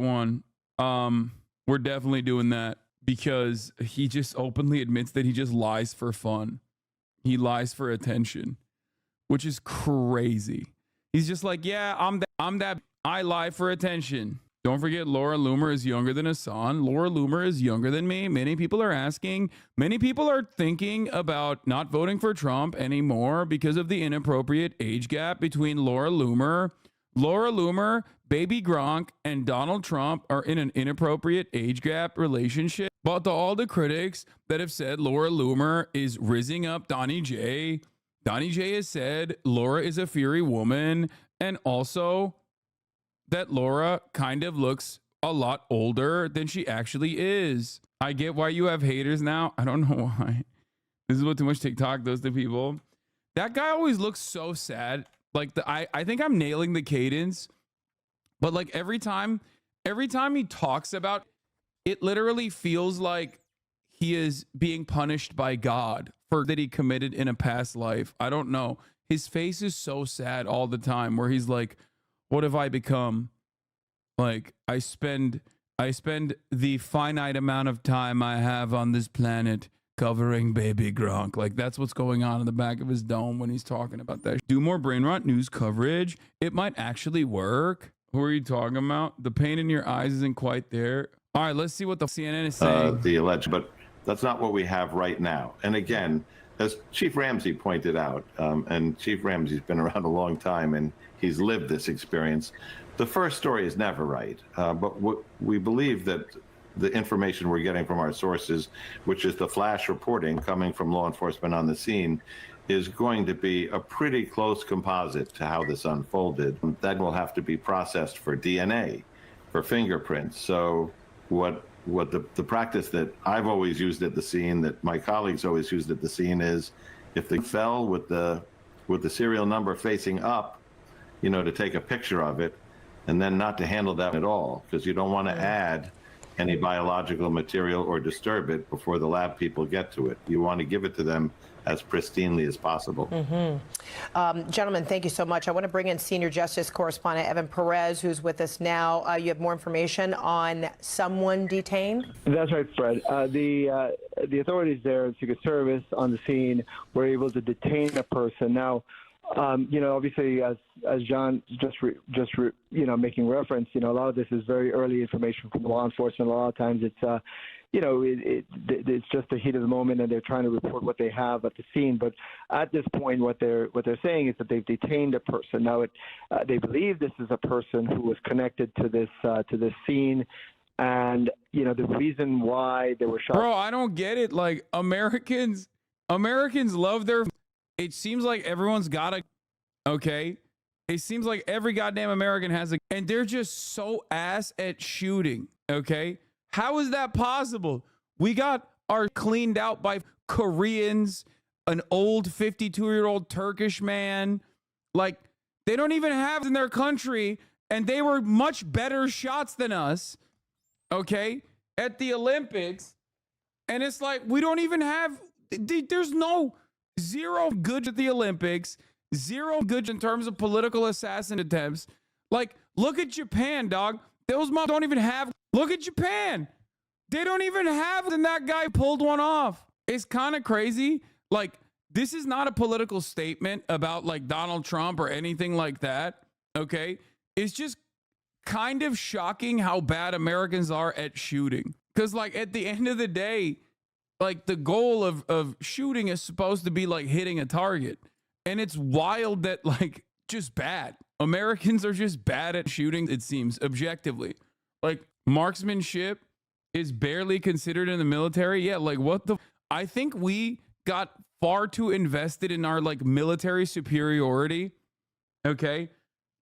one. We're definitely doing that because he just openly admits that he just lies for fun. He lies for attention, which is crazy. He's just like, yeah, I'm that. I lie for attention. Don't forget, Laura Loomer is younger than Hasan. Laura Loomer is younger than me. Many people are asking. Many people are thinking about not voting for Trump anymore because of the inappropriate age gap between Laura Loomer. Laura Loomer, Baby Gronk, and Donald Trump are in an inappropriate age gap relationship. But to all the critics that have said Laura Loomer is rizzing up Donnie J, Donnie J has said Laura is a fiery woman, and also that Laura kind of looks a lot older than she actually is. I get why you have haters now. I don't know why. This is what too much TikTok does to people. That guy always looks so sad. Like I think I'm nailing the cadence, but like every time he talks about it, literally feels like he is being punished by God for that he committed in a past life. I don't know. His face is so sad all the time where he's like, what have I become? Like I spend the finite amount of time I have on this planet covering Baby Gronk. Like that's what's going on in the back of his dome when he's talking about that. Do more brain rot news coverage. It might actually work. Who are you talking about? The pain in your eyes isn't quite there. All right, let's see what the CNN is saying. The alleged, but that's not what we have right now. And again, as Chief Ramsey pointed out, and Chief Ramsey's been around a long time and he's lived this experience, the first story is never right. But we believe that the information we're getting from our sources, which is the flash reporting coming from law enforcement on the scene, is going to be a pretty close composite to how this unfolded. That will have to be processed for DNA, for fingerprints. So what the practice that I've always used at the scene, that my colleagues always used at the scene, is if they fell with the serial number facing up, you know, to take a picture of it, and then not to handle that at all, because you don't want to add any biological material or disturb it before the lab people get to it. You want to give it to them as pristinely as possible. Gentlemen, thank you so much. I want to bring in senior justice correspondent Evan Perez, who's with us now. You have more information on someone detained? That's right, Fred. The authorities there, Secret Service, on the scene, were able to detain a person. Now, you know, obviously, as John just making reference, you know, a lot of this is very early information from law enforcement. A lot of times it's, you know, it's just the heat of the moment, and they're trying to report what they have at the scene. But at this point, what they're saying is that they've detained a person. Now, they believe this is a person who was connected to this scene. And, you know, the reason why they were shot. Bro, I don't get it. Like, Americans love their. It seems like everyone's got a. Okay. It seems like every goddamn American has a. And they're just so ass at shooting. Okay. How is that possible? We got our cleaned out by Koreans, an old 52-year-old Turkish man. Like, they don't even have in their country, and they were much better shots than us. Okay, at the Olympics. And it's like, we don't even have, there's zero good at the Olympics, zero good in terms of political assassin attempts. Like, look at Japan, dog. Those motherfuckers don't even have, look at Japan. They don't even have, and that guy pulled one off. It's kind of crazy. Like, this is not a political statement about like Donald Trump or anything like that. Okay. It's just kind of shocking how bad Americans are at shooting. Because like at the end of the day, like the goal of shooting is supposed to be like hitting a target. And it's wild that like just bad. Americans are just bad at shooting, it seems, objectively. Like marksmanship is barely considered in the military. Yeah, like what the... I think we got far too invested in our like military superiority. Okay?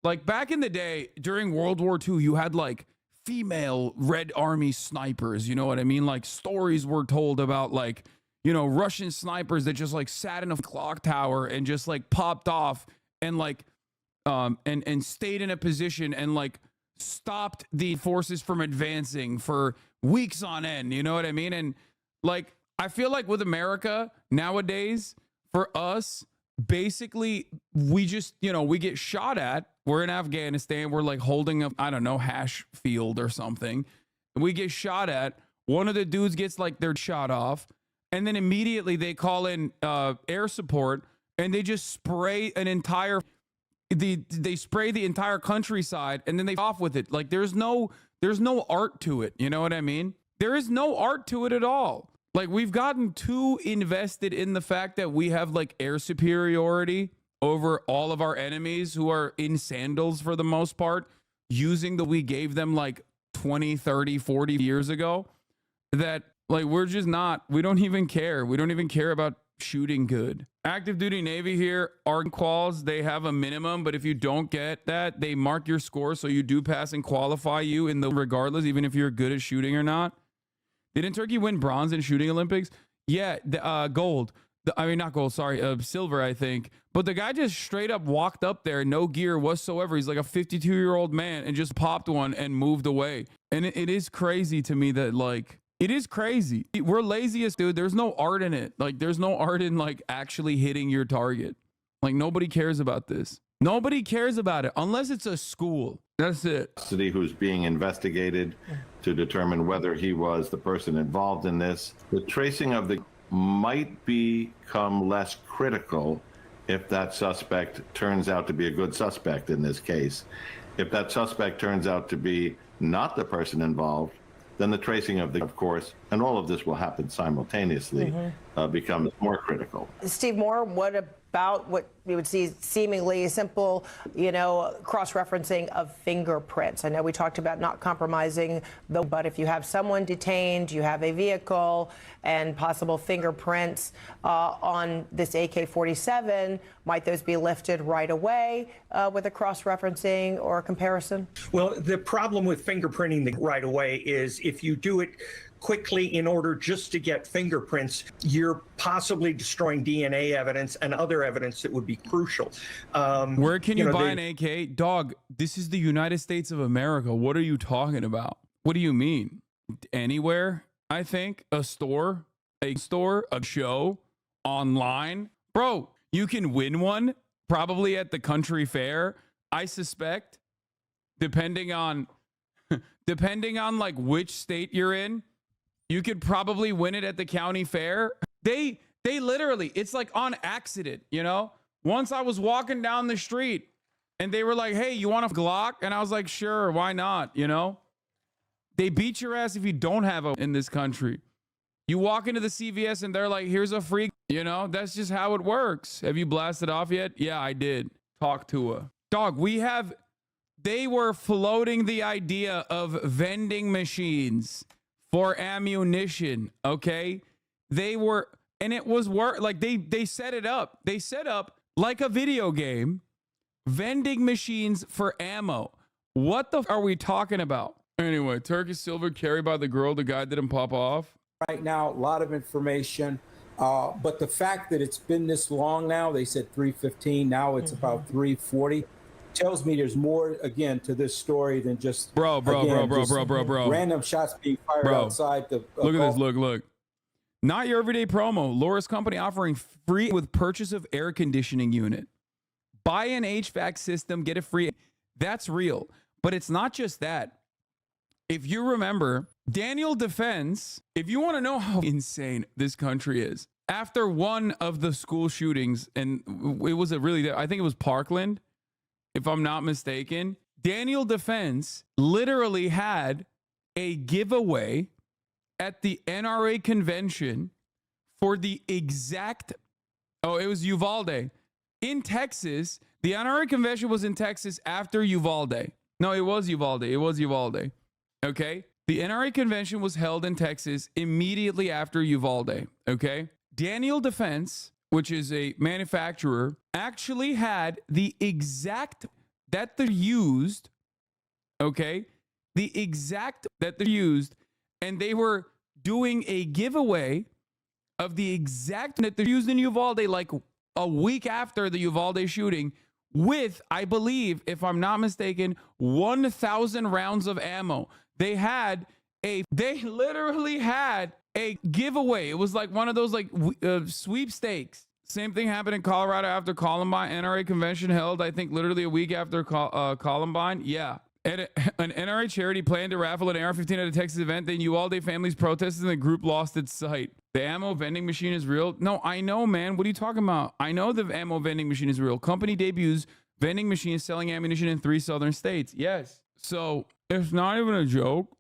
Like back in the day, during World War II, you had like female Red Army snipers. You know what I mean? Like stories were told about like, you know, Russian snipers that just like sat in a clock tower and just like popped off and like, and stayed in a position and like stopped the forces from advancing for weeks on end. You know what I mean? And like, I feel like with America nowadays, for us, basically we just, we get shot at. We're in Afghanistan. We're like holding up, I don't know, hash field or something. We get shot at. One of the dudes gets like their shot off. And then immediately they call in air support and they just spray an entire, they spray the entire countryside and then they off with it. Like there's no art to it. You know what I mean? There is no art to it at all. Like we've gotten too invested in the fact that we have like air superiority over all of our enemies who are in sandals for the most part, using the we gave them like 20, 30, 40 years ago, that like we're just not, we don't even care. We don't even care about shooting good. Active duty Navy here, ARC quals, they have a minimum, but if you don't get that, they mark your score so you do pass and qualify you in the regardless, even if you're good at shooting or not. Didn't Turkey win bronze in shooting Olympics? Yeah, gold. Not gold, sorry, silver, I think. But the guy just straight up walked up there, no gear whatsoever. He's like a 52-year-old man and just popped one and moved away. And it is crazy to me that like, it is crazy. We're laziest, dude. There's no art in it. Like there's no art in like actually hitting your target. Like nobody cares about this. Nobody cares about it unless it's a school. That's it. Who's being investigated to determine whether he was the person involved in this. The tracing of the might become less critical if that suspect turns out to be a good suspect in this case. If that suspect turns out to be not the person involved, then the tracing of course, and all of this will happen simultaneously, becomes more critical. Steve Moore, what about what we would see seemingly simple, cross-referencing of fingerprints? I know we talked about not compromising, but if you have someone detained, you have a vehicle and possible fingerprints on this AK-47, might those be lifted right away with a cross-referencing or a comparison? Well, the problem with fingerprinting right away is if you do it quickly in order just to get fingerprints, you're possibly destroying DNA evidence and other evidence that would be crucial. Where can you buy an AK? Dog, this is the United States of America. What are you talking about? What do you mean? Anywhere, I think. A store, a show, online. Bro, you can win one probably at the country fair, I suspect, depending on like which state you're in. You could probably win it at the county fair. They literally, it's like on accident, Once I was walking down the street and they were like, hey, you want a Glock? And I was like, sure, why not? They beat your ass if you don't have a in this country. You walk into the CVS and they're like, here's a free, that's just how it works. Have you blasted off yet? Yeah, I did. Talk to a dog. They were floating the idea of vending machines for ammunition, okay? They were, and it was like they set it up. They set up like a video game, vending machines for ammo. What the are we talking about? Anyway, Turkish silver carried by the girl, the guy didn't pop off. Right now, a lot of information, but the fact that it's been this long now, they said 3:15, now it's about 3:40. Tells me there's more again to this story than just bro. Random shots being fired outside the. Look at this. Look. Not your everyday promo. Laura's company offering free with purchase of air conditioning unit. Buy an HVAC system, get it free. That's real, but it's not just that. If you remember, Daniel Defense. If you want to know how insane this country is, after one of the school shootings, and it was I think it was Parkland, if I'm not mistaken, Daniel Defense literally had a giveaway at the NRA convention for the exact, it was Uvalde. In Texas, the NRA convention was in Texas after Uvalde. No, it was Uvalde. Okay? The NRA convention was held in Texas immediately after Uvalde. Okay? Daniel Defense, which is a manufacturer, actually had the exact that they're used, okay? The exact that they're used, and they were doing a giveaway of the exact that they're used in Uvalde like a week after the Uvalde shooting with, I believe, if I'm not mistaken, 1,000 rounds of ammo. They literally had a giveaway. It was like one of those like sweepstakes Same thing happened in Colorado after Columbine. NRA convention held, I think, literally a week after Columbine. Yeah. An NRA charity planned to raffle an AR-15 at a Texas event. Then Uvalde families protested and the group lost its sight. The ammo vending machine is real. No, I know, man. What are you talking about? I know the ammo vending machine is real. Company debuts vending machines selling ammunition in 3 southern states. Yes. So it's not even a joke.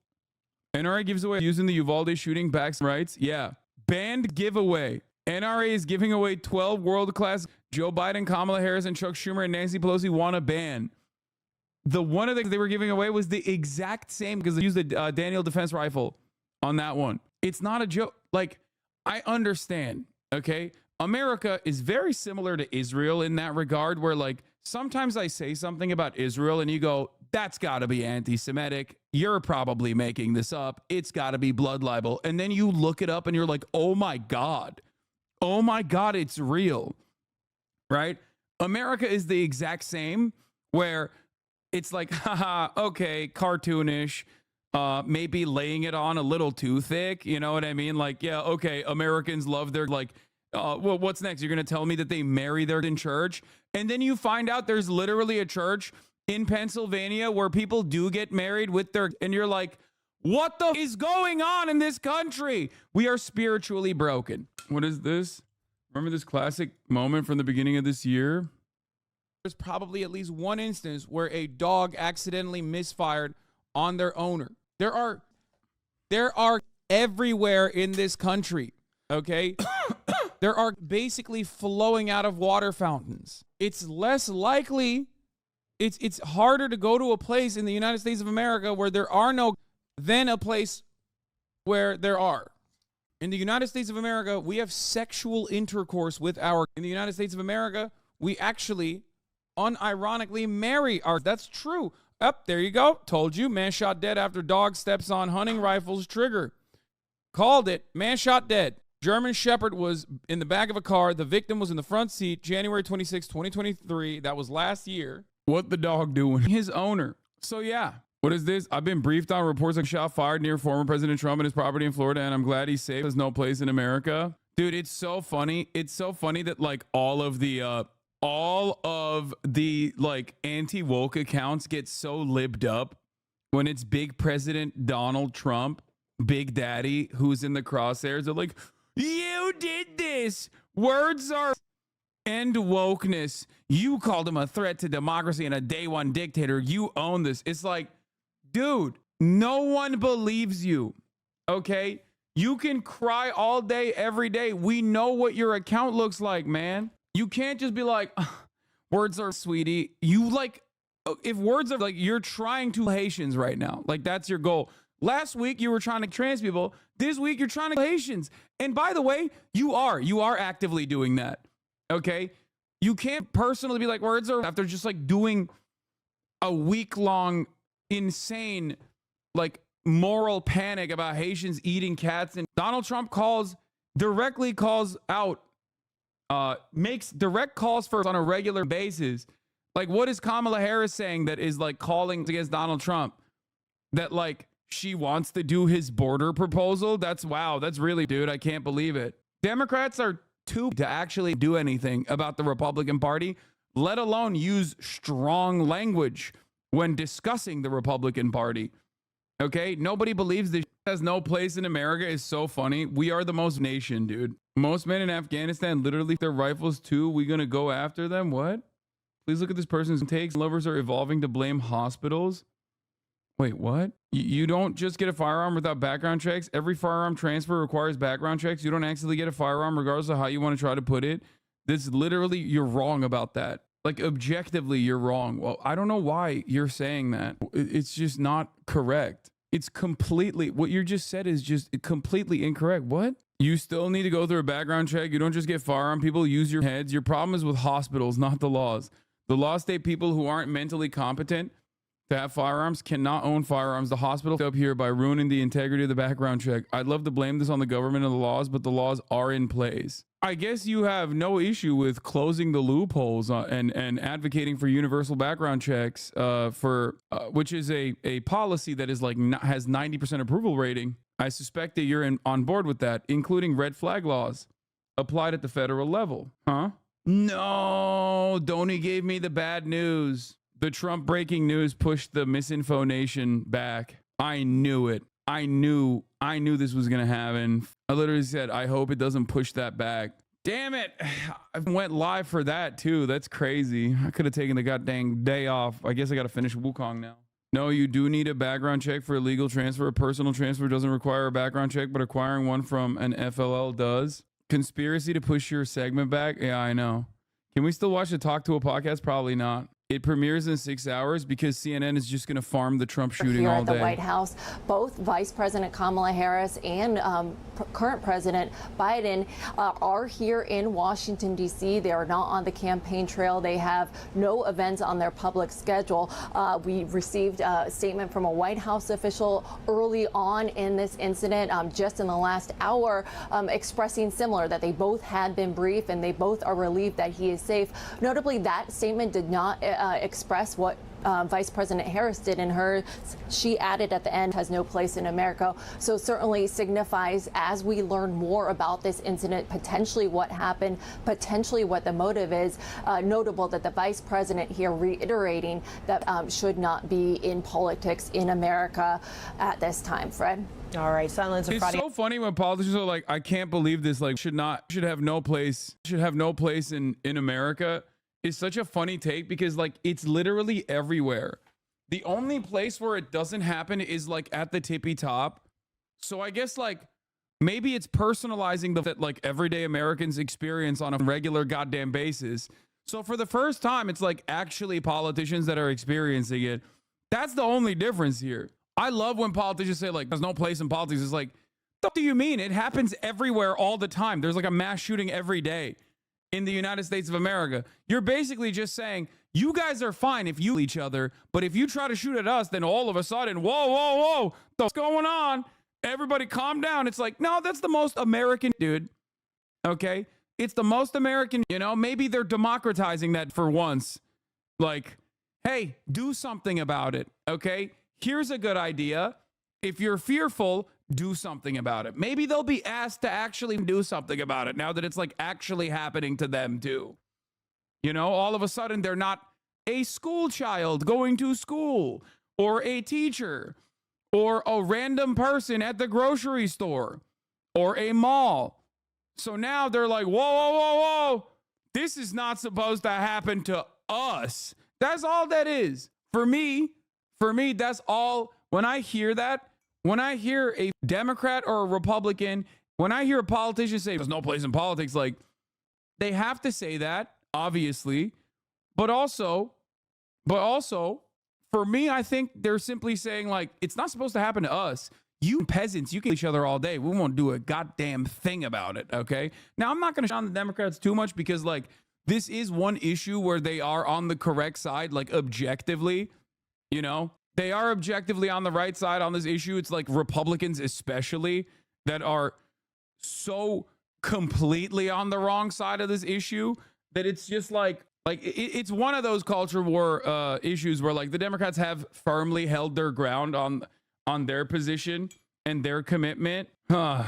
NRA gives away using the Uvalde shooting back rights. Yeah. Banned giveaway. NRA is giving away 12 world-class. Joe Biden, Kamala Harris, and Chuck Schumer and Nancy Pelosi want a ban. The one of the they were giving away was the exact same because they used the Daniel defense rifle on that one. It's not a joke. Like, I understand, okay? America is very similar to Israel in that regard where, like, sometimes I say something about Israel and you go, that's got to be anti-Semitic. You're probably making this up. It's got to be blood libel. And then you look it up and you're like, oh my God. Oh my God, it's real, right? America is the exact same where it's like, haha, okay, cartoonish, maybe laying it on a little too thick. You know what I mean? Like, yeah, okay, Americans love their, like, well, what's next? You're going to tell me that they marry their in church? And then you find out there's literally a church in Pennsylvania where people do get married with their, and you're like, what the is going on in this country? We are spiritually broken. What is this? Remember this classic moment from the beginning of this year? There's probably at least one instance where a dog accidentally misfired on their owner. There are everywhere in this country, okay? There are basically flowing out of water fountains. It's less likely, it's harder to go to a place in the United States of America where there are no than a place where there are. In the United States of America, we have sexual intercourse with in the United States of America, we actually unironically marry that's true. Up, there you go. Told you. Man shot dead after dog steps on hunting rifle's trigger. Called it. Man shot dead. German Shepherd was in the back of a car. The victim was in the front seat. January 26, 2023. That was last year. What the dog doing? His owner. So yeah. What is this? I've been briefed on reports of shot fired near former President Trump and his property in Florida, and I'm glad he's safe. There's no place in America. Dude, it's so funny. It's so funny that like all of the like anti-woke accounts get so libbed up when it's big President Donald Trump, Big Daddy, who's in the crosshairs. They're like, you did this. Words are end wokeness. You called him a threat to democracy and a day one dictator. You own this. It's like, dude, no one believes you, okay? You can cry all day, every day. We know what your account looks like, man. You can't just be like, words are sweetie. You like, if words are like, you're trying to Haitians right now. Like, that's your goal. Last week, you were trying to trans people. This week, you're trying to Haitians. And by the way, you are actively doing that, okay? You can't personally be like, words are, after just like doing a week-long insane like moral panic about Haitians eating cats, and Donald Trump directly calls out, makes direct calls for on a regular basis. Like, what is Kamala Harris saying that is like calling against Donald Trump? That like she wants to do his border proposal? That's wow. That's really, dude, I can't believe it. Democrats are too to actually do anything about the Republican Party, let alone use strong language when discussing the Republican Party. Okay? Nobody believes this has no place in America is so funny. We are the most nation, dude. Most men in Afghanistan literally their rifles too. We gonna go after them? What? Please look at this person's takes. Lovers are evolving to blame hospitals. Wait, what? You don't just get a firearm without background checks. Every firearm transfer requires background checks. You don't actually get a firearm regardless of how you want to try to put it. This literally, you're wrong about that. Like, objectively, you're wrong. Well, I don't know why you're saying that. It's just not correct. It's completely, what you just said is just completely incorrect. What? You still need to go through a background check. You don't just get firearm people, use your heads. Your problem is with hospitals, not the laws. The laws state people who aren't mentally competent to have firearms cannot own firearms. The hospital up here by ruining the integrity of the background check. I'd love to blame this on the government and the laws, but the laws are in place. I guess you have no issue with closing the loopholes and advocating for universal background checks which is a policy that is like has 90% approval rating. I suspect that you're on board with that, including red flag laws. applied at the federal level. Huh? No, Donnie gave me the bad news. The Trump breaking news pushed the misinfo nation back. I knew it. I knew this was going to happen. I literally said, I hope it doesn't push that back. Damn it. I went live for that too. That's crazy. I could have taken the goddamn day off. I guess I got to finish Wukong now. No, you do need a background check for a legal transfer. A personal transfer doesn't require a background check, but acquiring one from an FLL does. Conspiracy to push your segment back? Yeah, I know. Can we still watch the Talk to a podcast? Probably not. It premieres in 6 hours because CNN is just going to farm the Trump shooting all day. Here at the White House, both Vice President Kamala Harris and current President Biden are here in Washington, D.C. They are not on the campaign trail. They have no events on their public schedule. We received a statement from a White House official early on in this incident, just in the last hour, expressing similar, that they both had been briefed and they both are relieved that he is safe. Notably, that statement did not express what Vice President Harris did in hers. She added at the end, has no place in America. So certainly signifies, as we learn more about this incident, potentially what happened, potentially what the motive is, notable that the Vice President here reiterating that should not be in politics in America at this time. Fred? All right, Silence of Friday. It's so funny when politicians are like, I can't believe this, like, should have no place in America. Is such a funny take because, like, it's literally everywhere. The only place where it doesn't happen is like at the tippy top. So I guess like maybe it's personalizing that like everyday Americans experience on a regular goddamn basis. So for the first time, it's like actually politicians that are experiencing it. That's the only difference here. I love when politicians say like there's no place in politics. It's like, what do you mean? It happens everywhere all the time. There's like a mass shooting every day in the United States of America. You're basically just saying, you guys are fine if you each other, but if you try to shoot at us, then all of a sudden, whoa, what's going on? Everybody calm down. It's like, no, that's the most American, dude. Okay? It's the most American, you know? Maybe they're democratizing that for once. Like, hey, do something about it, okay? Here's a good idea. If you're fearful, do something about it. Maybe they'll be asked to actually do something about it now that it's like actually happening to them too. You know, all of a sudden they're not a school child going to school or a teacher or a random person at the grocery store or a mall. So now they're like, whoa. This is not supposed to happen to us. That's all that is. For me, that's all. When I hear that, when I hear a Democrat or a Republican, when I hear a politician say there's no place in politics, like they have to say that, obviously, but also for me, I think they're simply saying like, it's not supposed to happen to us. You peasants, you kill each other all day. We won't do a goddamn thing about it. Okay. Now I'm not going to shine on the Democrats too much because like this is one issue where they are on the correct side, like objectively, you know. They are objectively on the right side on this issue. It's like Republicans especially that are so completely on the wrong side of this issue that it's just like it's one of those culture war issues where like the Democrats have firmly held their ground on their position and their commitment. But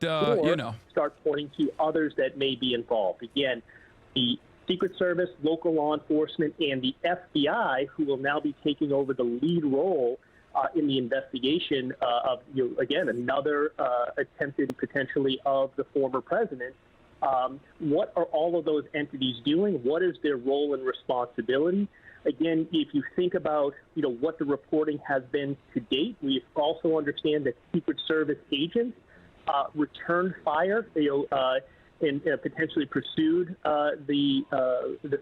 you know, start pointing to others that may be involved. Again, the Secret Service, local law enforcement, and the FBI, who will now be taking over the lead role in the investigation of, again, another attempted potentially of the former president. What are all of those entities doing? What is their role and responsibility? Again, if you think about, what the reporting has been to date, we also understand that Secret Service agents returned fire, and potentially pursued the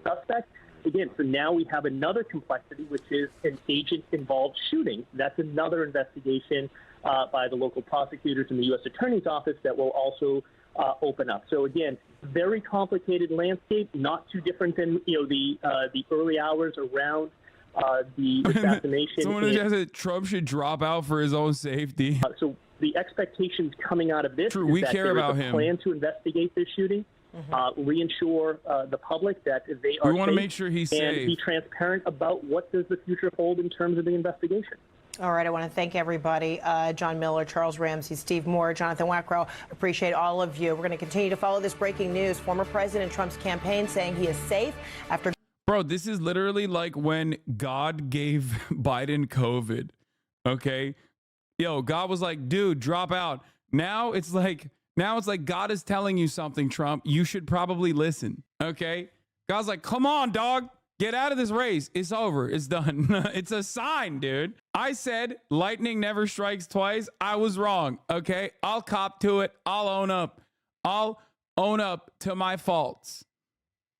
suspect. Again, so now we have another complexity, which is an agent-involved shooting. That's another investigation by the local prosecutors in the U.S. Attorney's Office that will also open up. So again, very complicated landscape, not too different than the early hours around the assassination. Someone who said Trump should drop out for his own safety. So the expectations coming out of this True, is we that care there is about a him. plan to investigate this shooting, reinsure the public that they are We want to safe, make sure he's and safe. be transparent about what does the future hold in terms of the investigation. All right, I want to thank everybody. John Miller, Charles Ramsey, Steve Moore, Jonathan Wackrow. Appreciate all of you. We're going to continue to follow this breaking news. Former President Trump's campaign saying he is safe after... Bro, this is literally like when God gave Biden COVID, okay? Yo, God was like, dude, drop out. Now it's like God is telling you something, Trump. You should probably listen, okay? God's like, come on, dog. Get out of this race. It's over. It's done. It's a sign, dude. I said lightning never strikes twice. I was wrong, okay? I'll cop to it. I'll own up. I'll own up to my faults.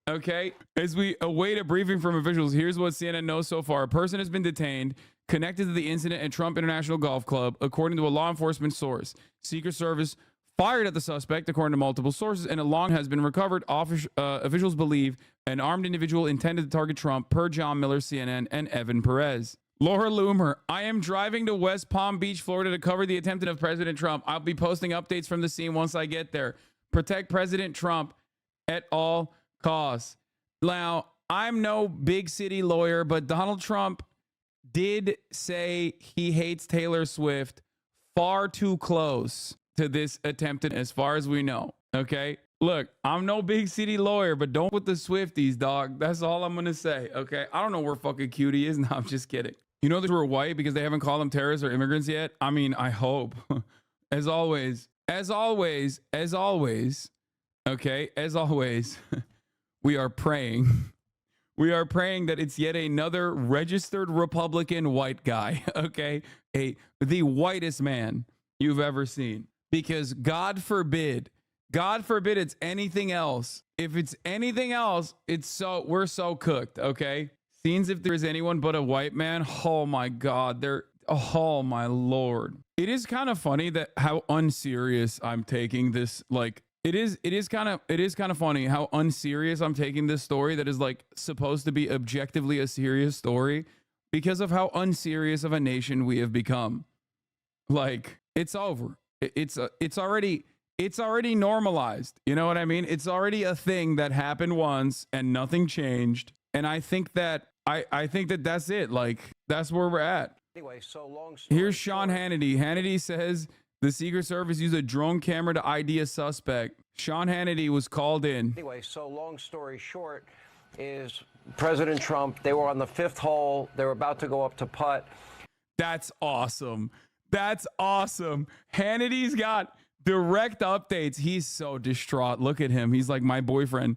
Okay, as we await a briefing from officials, here's what CNN knows so far. A person has been detained connected to the incident at Trump International Golf Club, according to a law enforcement source. Secret Service fired at the suspect, according to multiple sources, and a long has been recovered. Officials believe an armed individual intended to target Trump, per John Miller, CNN, and Evan Perez. Laura Loomer, I am driving to West Palm Beach, Florida to cover the attempt of President Trump. I'll be posting updates from the scene once I get there. Protect President Trump at all costs. Now, I'm no big city lawyer, but Donald Trump did say he hates Taylor Swift far too close to this attempted, as far as we know. Okay, look, I'm no big city lawyer, but don't with the Swifties, dog. That's all I'm gonna say. Okay, I don't know where fucking Cutie is. No, I'm just kidding. You know, they were white because they haven't called them terrorists or immigrants yet. I mean, I hope. As always, okay, as always. We are praying. We are praying that it's yet another registered Republican white guy, okay? The whitest man you've ever seen. Because God forbid it's anything else. If it's anything else, we're so cooked, okay? Seems if there's anyone but a white man, oh my God, oh my Lord. It is kind of funny that how unserious I'm taking this, like, It is kind of funny how unserious I'm taking this story that is like supposed to be objectively a serious story because of how unserious of a nation we have become. Like, it's over. It's already normalized. You know what I mean? It's already a thing that happened once and nothing changed. And I think that I think that that's it. Like, that's where we're at. Anyway, so long story. Here's Sean Hannity. Hannity says the Secret Service used a drone camera to ID a suspect. Sean Hannity was called in. Anyway, so long story short is President Trump, they were on the 5th hole. They were about to go up to putt. That's awesome. That's awesome. Hannity's got direct updates. He's so distraught. Look at him. He's like, my boyfriend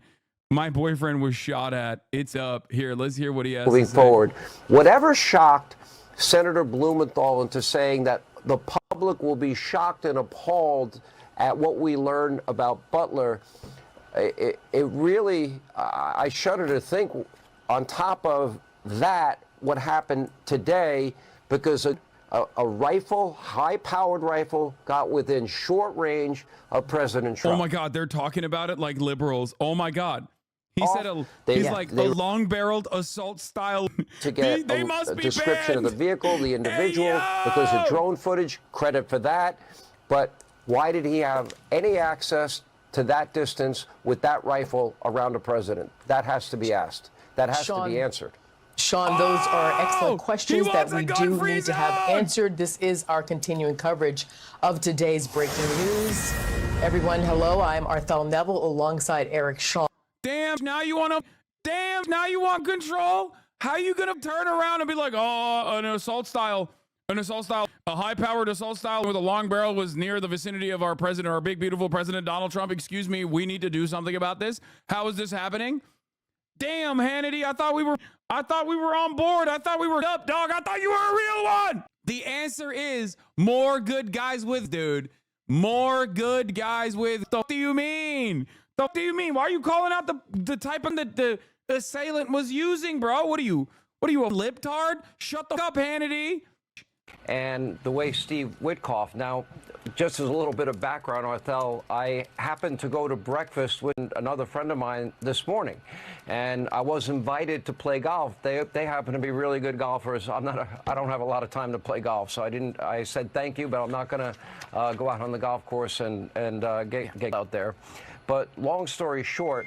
was shot at. It's up. Here, let's hear what he has Moving to say. forward, whatever shocked Senator Blumenthal into saying that the public will be shocked and appalled at what we learned about Butler, it really, I shudder to think on top of that, what happened today, because a rifle, high-powered rifle, got within short range of President Trump. Oh my God, they're talking about it like liberals. Oh my God. He said he's like a long-barreled assault style. To get they must a be description banned. of the vehicle, the individual, because of drone footage, credit for that. But why did he have any access to that distance with that rifle around a president? That has to be asked. That has to be answered. Sean, those are excellent questions that we do need to have zone. answered. This is our continuing coverage of today's breaking news. Everyone, hello. I'm Arthel Neville alongside Eric Shaw. Damn, now you want control? How you going to turn around and be like, oh, an assault style, a high-powered assault style with a long barrel was near the vicinity of our president, our big, beautiful President Donald Trump. Excuse me, we need to do something about this. How is this happening? Damn, Hannity, I thought we were on board. I thought we were up, dog. I thought you were a real one. The answer is more good guys with, dude. More good guys with. What do you mean? What do you mean? Why are you calling out the type that the assailant was using, bro? What are you, a libtard? Shut the fuck up, Hannity. And the way Steve Witkoff, now, just as a little bit of background, Arthel, I happened to go to breakfast with another friend of mine this morning, and I was invited to play golf. They happen to be really good golfers. I don't have a lot of time to play golf, so I said thank you, but I'm not going to go out on the golf course and get out there. But long story short,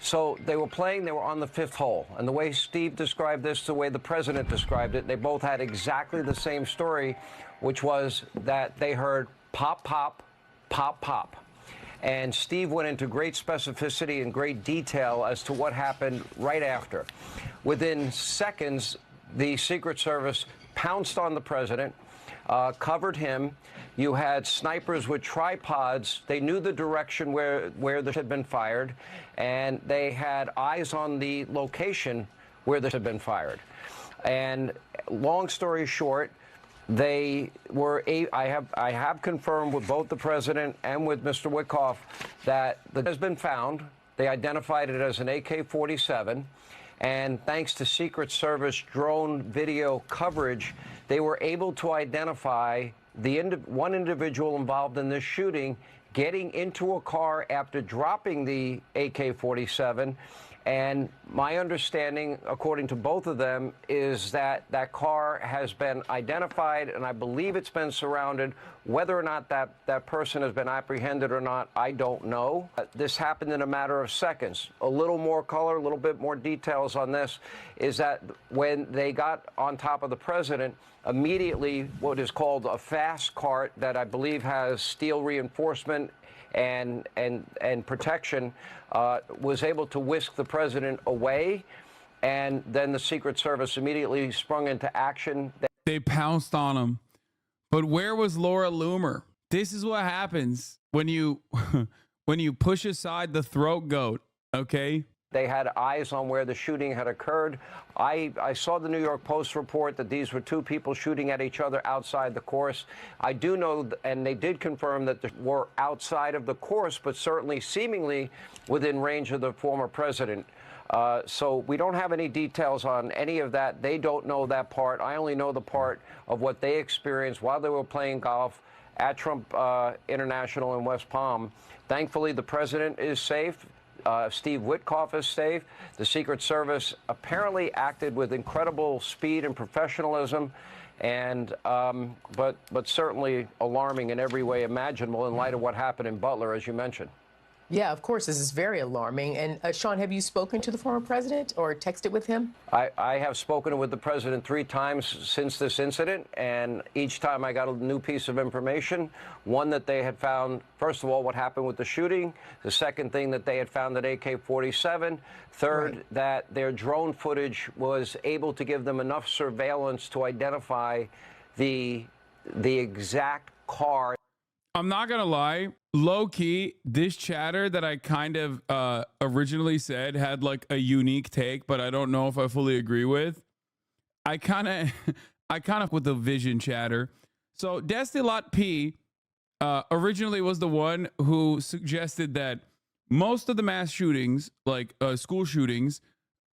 So they were playing, they were on the 5th hole. And the way Steve described this, the way the president described it, they both had exactly the same story, which was that they heard pop, pop, pop, pop. And Steve went into great specificity and great detail as to what happened right after. Within seconds, the Secret Service pounced on the president, covered him. You had snipers with tripods. They knew the direction where this had been fired, and they had eyes on the location where this had been fired. And long story short, they were. I have confirmed with both the president and with Mr. Witkoff that it has been found. They identified it as an AK-47. And thanks to Secret Service drone video coverage, they were able to identify one individual involved in this shooting getting into a car after dropping the AK-47. And my understanding, according to both of them, is that that car has been identified, and I believe it's been surrounded. Whether or not that person has been apprehended or not, I don't know. This happened in a matter of seconds. A little more color, a little bit more details on this is that when they got on top of the president, immediately what is called a fast cart that I believe has steel reinforcement and protection was able to whisk the president away, and then the Secret Service immediately sprung into action. They pounced on him. But where was Laura Loomer? This is what happens when you when you push aside the throat goat, okay? They had eyes on where the shooting had occurred. I saw the New York Post report that these were two people shooting at each other outside the course. I do know, and they did confirm that they were outside of the course, but certainly seemingly within range of the former president. So we don't have any details on any of that. They don't know that part. I only know the part of what they experienced while they were playing golf at Trump International in West Palm. Thankfully, the president is safe. Steve Witkoff is safe. The Secret Service apparently acted with incredible speed and professionalism, and but certainly alarming in every way imaginable in light of what happened in Butler, as you mentioned. Yeah, of course, this is very alarming. And Sean, have you spoken to the former president or texted with him? I have spoken with the president 3 times since this incident, and each time I got a new piece of information. One, that they had found, first of all, what happened with the shooting. The second thing, that they had found that AK-47. Third, right, that their drone footage was able to give them enough surveillance to identify the exact car. I'm not going to lie. Low key, this chatter that I kind of originally said had like a unique take, but I don't know if I fully agree with. I kind of with the vision chatter. So Destilot P originally was the one who suggested that most of the mass shootings, like school shootings,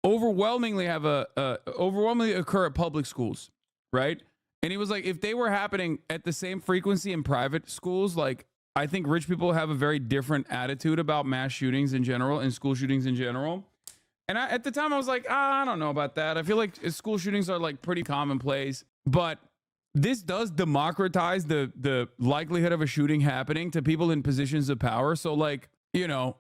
overwhelmingly occur at public schools, right? And he was like, if they were happening at the same frequency in private schools, like, I think rich people have a very different attitude about mass shootings in general and school shootings in general. And at the time I was like, I don't know about that. I feel like school shootings are like pretty commonplace, but this does democratize the likelihood of a shooting happening to people in positions of power. So like, you know,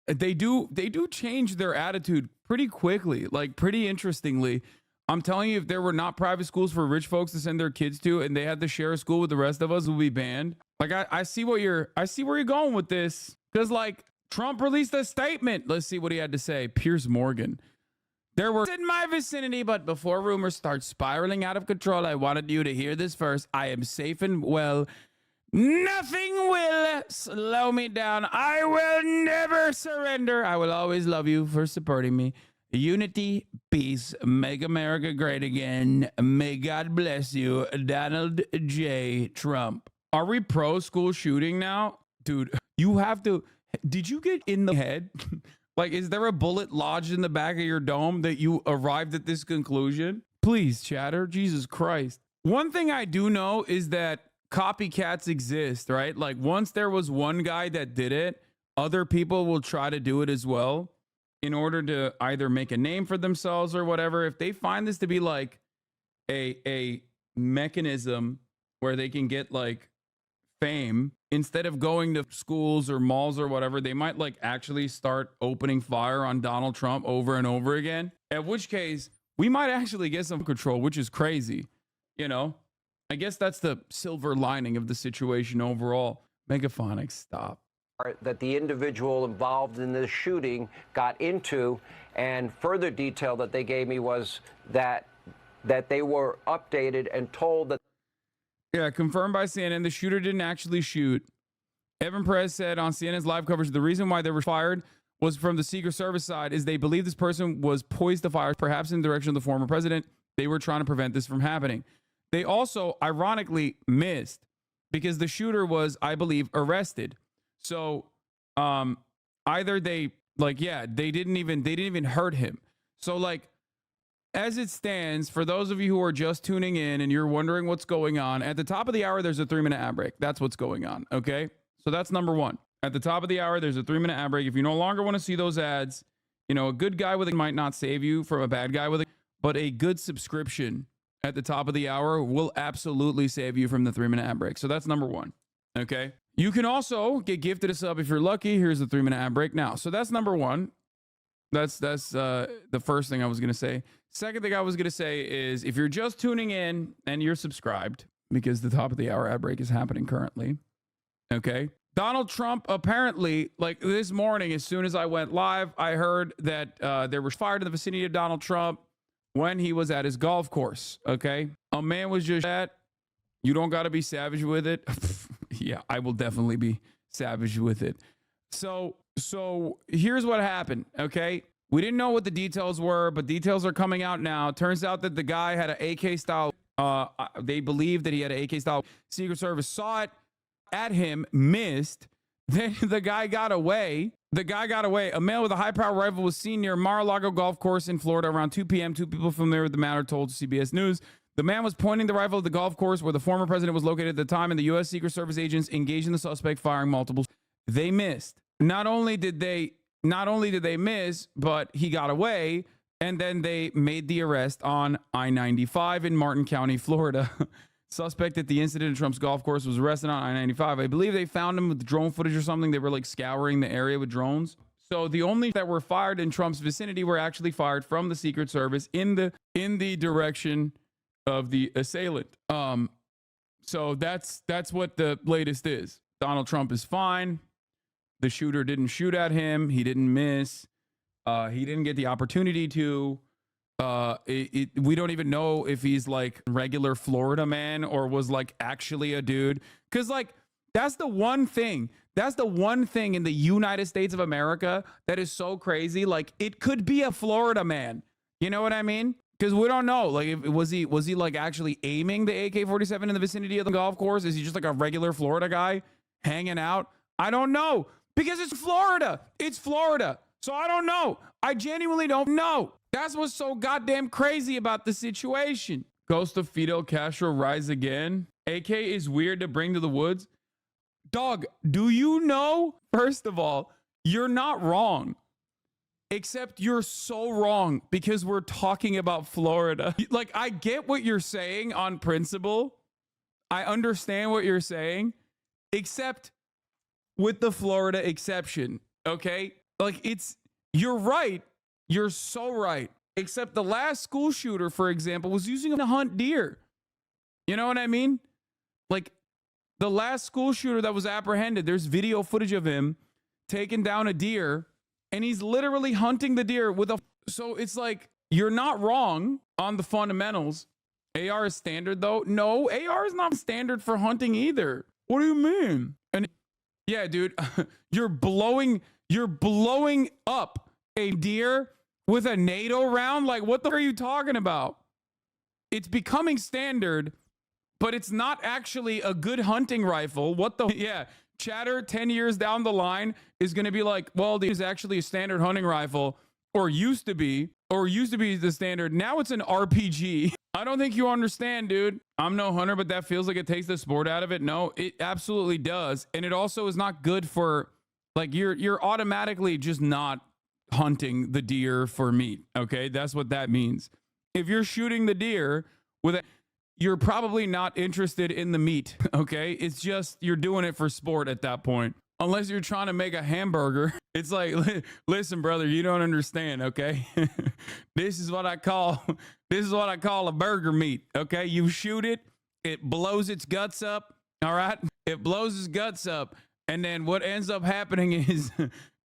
they do change their attitude pretty quickly, like pretty interestingly. I'm telling you, if there were not private schools for rich folks to send their kids to, and they had to share a school with the rest of us, would be banned. Like I see where you're going with this, because like Trump released a statement. Let's see what he had to say. Piers Morgan. There were in my vicinity, but before rumors start spiraling out of control, I wanted you to hear this first. I am safe and well. Nothing will slow me down. I will never surrender. I will always love you for supporting me. Unity, peace, make America great again. May God bless you, Donald J. Trump. Are we pro school shooting now? Dude, you have to. Did you get in the head? Like, is there a bullet lodged in the back of your dome that you arrived at this conclusion? Please, chatter. Jesus Christ. One thing I do know is that copycats exist, right? Like, once there was one guy that did it, other people will try to do it as well, in order to either make a name for themselves or whatever. If they find this to be like a mechanism where they can get like fame, instead of going to schools or malls or whatever, they might like actually start opening fire on Donald Trump over and over again. At which case, we might actually get some control, which is crazy. You know, I guess that's the silver lining of the situation overall. Megaphonics, stop. That the individual involved in this shooting got into, and further detail that they gave me was that they were updated and told that. Yeah, confirmed by CNN, the shooter didn't actually shoot. Evan Perez said on CNN's live coverage, the reason why they were fired was from the Secret Service side is they believe this person was poised to fire, perhaps in the direction of the former president. They were trying to prevent this from happening. They also, ironically, missed because the shooter was, I believe, arrested. So either they they didn't even hurt him. So like, as it stands, for those of you who are just tuning in and you're wondering what's going on, at the top of the hour, there's a 3-minute ad break. That's what's going on. Okay. So that's number one. At the top of the hour, there's a 3-minute ad break. If you no longer want to see those ads, you know, a good guy with it might not save you from a bad guy with it, but a good subscription at the top of the hour will absolutely save you from the 3-minute ad break. So that's number one. Okay. You can also get gifted a sub if you're lucky. Here's the 3-minute ad break now. So that's number one. That's the first thing I was going to say. Second thing I was going to say is if you're just tuning in and you're subscribed, because the top of the hour ad break is happening currently. Okay. Donald Trump apparently, like this morning, as soon as I went live, I heard that there was fire in the vicinity of Donald Trump when he was at his golf course. Okay. A man was just at, you don't got to be savage with it. Yeah, I will definitely be savage with it. So here's what happened. Okay. We didn't know what the details were, but details are coming out now. Turns out that the guy had an AK style. They believe that he had an AK style. Secret Service saw it at him, missed. Then the guy got away. A male with a high-powered rifle was seen near Mar-a-Lago Golf Course in Florida around 2 p.m. Two people familiar with the matter told CBS News. The man was pointing the rifle at the golf course where the former president was located at the time, and the U.S. Secret Service agents engaged in the suspect, firing multiple. They missed. Not only did they miss, but he got away, and then they made the arrest on I-95 in Martin County, Florida. Suspect at the incident at Trump's golf course was arrested on I-95. I believe they found him with drone footage or something. They were like scouring the area with drones. So the only that were fired in Trump's vicinity were actually fired from the Secret Service in the direction of the assailant. So that's what the latest is. Donald Trump is fine. The shooter didn't shoot at him. He didn't miss. He didn't get the opportunity to. We don't even know if he's like regular Florida man or was like actually a dude. Because like that's the one thing in the United States of America that is so crazy. Like it could be a Florida man. You know what I mean? Because we don't know. Like, was he like actually aiming the AK-47 in the vicinity of the golf course? Is he just like a regular Florida guy hanging out? I don't know. Because it's Florida. It's Florida. So I don't know. I genuinely don't know. That's what's so goddamn crazy about the situation. Ghost of Fidel Castro rise again. AK is weird to bring to the woods. Dog, do you know? First of all, you're not wrong. Except you're so wrong because we're talking about Florida. Like, I get what you're saying on principle. I understand what you're saying, except with the Florida exception, okay? Like, you're right. You're so right. Except the last school shooter, for example, was using him to hunt deer. You know what I mean? Like, the last school shooter that was apprehended, there's video footage of him taking down a deer, and he's literally hunting the deer with a... So it's like, you're not wrong on the fundamentals. AR is standard, though. No, AR is not standard for hunting either. What do you mean? And yeah, dude, you're blowing up a deer with a NATO round? Like, what the are you talking about? It's becoming standard, but it's not actually a good hunting rifle. What the? Yeah, chatter 10 years down the line is going to be like, well, this is actually a standard hunting rifle, or used to be the standard. Now it's an RPG. I don't think you understand, dude. I'm no hunter, but that feels like it takes the sport out of it. No, it absolutely does. And it also is not good for, like, you're automatically just not hunting the deer for meat. Okay, that's what that means. If you're shooting the deer with you're probably not interested in the meat, okay? It's just you're doing it for sport at that point. Unless you're trying to make a hamburger. It's like, listen, brother, you don't understand, okay? This is what I call a burger meat, okay? You shoot it, it blows its guts up, all right? It blows its guts up, and then what ends up happening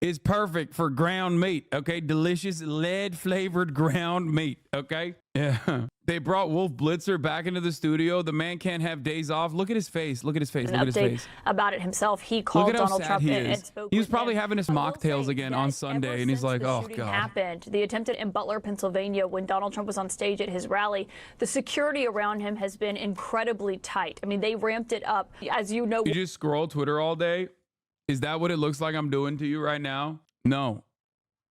is perfect for ground meat, okay? Delicious lead-flavored ground meat, okay? Yeah. They brought Wolf Blitzer back into the studio. The man can't have days off. Look at his face. Look at his face. Look at his face. About it himself. He called Donald Trump and spoke. He was probably having his mocktails again on Sunday, and he's like, "Oh God." Happened. The attempted in Butler, Pennsylvania, when Donald Trump was on stage at his rally. The security around him has been incredibly tight. I mean, they ramped it up, as you know. You just scroll Twitter all day. Is that what it looks like I'm doing to you right now? No.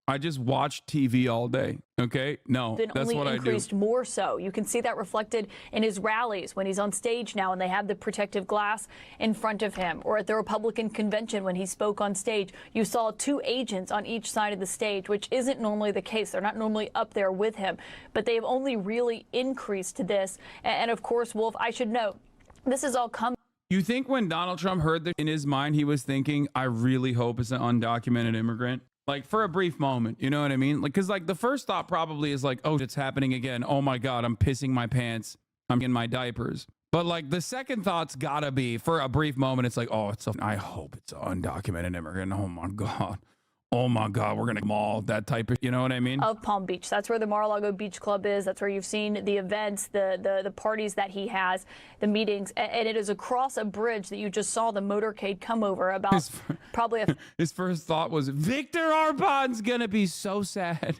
I just watch TV all day, okay? No, that's what I do. Increased more so. You can see that reflected in his rallies when he's on stage now and they have the protective glass in front of him, or at the Republican convention when he spoke on stage. You saw 2 agents on each side of the stage, which isn't normally the case. They're not normally up there with him, but they have only really increased this. And of course, Wolf, I should note, this is all coming. You think when Donald Trump heard that in his mind, he was thinking, I really hope it's an undocumented immigrant? Like, for a brief moment, you know what I mean? Like, because like the first thought probably is like, oh, it's happening again. Oh my God, I'm pissing my pants. I'm in my diapers. But like the second thought's gotta be, for a brief moment, it's like, oh, I hope it's an undocumented immigrant. Oh my God. Oh my God, we're gonna maul that type of, you know what I mean? Of Palm Beach. That's where the Mar-a-Lago Beach Club is. That's where you've seen the events, the parties that he has, the meetings, and it is across a bridge that you just saw the motorcade come over about his first thought was, Viktor Orban's gonna be so sad.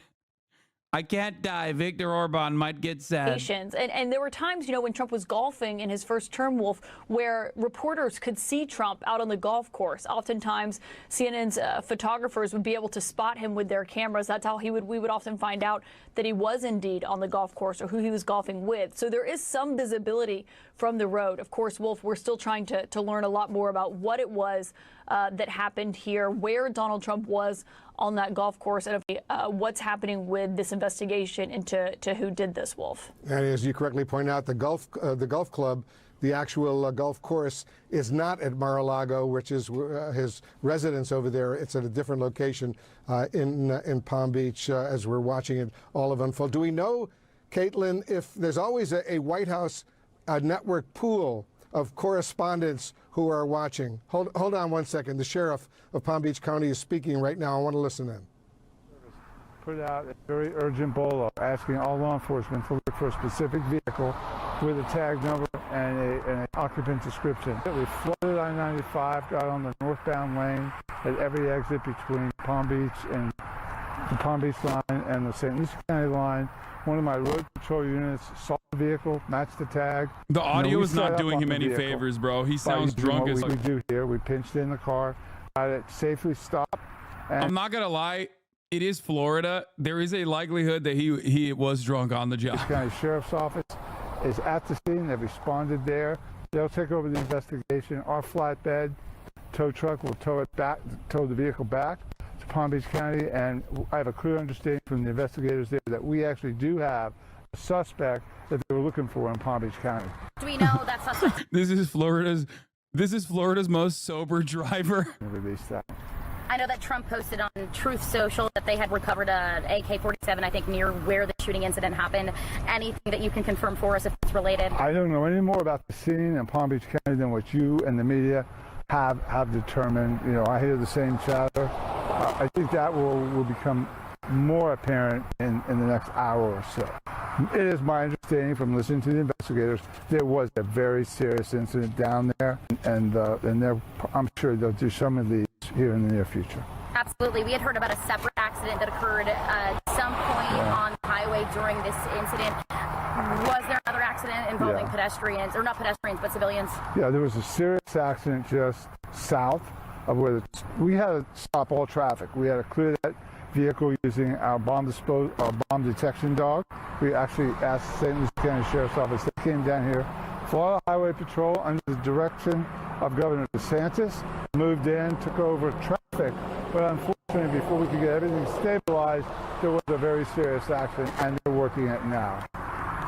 I can't die. Viktor Orban might get sad. And there were times, you know, when Trump was golfing in his first term, Wolf, where reporters could see Trump out on the golf course. Oftentimes, CNN's photographers would be able to spot him with their cameras. That's how we would often find out that he was indeed on the golf course or who he was golfing with. So there is some visibility from the road. Of course, Wolf, we're still trying to learn a lot more about what it was that happened here, where Donald Trump was on that golf course, and what's happening with this investigation into who did this, Wolf. And as you correctly point out, the golf club, the actual golf course, is not at Mar-a-Lago, which is his residence over there. It's at a different location in Palm Beach, as we're watching it all of unfold. Do we know, Caitlin, if there's always a White House network pool of correspondents who are watching? Hold on one second. The sheriff of Palm Beach County is speaking right now. I want to listen in. Put out a very urgent bolo asking all law enforcement to look for a specific vehicle with a tag number and an occupant description. We flooded I-95, got on the northbound lane at every exit between Palm Beach and the Palm Beach line and the St. Lucie County line. One of my road patrol units saw the vehicle, matched the tag. The audio is not doing him any favors, bro. He sounds drunk as we do here. We pinched in the car, got it safely stopped. I'm not gonna lie, it is Florida. There is a likelihood that he was drunk on the job. The county sheriff's office is at the scene. They've responded there. They'll take over the investigation. Our flatbed tow truck will tow the vehicle back to Palm Beach County, and I have a clear understanding from the investigators there that we actually do have a suspect that they were looking for in Palm Beach County. Do we know that suspect? This is Florida's most sober driver. Release that. I know that Trump posted on Truth Social that they had recovered an AK-47, I think, near where the shooting incident happened. Anything that you can confirm for us if it's related? I don't know any more about the scene in Palm Beach County than what you and the media have determined. You know, I hear the same chatter. I think that will become more apparent in the next hour or so. It is my understanding from listening to the investigators, there was a very serious incident down there, and I'm sure they'll do some of these here in the near future. Absolutely. We had heard about a separate accident that occurred at some point on the highway during this incident. Was there another accident involving pedestrians, or not pedestrians, but civilians? Yeah, there was a serious accident just south of where we had to stop all traffic. We had to clear that vehicle using our bomb detection dog. We actually asked the St. Lucie County Sheriff's Office. They came down here, Florida Highway Patrol, under the direction of Governor DeSantis, moved in, took over traffic. But unfortunately, before we could get everything stabilized, there was a very serious accident, and they're working it now.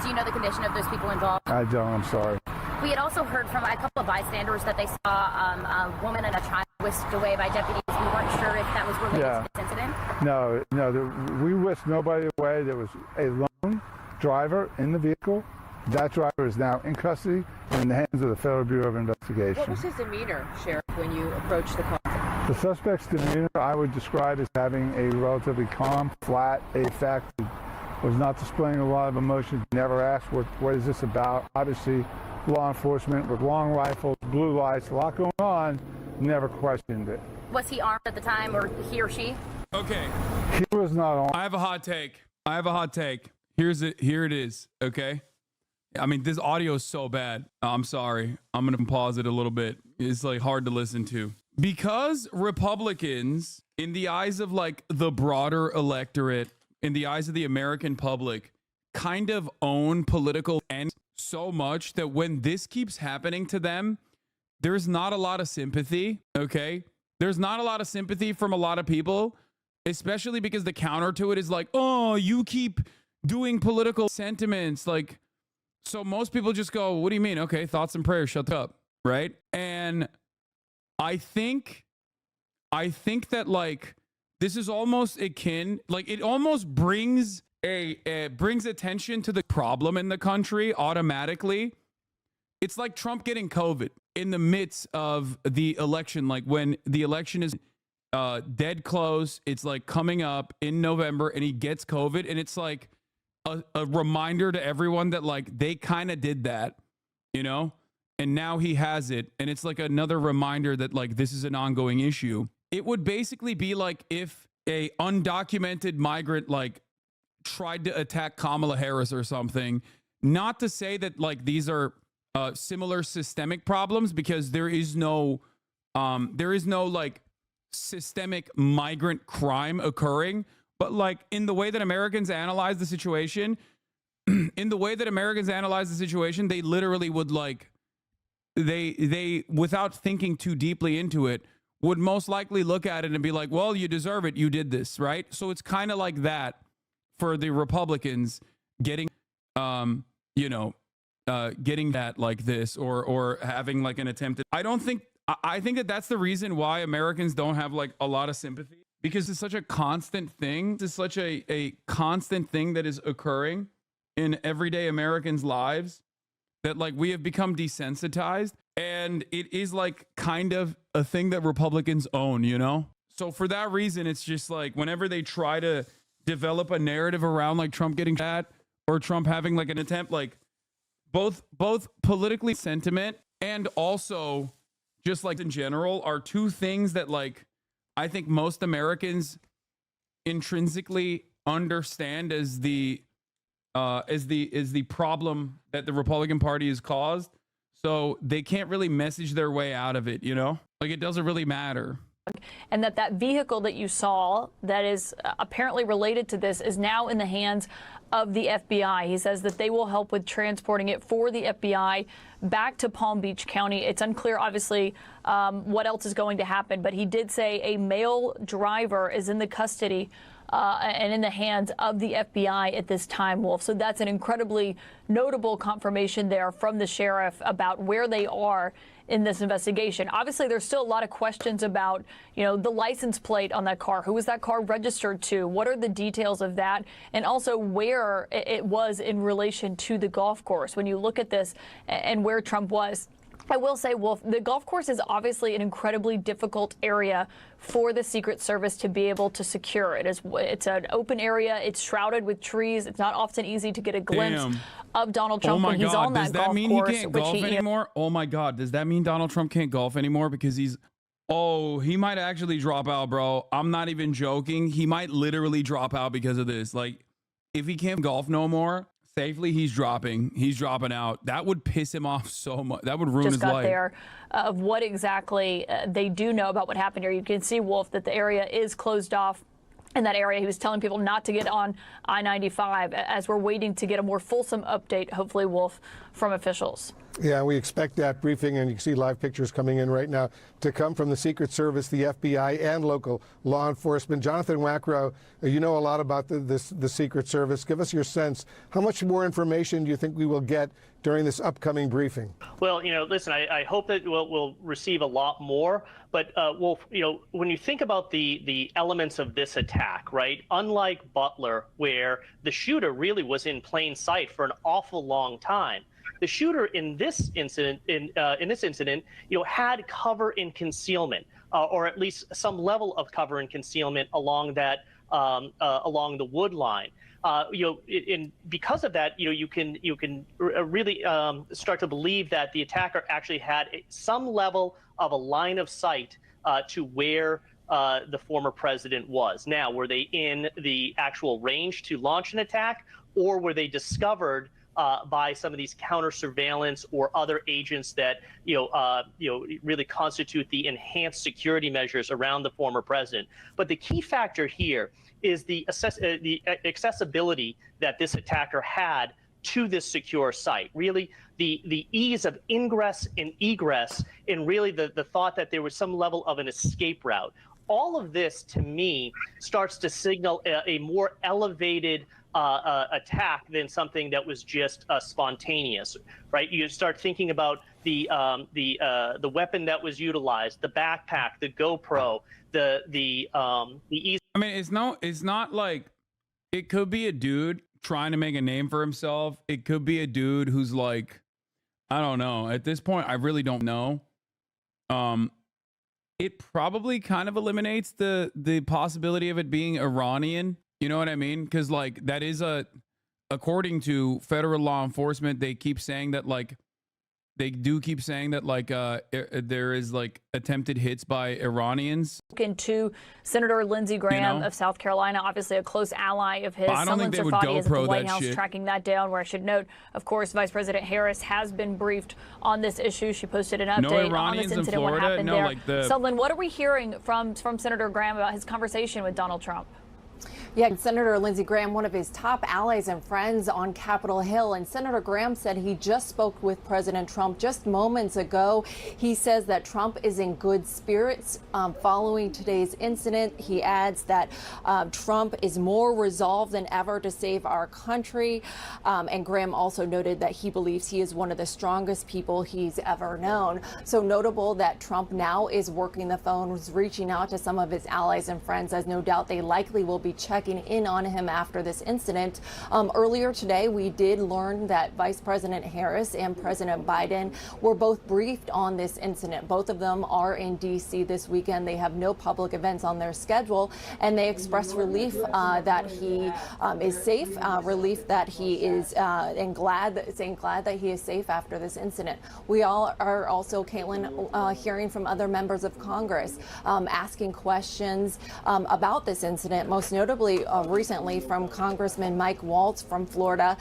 Do you know the condition of those people involved? I don't. I'm sorry. We had also heard from a couple of bystanders that they saw a woman and a child whisked away by deputies. We weren't sure if that was related to this incident. No, we whisked nobody away. There was a lone driver in the vehicle. That driver is now in custody and in the hands of the Federal Bureau of Investigation. What was his demeanor, Sheriff, when you approached the car? The suspect's demeanor I would describe as having a relatively calm, flat, affected. Was not displaying a lot of emotion. Never asked what is this about. Obviously, law enforcement with long rifles, blue lights, a lot going on. Never questioned it. Was he armed at the time, or he or she? Okay. He was not armed. I have a hot take. Here it is. Okay. I mean, this audio is so bad. I'm sorry. I'm going to pause it a little bit. It's like hard to listen to. Because Republicans, in the eyes of like the broader electorate, in the eyes of the American public, kind of own political ends so much that when this keeps happening to them, there's not a lot of sympathy, okay? There's not a lot of sympathy from a lot of people, especially because the counter to it is like, oh, you keep doing political sentiments. Like, so most people just go, what do you mean? Okay, thoughts and prayers, shut up, right? And I think that like, this is almost akin, like it almost brings brings attention to the problem in the country automatically. It's like Trump getting COVID in the midst of the election. Like when the election is dead close, it's like coming up in November and he gets COVID. And it's like a reminder to everyone that like they kind of did that, you know, and now he has it. And it's like another reminder that like this is an ongoing issue. It would basically be like if a undocumented migrant like tried to attack Kamala Harris or something. Not to say that like these are similar systemic problems, because there is no like systemic migrant crime occurring, but like in the way that Americans analyze the situation, they literally would like they without thinking too deeply into it would most likely look at it and be like, well, you deserve it. You did this, right? So it's kind of like that for the Republicans getting, getting that like this or having like an attempt. I think that that's the reason why Americans don't have like a lot of sympathy, because it's such a constant thing. It's such a constant thing that is occurring in everyday Americans' lives that like we have become desensitized. And it is like kind of a thing that Republicans own, you know? So for that reason, it's just like whenever they try to develop a narrative around like Trump getting that or Trump having like an attempt, like both politically sentiment and also just like in general are two things that like I think most Americans intrinsically understand as the problem that the Republican Party has caused. So they can't really message their way out of it, you know? Like it doesn't really matter. And that vehicle that you saw that is apparently related to this is now in the hands of the FBI. He says that they will help with transporting it for the FBI back to Palm Beach County. It's unclear, obviously, what else is going to happen, but he did say a male driver is in the custody and in the hands of the FBI at this time, Wolf. So that's an incredibly notable confirmation there from the sheriff about where they are in this investigation. Obviously, there's still a lot of questions about, you know, the license plate on that car. Who was that car registered to? What are the details of that? And also where it was in relation to the golf course. When you look at this and where Trump was, I will say, Wolf, the golf course is obviously an incredibly difficult area for the Secret Service to be able to secure. It's an open area. It's shrouded with trees. It's not often easy to get a glimpse of Donald Trump when he's on that golf course. Does that mean he can't golf anymore? Oh my God. Does that mean Donald Trump can't golf anymore because he might actually drop out, bro. I'm not even joking. He might literally drop out because of this. Like, if he can't golf no more safely, he's dropping out. That would piss him off so much. That would ruin his life. Just got there of what exactly they do know about what happened here. You can see, Wolf, that the area is closed off in that area. He was telling people not to get on I-95 as we're waiting to get a more fulsome update, hopefully, Wolf, from officials. Yeah, we expect that briefing, and you can see live pictures coming in right now, to come from the Secret Service, the FBI, and local law enforcement. Jonathan Wackrow, you know a lot about the Secret Service. Give us your sense. How much more information do you think we will get during this upcoming briefing? Well, listen, I hope that we'll receive a lot more. But, Wolf, when you think about the elements of this attack, right, unlike Butler, where the shooter really was in plain sight for an awful long time, the shooter in this incident, had cover and concealment, or at least some level of cover and concealment along that along the wood line. Because of that, you can really start to believe that the attacker actually had some level of a line of sight to where the former president was. Now, were they in the actual range to launch an attack, or were they discovered by some of these counter surveillance or other agents that really constitute the enhanced security measures around the former president? But the key factor here is the accessibility that this attacker had to this secure site. Really, the ease of ingress and egress, and really the thought that there was some level of an escape route. All of this, to me, starts to signal a more elevated attack than something that was just spontaneous, right? You start thinking about the weapon that was utilized, the backpack, the GoPro, the easy. I mean, it's not like it could be a dude trying to make a name for himself. It could be a dude who's like, I don't know. At this point, I really don't know. It probably kind of eliminates the possibility of it being Iranian. You know what I mean? Because like that is according to federal law enforcement, they keep saying that like there is like attempted hits by Iranians. To Senator Lindsey Graham of South Carolina, obviously a close ally of his. I don't think they would GoPro is at the White that House shit. tracking that down. Where I should note, of course, Vice President Harris has been briefed on this issue. She posted an update on this incident. What happened there? Sutherland, what are we hearing from Senator Graham about his conversation with Donald Trump? Yeah, Senator Lindsey Graham, one of his top allies and friends on Capitol Hill. And Senator Graham said he just spoke with President Trump just moments ago. He says that Trump is in good spirits following today's incident. He adds that Trump is more resolved than ever to save our country. And Graham also noted that he believes he is one of the strongest people he's ever known. So notable that Trump now is working the phones, reaching out to some of his allies and friends, as no doubt they likely will be checking in on him after this incident. Earlier today, we did learn that Vice President Harris and President Biden were both briefed on this incident. Both of them are in D.C. this weekend. They have no public events on their schedule, and they expressed relief that he is safe, relief that he is, saying glad that he is safe after this incident. We all are also, Caitlin, hearing from other members of Congress asking questions about this incident, most notably recently from Congressman Mike Waltz from Florida.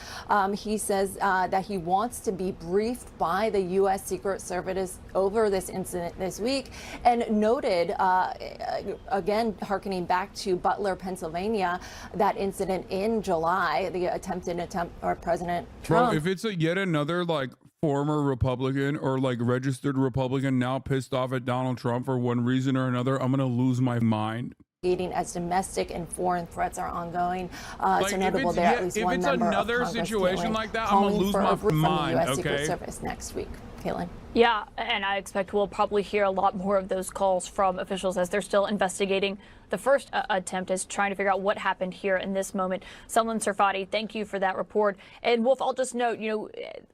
He says that he wants to be briefed by the U.S. Secret Service over this incident this week, and noted, again, hearkening back to Butler, Pennsylvania, that incident in July, the attempted or President Trump. Bro, if it's yet another like former Republican or like registered Republican now pissed off at Donald Trump for one reason or another, I'm gonna lose my mind. As domestic and foreign threats are ongoing. Like, so notable there, at least one member of Congress, another situation like that, I'm gonna lose my mind. From the U.S. Secret Service next week. Caitlin. Yeah, and I expect we'll probably hear a lot more of those calls from officials as they're still investigating the first attempt, is trying to figure out what happened here in this moment. Salman Sarfati, thank you for that report. And Wolf, I'll just note,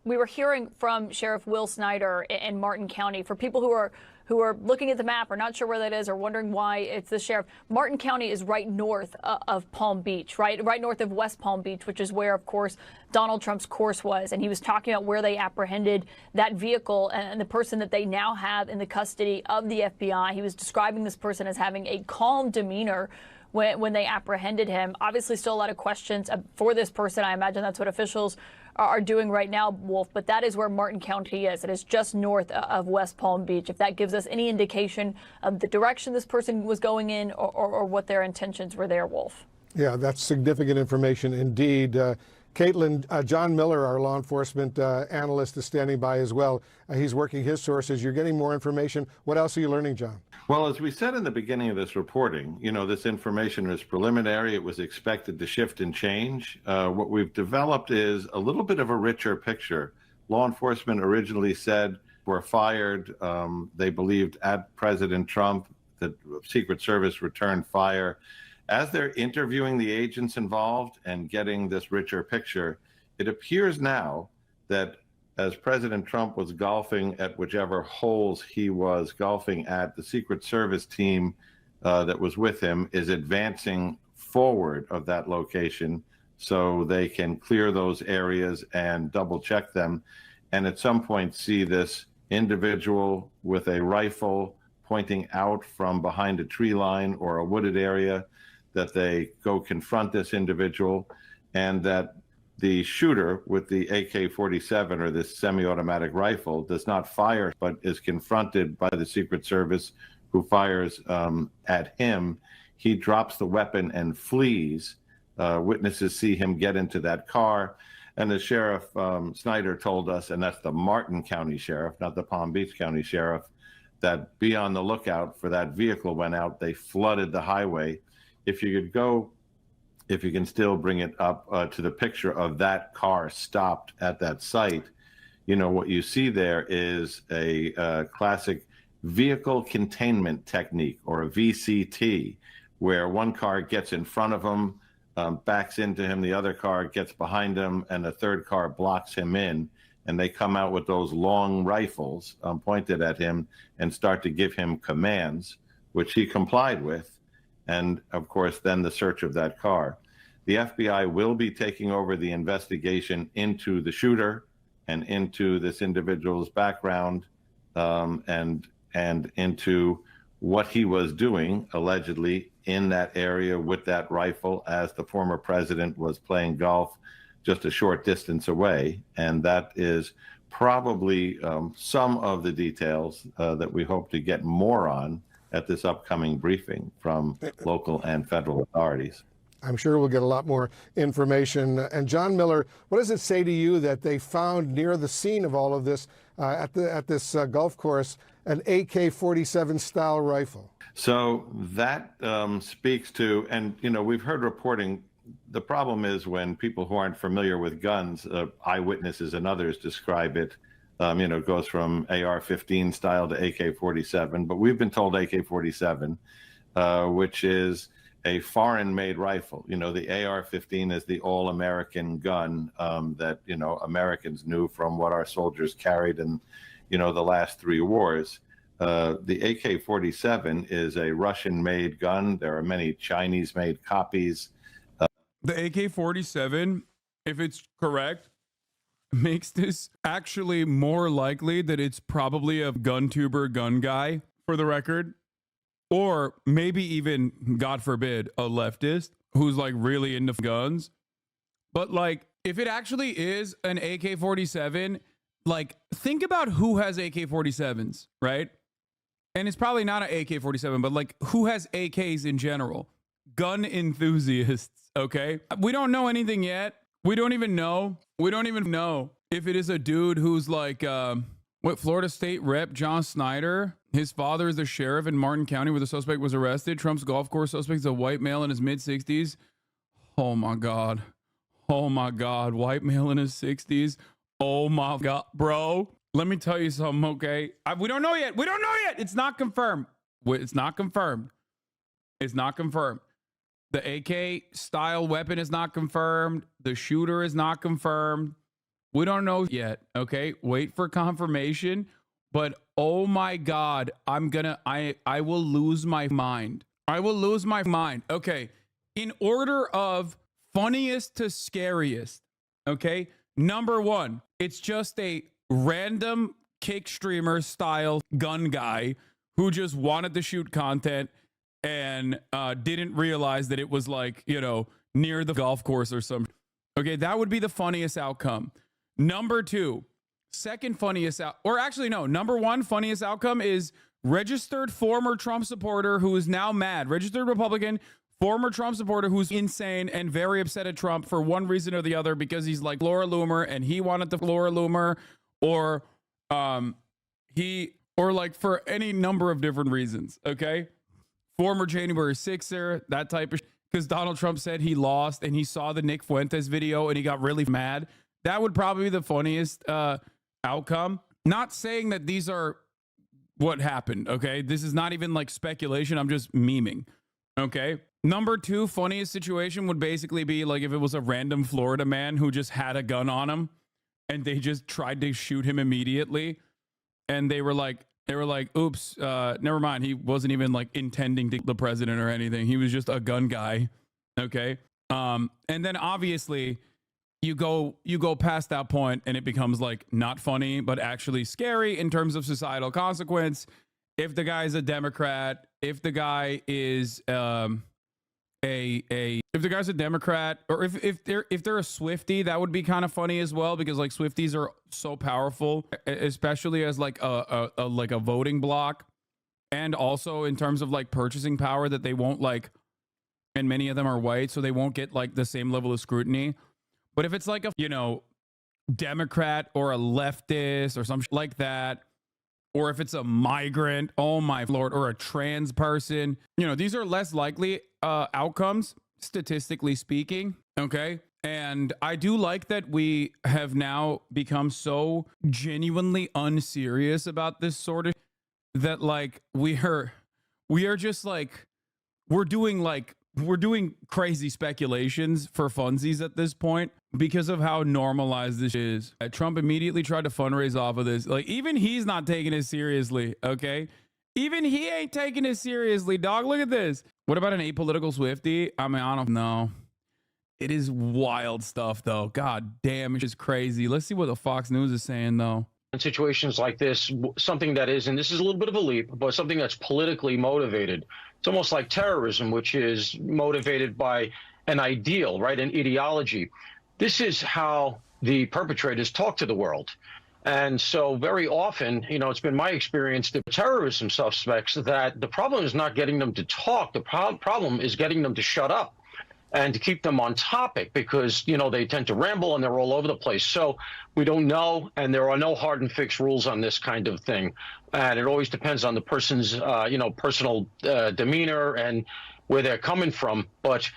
we were hearing from Sheriff Will Snyder in Martin County. For people who are looking at the map or not sure where that is or wondering why it's the sheriff, Martin County is right north of Palm Beach, right north of West Palm Beach, which is where, of course, Donald Trump's course was. And he was talking about where they apprehended that vehicle and the person that they now have in the custody of the FBI. He was describing this person as having a calm demeanor, when they apprehended him. Obviously, still a lot of questions for this person. I imagine that's what officials are doing right now, Wolf, but that is where Martin County is. It is just north of West Palm Beach. If that gives us any indication of the direction this person was going in or what their intentions were there, Wolf. Yeah, that's significant information indeed. Caitlin, John Miller, our law enforcement analyst, is standing by as well. He's working his sources. You're getting more information. What else are you learning, John? Well, as we said in the beginning of this reporting, this information was preliminary. It was expected to shift and change. What we've developed is a little bit of a richer picture. Law enforcement originally said were fired, they believed, at President Trump. The Secret Service returned fire. As they're interviewing the agents involved and getting this richer picture, it appears now that as President Trump was golfing at whichever holes he was golfing at, the Secret Service team that was with him is advancing forward of that location so they can clear those areas and double check them. And at some point see this individual with a rifle pointing out from behind a tree line or a wooded area, that they go confront this individual, and that the shooter with the AK-47 or this semi-automatic rifle does not fire, but is confronted by the Secret Service, who fires at him. He drops the weapon and flees. Witnesses see him get into that car. And the sheriff, Snyder, told us, and that's the Martin County Sheriff, not the Palm Beach County Sheriff, that be on the lookout for that vehicle went out. They flooded the highway. If you can still bring it up to the picture of that car stopped at that site, what you see there is a classic vehicle containment technique, or a VCT, where one car gets in front of him, backs into him, the other car gets behind him, and the third car blocks him in, and they come out with those long rifles pointed at him and start to give him commands, which he complied with. And of course, then the search of that car. The FBI will be taking over the investigation into the shooter and into this individual's background, and into what he was doing allegedly in that area with that rifle as the former president was playing golf just a short distance away. And that is probably some of the details that we hope to get more on at this upcoming briefing from local and federal authorities. I'm sure we'll get a lot more information. And John Miller, what does it say to you that they found near the scene of all of this at this golf course an AK-47 style rifle? So that speaks to, and we've heard reporting. The problem is when people who aren't familiar with guns, eyewitnesses and others describe it. It goes from AR-15 style to AK-47, but we've been told AK-47, which is a foreign-made rifle. The AR-15 is the all-American gun that, Americans knew from what our soldiers carried in, the last 3 wars. The AK-47 is a Russian-made gun. There are many Chinese-made copies. The AK-47, if it's correct, makes this actually more likely that it's probably a gun tuber gun guy, for the record, or maybe even, God forbid, a leftist who's like really into guns. But like, if it actually is an AK-47, like, think about who has AK-47s, right? And it's probably not an AK-47, but like, who has AKs in general? Gun enthusiasts, okay? We don't know anything yet. We don't even know if it is a dude who's like, what, Florida State Rep John Snyder. His father is the sheriff in Martin County where the suspect was arrested. Trump's golf course suspect is a white male in his mid-60s. Oh my God. Oh my God. White male in his 60s. Oh my God. Bro, let me tell you something, okay? We don't know yet. It's not confirmed. It's not confirmed. The AK style weapon is not confirmed. The shooter is not confirmed. We don't know yet. Okay. Wait for confirmation. But oh my God, I will lose my mind. Okay. In order of funniest to scariest. Okay. Number 1, it's just a random kick streamer style gun guy who just wanted to shoot content and didn't realize that it was like, you know, near the golf course or something. Okay, that would be the funniest outcome. Number two, second funniest number one funniest outcome is registered former Trump supporter who is now mad. Registered Republican, former Trump supporter who's insane and very upset at Trump for one reason or the other because he's like Laura Loomer and he wanted the Laura Loomer, or like for any number of different reasons. Okay, former January 6er, that type of because Donald Trump said he lost and he saw the Nick Fuentes video and he got really mad. That would probably be the funniest outcome. Not saying that these are what happened, okay? This is not even like speculation. I'm just memeing, okay? Number two funniest situation would basically be like if it was a random Florida man who just had a gun on him and they just tried to shoot him immediately. And they were like, oops, never mind. He wasn't even like intending to kill the president or anything. He was just a gun guy, okay? And then obviously you go past that point and it becomes like not funny, but actually scary in terms of societal consequence. If the guy is a Democrat, if the guy is if the guy's a Democrat, or if they're a Swiftie, that would be kind of funny as well, because like Swifties are so powerful, especially as like a voting block, and also in terms of like purchasing power, that they won't like, and many of them are white, so they won't get like the same level of scrutiny. But if it's like a, you know, Democrat or a leftist or something like that, or if it's a migrant, oh my Lord, or a trans person, you know, these are less likely outcomes, statistically speaking, okay? And I do like that we have now become so genuinely unserious about this sort of, that like we are just like, we're doing crazy speculations for funsies at this point because of how normalized this is. Trump immediately tried to fundraise off of this. Like, even he's not taking it seriously, okay? Even he ain't taking it seriously, dog. Look at this. What about an apolitical Swiftie? I mean, I don't know. It is wild stuff, though. God damn, it's just crazy. Let's see what the Fox News is saying, though. In situations like this, something that is, and this is a little bit of a leap, but something that's politically motivated. It's almost like terrorism, which is motivated by an ideal, right? An ideology. This is how the perpetrators talk to the world. And so very often, you know, it's been my experience that terrorism suspects that the problem is not getting them to talk. The problem is getting them to shut up and to keep them on topic, because, you know, they tend to ramble and they're all over the place. So we don't know, and there are no hard and fixed rules on this kind of thing. And it always depends on the person's, you know, personal demeanor and where they're coming from. But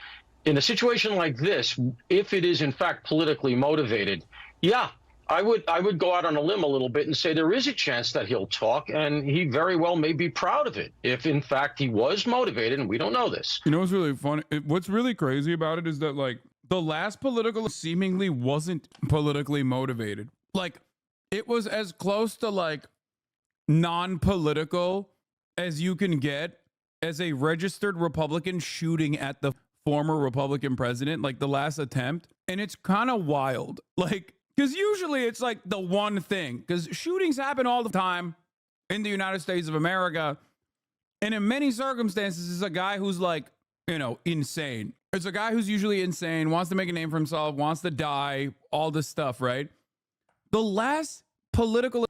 in a situation like this, if it is in fact politically motivated, yeah, I would go out on a limb a little bit and say there is a chance that he'll talk, and he very well may be proud of it if in fact he was motivated, and we don't know this. You know what's really funny? What's really crazy about it is that like the last political seemingly wasn't politically motivated. Like, it was as close to like non-political as you can get as a registered Republican shooting at the former Republican president, like the last attempt. And it's kind of wild. Like, because usually it's like the one thing, because shootings happen all the time in the United States of America. And in many circumstances, it's a guy who's like, you know, insane. It's a guy who's usually insane, wants to make a name for himself, wants to die, all this stuff, right? The last political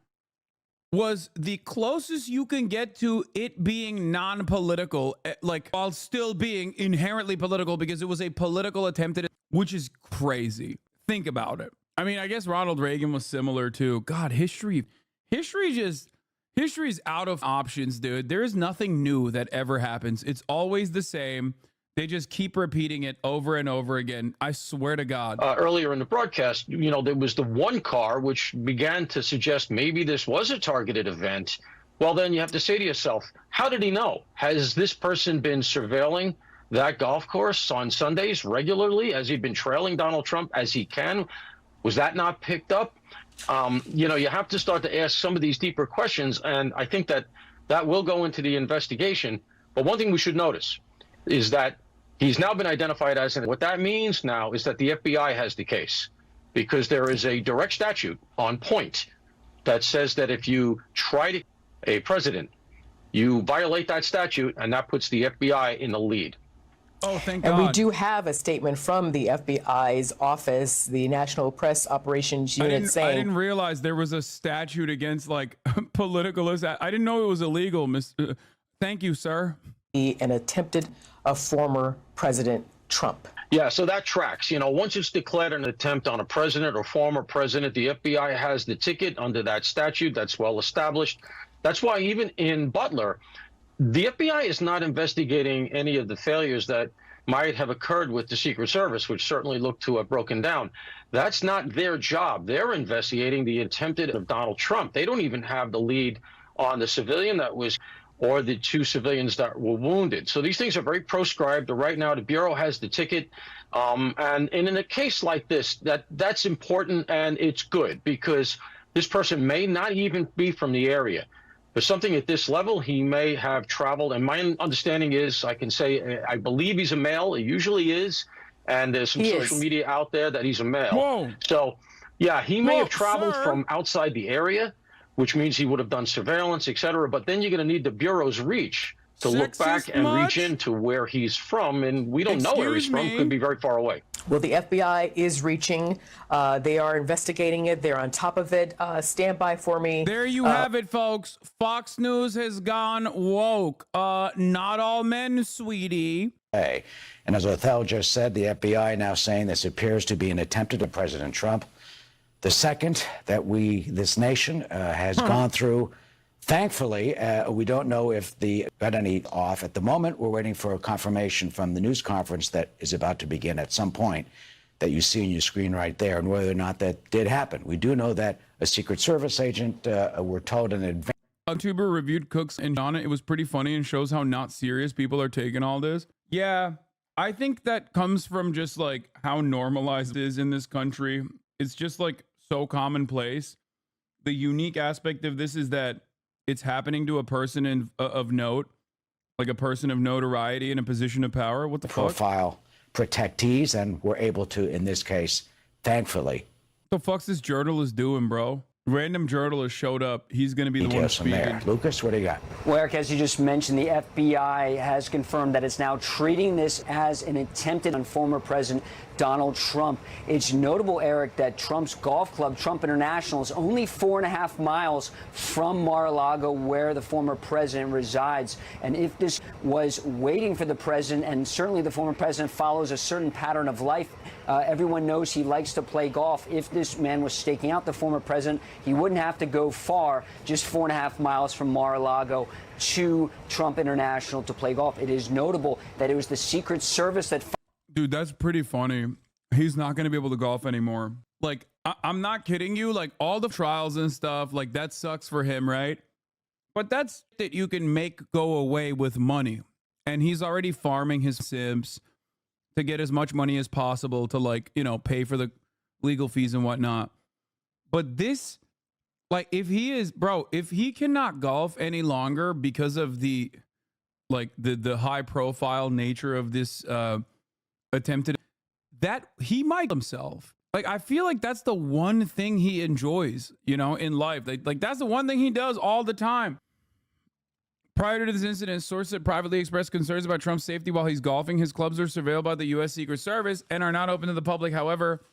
was the closest you can get to it being non-political, like while still being inherently political, because it was a political attempt at it, which is crazy. Think about it. I mean, I guess Ronald Reagan was similar too. God, history's out of options, dude. There is nothing new that ever happens. It's always the same. They just keep repeating it over and over again. I swear to God. Earlier in the broadcast, you know, there was the one car which began to suggest maybe this was a targeted event. Well, then you have to say to yourself, how did he know? Has this person been surveilling that golf course on Sundays regularly? Has he been trailing Donald Trump as he can? Was that not picked up? You know, you have to start to ask some of these deeper questions, and I think that will go into the investigation. But one thing we should notice is that he's now been identified as, and what that means now is that the FBI has the case, because there is a direct statute on point that says that if you try to a president, You violate that statute, and that puts the FBI in the lead. Oh, thank And God. we do have a statement from the FBI's office, the National Press Operations Unit, I saying didn't realize there was a statute against like political. I didn't know it was illegal. Thank you, sir. An attempted of former President Trump. Yeah, so that tracks. You know, once it's declared an attempt on a president or former president, the FBI has the ticket under that statute. That's well established. That's why even in Butler, the FBI is not investigating any of the failures that might have occurred with the Secret Service, which certainly looked to have broken down. That's not their job. They're investigating the attempted of Donald Trump. They don't even have the lead on the civilian that was, or the 2 civilians that were wounded. So these things are very proscribed. Right now, the Bureau has the ticket. And in a case like this, that's important, and it's good because this person may not even be from the area. For something at this level, he may have traveled, and my understanding is, I can say, I believe he's a male. He usually is, and there's some social media out there that he's a male. Whoa. So, yeah, he may have traveled sir. from outside the area, which means he would have done surveillance, et cetera. But then you're going to need the Bureau's reach to look back and reach into where he's from, and we don't know where he's from. Could be very far away. Well, the FBI is reaching. They are investigating it. They're on top of it. Stand by for me. There you have it, folks. Fox News has gone woke. Not all men, sweetie. And as Othell just said, the FBI now saying this appears to be an attempt at President Trump. The second that this nation has gone through. Thankfully, we don't know if got any off at the moment. We're waiting for a confirmation from the news conference that is about to begin at some point that you see on your screen right there, and whether or not that did happen. We do know that a Secret Service agent, were told in advance. YouTuber reviewed Cooks and John. It was pretty funny and shows how not serious people are taking all this. Yeah, I think that comes from just like how normalized it is in this country. It's just like so commonplace. The unique aspect of this is that it's happening to a person of note, like a person of notoriety in a position of power. What the profile protectees, and we're able to, in this case, thankfully. What the fuck's this journalist doing, bro? Random journalist showed up. He's going to be the one speaking. Lucas, what do you got? Well, Eric, as you just mentioned, the FBI has confirmed that it's now treating this as an attempted on former President Donald Trump. It's notable, Eric, that Trump's golf club, Trump International, is only 4.5 miles from Mar-a-Lago, where the former president resides. And if this was waiting for the president, and certainly the former president follows a certain pattern of life, everyone knows he likes to play golf. If this man was staking out the former president, he wouldn't have to go far, just 4.5 miles from Mar-a-Lago to Trump International to play golf. It is notable that it was the Secret Service that... Dude, that's pretty funny. He's not going to be able to golf anymore. Like, I'm not kidding you. Like, all the trials and stuff, like, that sucks for him, right? But that's that you can make go away with money. And he's already farming his Sims to get as much money as possible to, like, you know, pay for the legal fees and whatnot. But this, like, if he cannot golf any longer because of the, like, the high profile nature of this, attempted, that he might himself. Like, I feel like that's the one thing he enjoys, you know, in life. Like that's the one thing he does all the time. Prior to this incident, sources had privately expressed concerns about Trump's safety while he's golfing. His clubs are surveilled by the U.S. Secret Service and are not open to the public. However,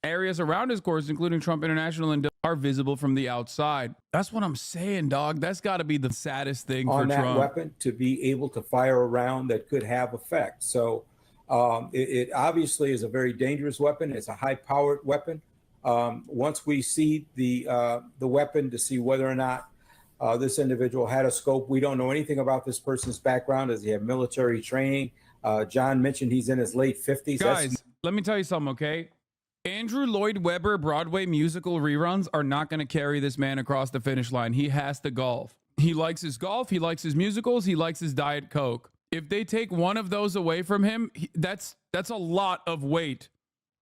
areas around his course, including Trump International, and are visible from the outside. That's what I'm saying, dog. That's got to be the saddest thing for Trump. On that weapon, to be able to fire a round that could have effect. So it obviously is a very dangerous weapon. It's a high-powered weapon. Once we see the weapon to see whether or not this individual had a scope, we don't know anything about this person's background. Does he have military training? John mentioned he's in his late 50s. Guys, let me tell you something, okay? Andrew Lloyd Webber Broadway musical reruns are not going to carry this man across the finish line. He has to golf. He likes his golf. He likes his musicals. He likes his Diet Coke. If they take one of those away from him, that's a lot of weight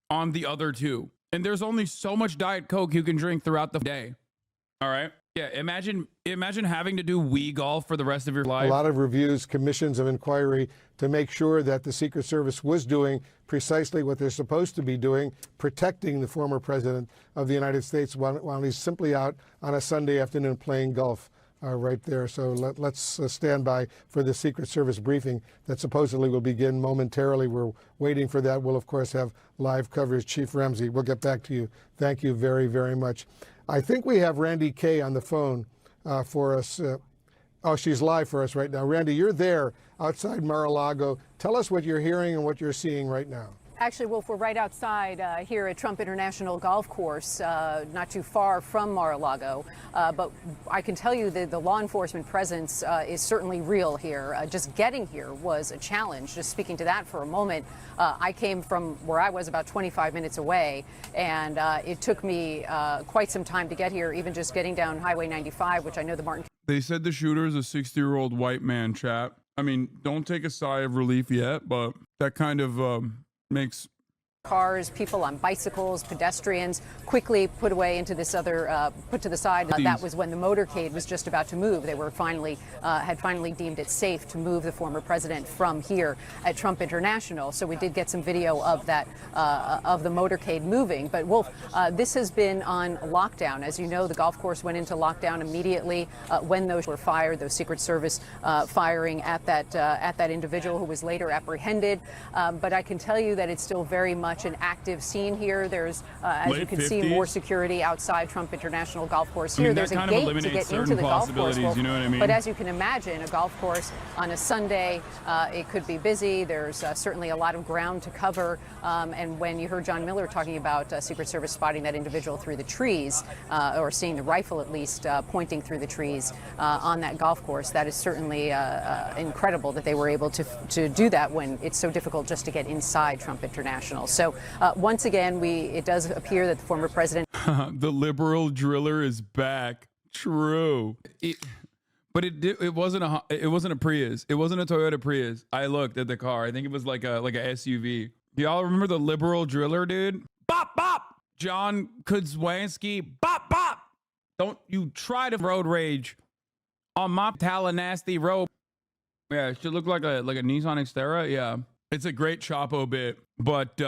on the other two. And there's only so much Diet Coke you can drink throughout the day. All right? Yeah, imagine having to do Wii golf for the rest of your life. A lot of reviews, commissions of inquiry to make sure that the Secret Service was doing precisely what they're supposed to be doing, protecting the former president of the United States while he's simply out on a Sunday afternoon playing golf. right there. So let's stand by for the Secret Service briefing that supposedly will begin momentarily. We're waiting for that. We'll, of course, have live coverage. Chief Ramsey, we'll get back to you. Thank you very, very much. I think we have Randy Kay on the phone for us. Oh, she's live for us right now. Randy, you're there outside Mar-a-Lago. Tell us what you're hearing and what you're seeing right now. Actually, Wolf, we're right outside here at Trump International Golf Course, not too far from Mar-a-Lago. But I can tell you that the law enforcement presence is certainly real here. Just getting here was a challenge. Just speaking to that for a moment, I came from where I was about 25 minutes away, and it took me quite some time to get here, even just getting down Highway 95, which I know the Martin. They said the shooter is a 60-year-old white man, chat. I mean, don't take a sigh of relief yet, but that kind of makes cars, people on bicycles, pedestrians quickly put away into this other, put to the side. That was when the motorcade was just about to move. They were finally, had finally deemed it safe to move the former president from here at Trump International. So we did get some video of that, of the motorcade moving. But Wolf, this has been on lockdown. As you know, the golf course went into lockdown immediately when those were fired, those Secret Service firing at that individual who was later apprehended. But I can tell you that it's still very much an active scene here. There's, as you can see, more security outside Trump International Golf Course here. There's a gate to get into the golf course. Well, you know what I mean? But as you can imagine, a golf course on a Sunday, it could be busy. There's certainly a lot of ground to cover. And when you heard John Miller talking about Secret Service spotting that individual through the trees, or seeing the rifle at least pointing through the trees on that golf course, that is certainly incredible that they were able to do that when it's so difficult just to get inside Trump International. So once again, it does appear that the former president. The liberal driller is back. True. But it wasn't a Prius. It wasn't a Toyota Prius. I looked at the car. I think it was like a SUV. Y'all remember the liberal driller, dude? Bop bop. John Kudzwanski. Bop bop. Don't you try to road rage on my Tallahassee road. Yeah, it should look like a Nissan Xterra. Yeah. It's a great Chapo bit, but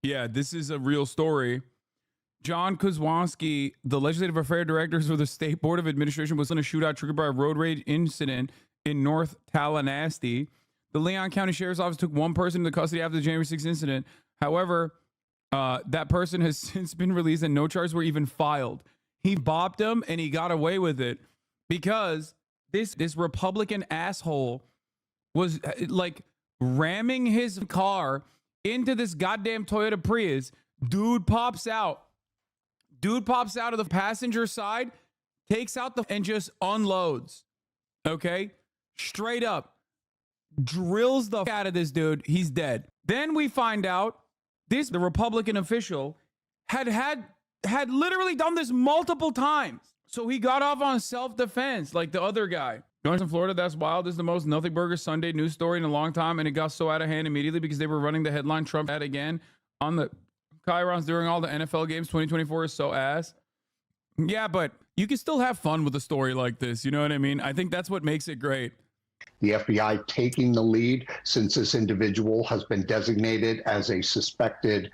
yeah, this is a real story. John Kudzwanski, the legislative affairs director for the State Board of Administration, was in a shootout triggered by a road rage incident in North Tallahassee. The Leon County Sheriff's Office took one person into custody after the January 6th incident. However, that person has since been released and no charges were even filed. He bopped him and he got away with it because this Republican asshole was like ramming his car into this goddamn Toyota Prius. Dude pops out of the passenger side, takes out and just unloads. Okay, straight up drills the out of this dude. He's dead. Then we find out the Republican official had literally done this multiple times. So he got off on self-defense like the other guy. Going to Florida, that's wild. This is the most Nothing Burger Sunday news story in a long time, and it got so out of hand immediately because they were running the headline Trump ad again on the chyrons during all the NFL games. 2024 is so ass. Yeah, but you can still have fun with a story like this. You know what I mean? I think that's what makes it great. The FBI taking the lead since this individual has been designated as a suspected.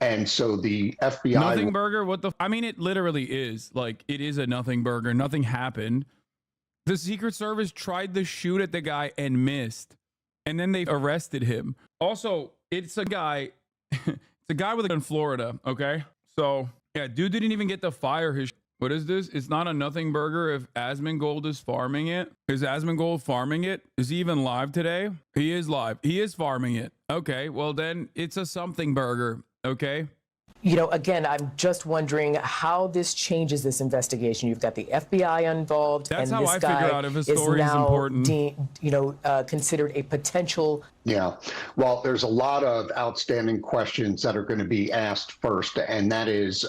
And so the FBI. Nothing burger? What the? I mean, it literally is. Like, it is a nothing burger. Nothing happened. The Secret Service tried to shoot at the guy and missed. And then they arrested him. Also, it's a guy. It's a guy in Florida. Okay. So, yeah, dude didn't even get to fire his. What is this? It's not a nothing burger if Asmongold is farming it. Is Asmongold farming it? Is he even live today? He is live. He is farming it. Okay, well then it's a something burger. Okay. You know, again, I'm just wondering how this changes this investigation. You've got the FBI involved, That's and how this I guy figure out if a is story is now important. Considered a potential. Yeah, well, there's a lot of outstanding questions that are going to be asked first, and that is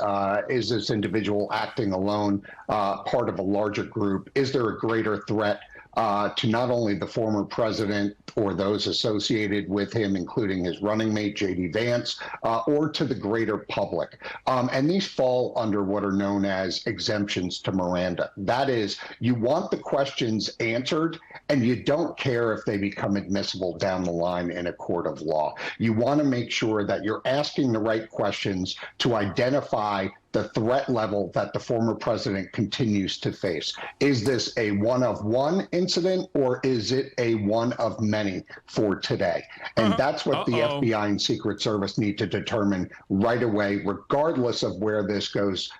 this individual acting alone, part of a larger group? Is there a greater threat to not only the former president or those associated with him, including his running mate, J.D. Vance, or to the greater public? And these fall under what are known as exemptions to Miranda. That is, you want the questions answered, and you don't care if they become admissible down the line in a court of law. You want to make sure that you're asking the right questions to identify the threat level that the former president continues to face. Is this a one-of-one incident, or is it a one of many for today? And that's what the FBI and Secret Service need to determine right away, regardless of where this goes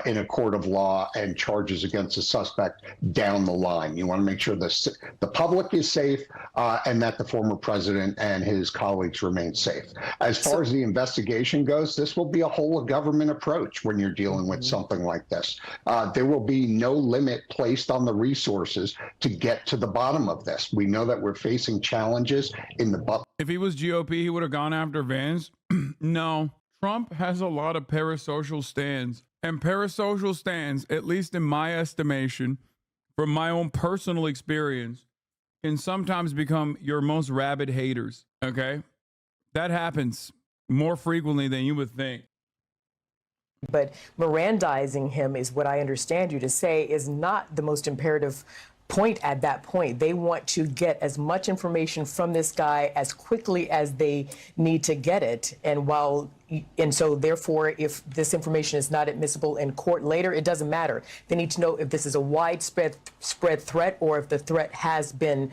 in a court of law and charges against a suspect down the line. You want to make sure the public is safe and that the former president and his colleagues remain safe. As far as the investigation goes, this will be a whole of government approach when you're dealing with something like this. There will be no limit placed on the resources to get to the bottom of this. We know that we're facing challenges in the If he was GOP, he would have gone after Vance. No, Trump has a lot of parasocial stands. And parasocial stands, at least in my estimation, from my own personal experience, can sometimes become your most rabid haters. Okay? That happens more frequently than you would think. But Mirandizing him is what I understand you to say is not the most imperative point at that point. They want to get as much information from this guy as quickly as they need to get it. And so therefore, if this information is not admissible in court later, it doesn't matter. They need to know if this is a widespread threat or if the threat has been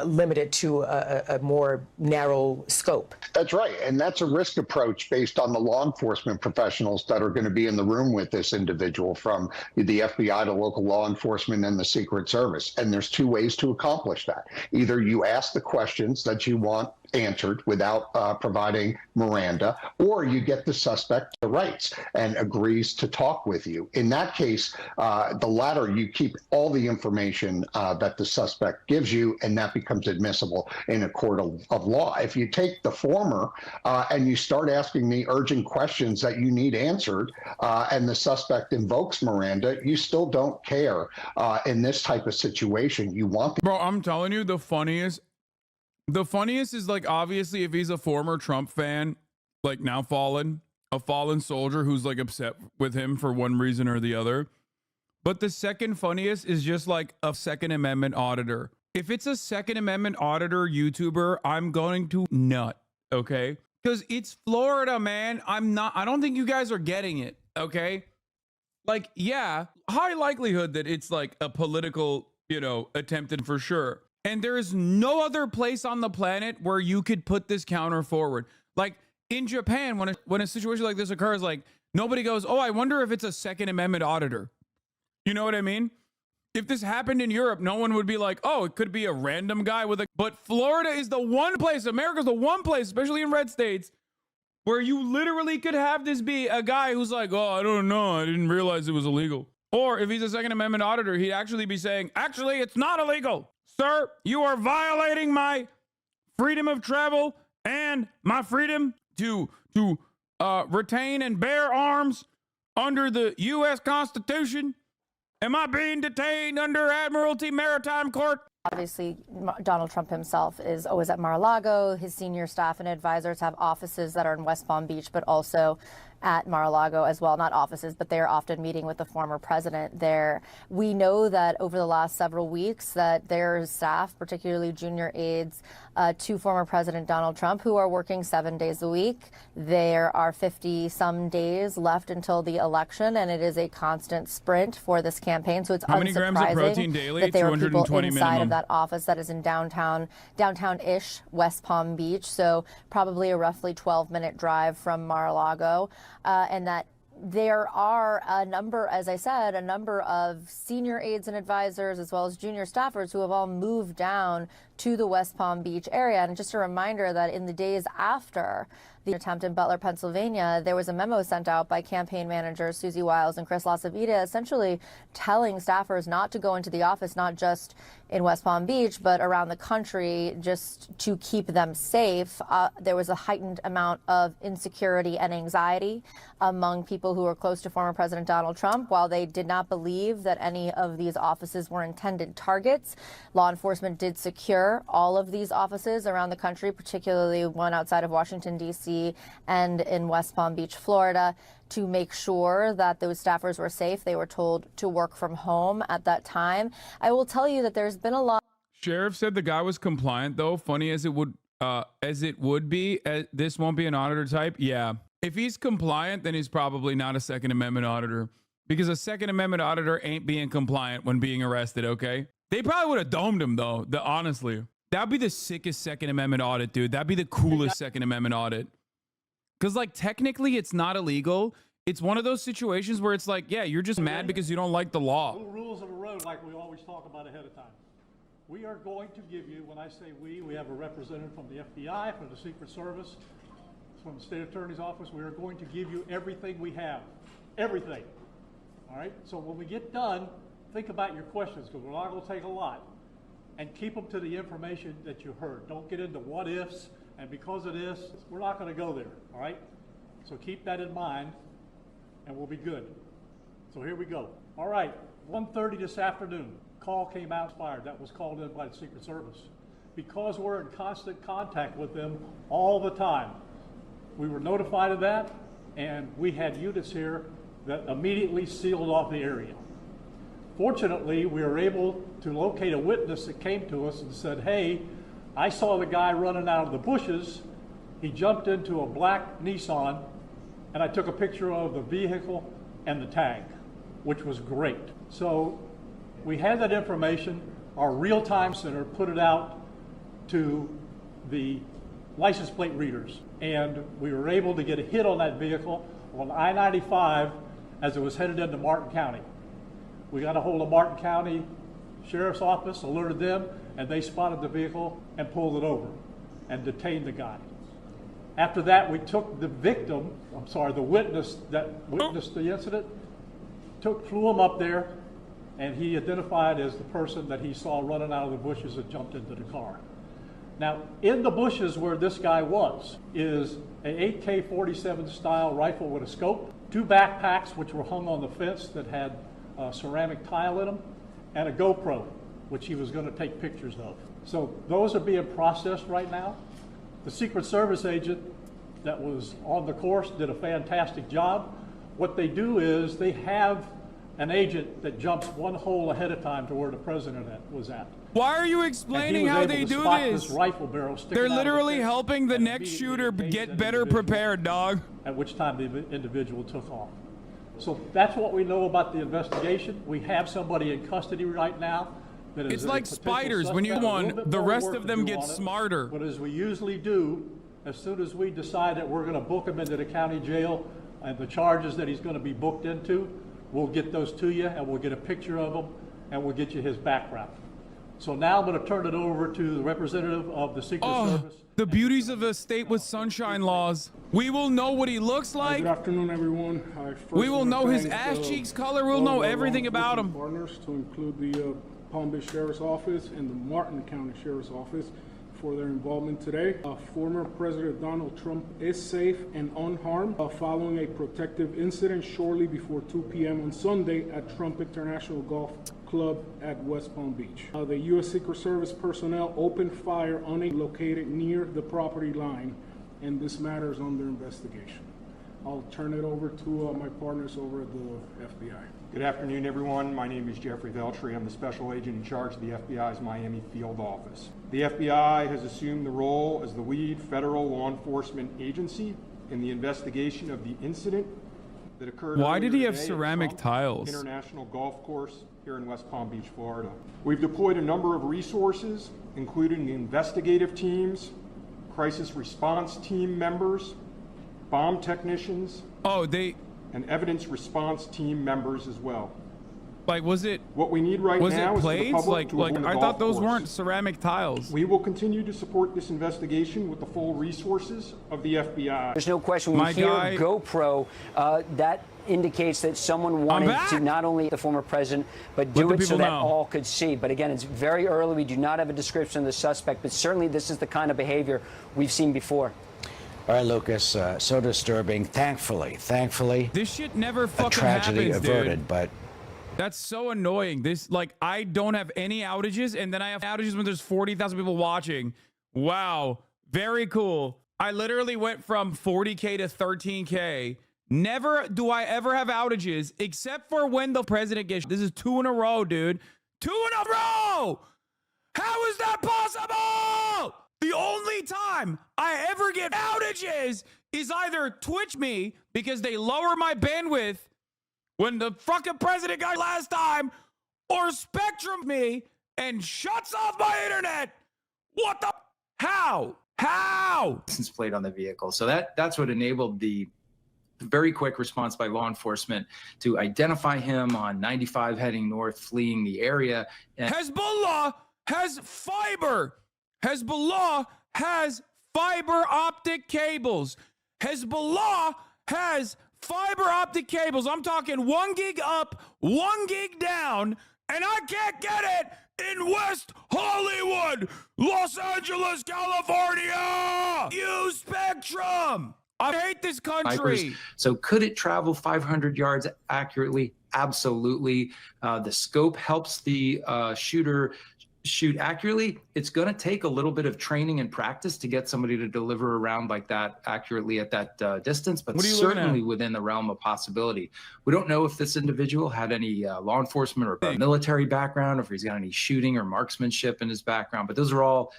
limited to a more narrow scope. That's right. And that's a risk approach based on the law enforcement professionals that are going to be in the room with this individual, from the FBI to local law enforcement and the Secret Service. And there's two ways to accomplish that. Either you ask the questions that you want answered without providing Miranda, or you get the suspect the rights and agrees to talk with you. In that case, the latter, you keep all the information that the suspect gives you, and that becomes admissible in a court of law. If you take the former and you start asking me urgent questions that you need answered, and the suspect invokes Miranda, you still don't care in this type of situation. You want Bro, I'm telling you, the funniest is, like, obviously if he's a former Trump fan, like now a fallen soldier who's like upset with him for one reason or the other. But the second funniest is just like a Second Amendment auditor. If it's a Second Amendment auditor YouTuber, I'm going to nut, okay? Because it's Florida, man. I don't think you guys are getting it, okay? Like, yeah, high likelihood that it's like a political, attempted for sure. And there is no other place on the planet where you could put this counter forward. Like in Japan, when a situation like this occurs, like nobody goes, oh, I wonder if it's a Second Amendment auditor. You know what I mean? If this happened in Europe, no one would be like, oh, it could be a random guy but Florida is the one place, America's the one place, especially in red states, where you literally could have this be a guy who's like, oh, I don't know, I didn't realize it was illegal. Or if he's a Second Amendment auditor, he'd actually be saying, actually, it's not illegal. Sir, you are violating my freedom of travel and my freedom to retain and bear arms under the U.S. Constitution. Am I being detained under Admiralty Maritime Court? Obviously, Donald Trump himself is always at Mar-a-Lago. His senior staff and advisors have offices that are in West Palm Beach, but also at Mar-a-Lago as well. Not offices, but they're often meeting with the former president there. We know that over the last several weeks that there's staff, particularly junior aides to former President Donald Trump, who are working 7 days a week. There are 50-some days left until the election, and it is a constant sprint for this campaign. So it's How many grams of protein daily? that there are people 220 inside minimum. of that office that is in downtown-ish West Palm Beach. So probably a roughly 12-minute drive from Mar-a-Lago, and that there are a number, as I said, a number of senior aides and advisors as well as junior staffers who have all moved down to the West Palm Beach area. And just a reminder that in the days after the attempt in Butler, Pennsylvania, there was a memo sent out by campaign managers Susie Wiles and Chris LaCivita essentially telling staffers not to go into the office, not just in West Palm Beach, but around the country, just to keep them safe. There was a heightened amount of insecurity and anxiety among people who were close to former President Donald Trump. While they did not believe that any of these offices were intended targets, law enforcement did secure all of these offices around the country, particularly one outside of Washington, D.C. and in West Palm Beach, Florida, to make sure that those staffers were safe. They were told to work from home at that time. I will tell you that there's been a lot. Sheriff said the guy was compliant, though. Funny as it would be, this won't be an auditor type. Yeah. If he's compliant, then he's probably not a Second Amendment auditor, because a Second Amendment auditor ain't being compliant when being arrested, okay? They probably would have domed him, though, honestly. That'd be the sickest Second Amendment audit, dude. That'd be the coolest Second Amendment audit. Because, like, technically it's not illegal. It's one of those situations where it's like, yeah, you're just mad because you don't like the law. No rules of the road like we always talk about ahead of time. We are going to give you, when I say we have a representative from the FBI, from the Secret Service, from the State Attorney's Office. We are going to give you everything we have. Everything. All right? So when we get done, think about your questions, because we're not going to take a lot. And keep them to the information that you heard. Don't get into what ifs, and because of this, we're not going to go there. All right? So keep that in mind, and we'll be good. So here we go. All right, 1:30 this afternoon, call came out fired. That was called in by the Secret Service. Because we're in constant contact with them all the time, we were notified of that, and we had units here that immediately sealed off the area. Fortunately, we were able to locate a witness that came to us and said, hey, I saw the guy running out of the bushes. He jumped into a black Nissan, and I took a picture of the vehicle and the tag, which was great. So we had that information. Our real-time center put it out to the license plate readers, and we were able to get a hit on that vehicle on I-95 as it was headed into Martin County. We got a hold of Martin County Sheriff's Office, alerted them, and they spotted the vehicle and pulled it over and detained the guy. After that, we took the the witness that witnessed the incident, flew him up there, and he identified as the person that he saw running out of the bushes and jumped into the car. Now, in the bushes where this guy was is an AK-47 style rifle with a scope, 2 backpacks which were hung on the fence that had ceramic tile in them, and a GoPro, which he was going to take pictures of. So those are being processed right now. The Secret Service agent that was on the course did a fantastic job. What they do is they have an agent that jumps one hole ahead of time to where the president was at. Why are you explaining how they do this? Rifle barrel They're literally helping the next shooter get better prepared, dog. At which time the individual took off. So that's what we know about the investigation. We have somebody in custody right now. It's like spiders. When you won, the rest of them get smarter. But as we usually do, as soon as we decide that we're going to book him into the county jail and the charges that he's going to be booked into, we'll get those to you, and we'll get a picture of him, and we'll get you his background. So now I'm going to turn it over to the representative of the Secret Service. The beauties of a state with sunshine laws. We will know what he looks like. Good afternoon, everyone. We will know his ass cheeks color. We'll know everything about him. Partners, to include the Palm Beach Sheriff's Office and the Martin County Sheriff's Office, for their involvement today. Former President Donald Trump is safe and unharmed following a protective incident shortly before 2 p.m. on Sunday at Trump International Golf Club at West Palm Beach. The U.S. Secret Service personnel opened fire on a located near the property line, and this matter is under investigation. I'll turn it over to my partners over at the FBI. Good afternoon, everyone. My name is Jeffrey Veltri. I'm the special agent in charge of the FBI's Miami field office. The FBI has assumed the role as the lead federal law enforcement agency in the investigation of the incident that occurred. Why did he have today at ceramic Trump tiles? International Golf Course here in West Palm Beach, Florida. We've deployed a number of resources, including investigative teams, crisis response team members, bomb technicians, and evidence response team members as well. Like, was it? What we need right now is for the public to avoid the I golf thought those course. weren't ceramic tiles. We will continue to support this investigation with the full resources of the FBI. There's no question. When we hear GoPro, that indicates that someone wanted to not only the former president, but do it so that all could see. But again, it's very early. We do not have a description of the suspect, but certainly this is the kind of behavior we've seen before. All right, Lucas, so disturbing. Thankfully, this shit never fucking a tragedy happens, averted, dude. but that's so annoying. I don't have any outages, and then I have outages when there's 40,000 people watching. Wow, very cool. I literally went from 40K to 13K. Never do I ever have outages, except for when the president gets. This is 2 in a row, dude. 2 in a row! How is that possible? The only time I ever get outages is either Twitch me because they lower my bandwidth when the fucking president got last time, or Spectrum me and shuts off my internet. What the? How? License plate on the vehicle. So that's what enabled the very quick response by law enforcement to identify him on 95 heading north, fleeing the area. And Hezbollah has fiber. Hezbollah has fiber optic cables. Hezbollah has fiber optic cables. I'm talking 1 gig up, 1 gig down, and I can't get it in West Hollywood, Los Angeles, California. Use Spectrum. I hate this country. So could it travel 500 yards accurately? Absolutely. The scope helps the shooter shoot accurately. It's going to take a little bit of training and practice to get somebody to deliver a round like that accurately at that distance, but certainly within the realm of possibility. We don't know if this individual had any law enforcement or military background, or if he's got any shooting or marksmanship in his background, but those are all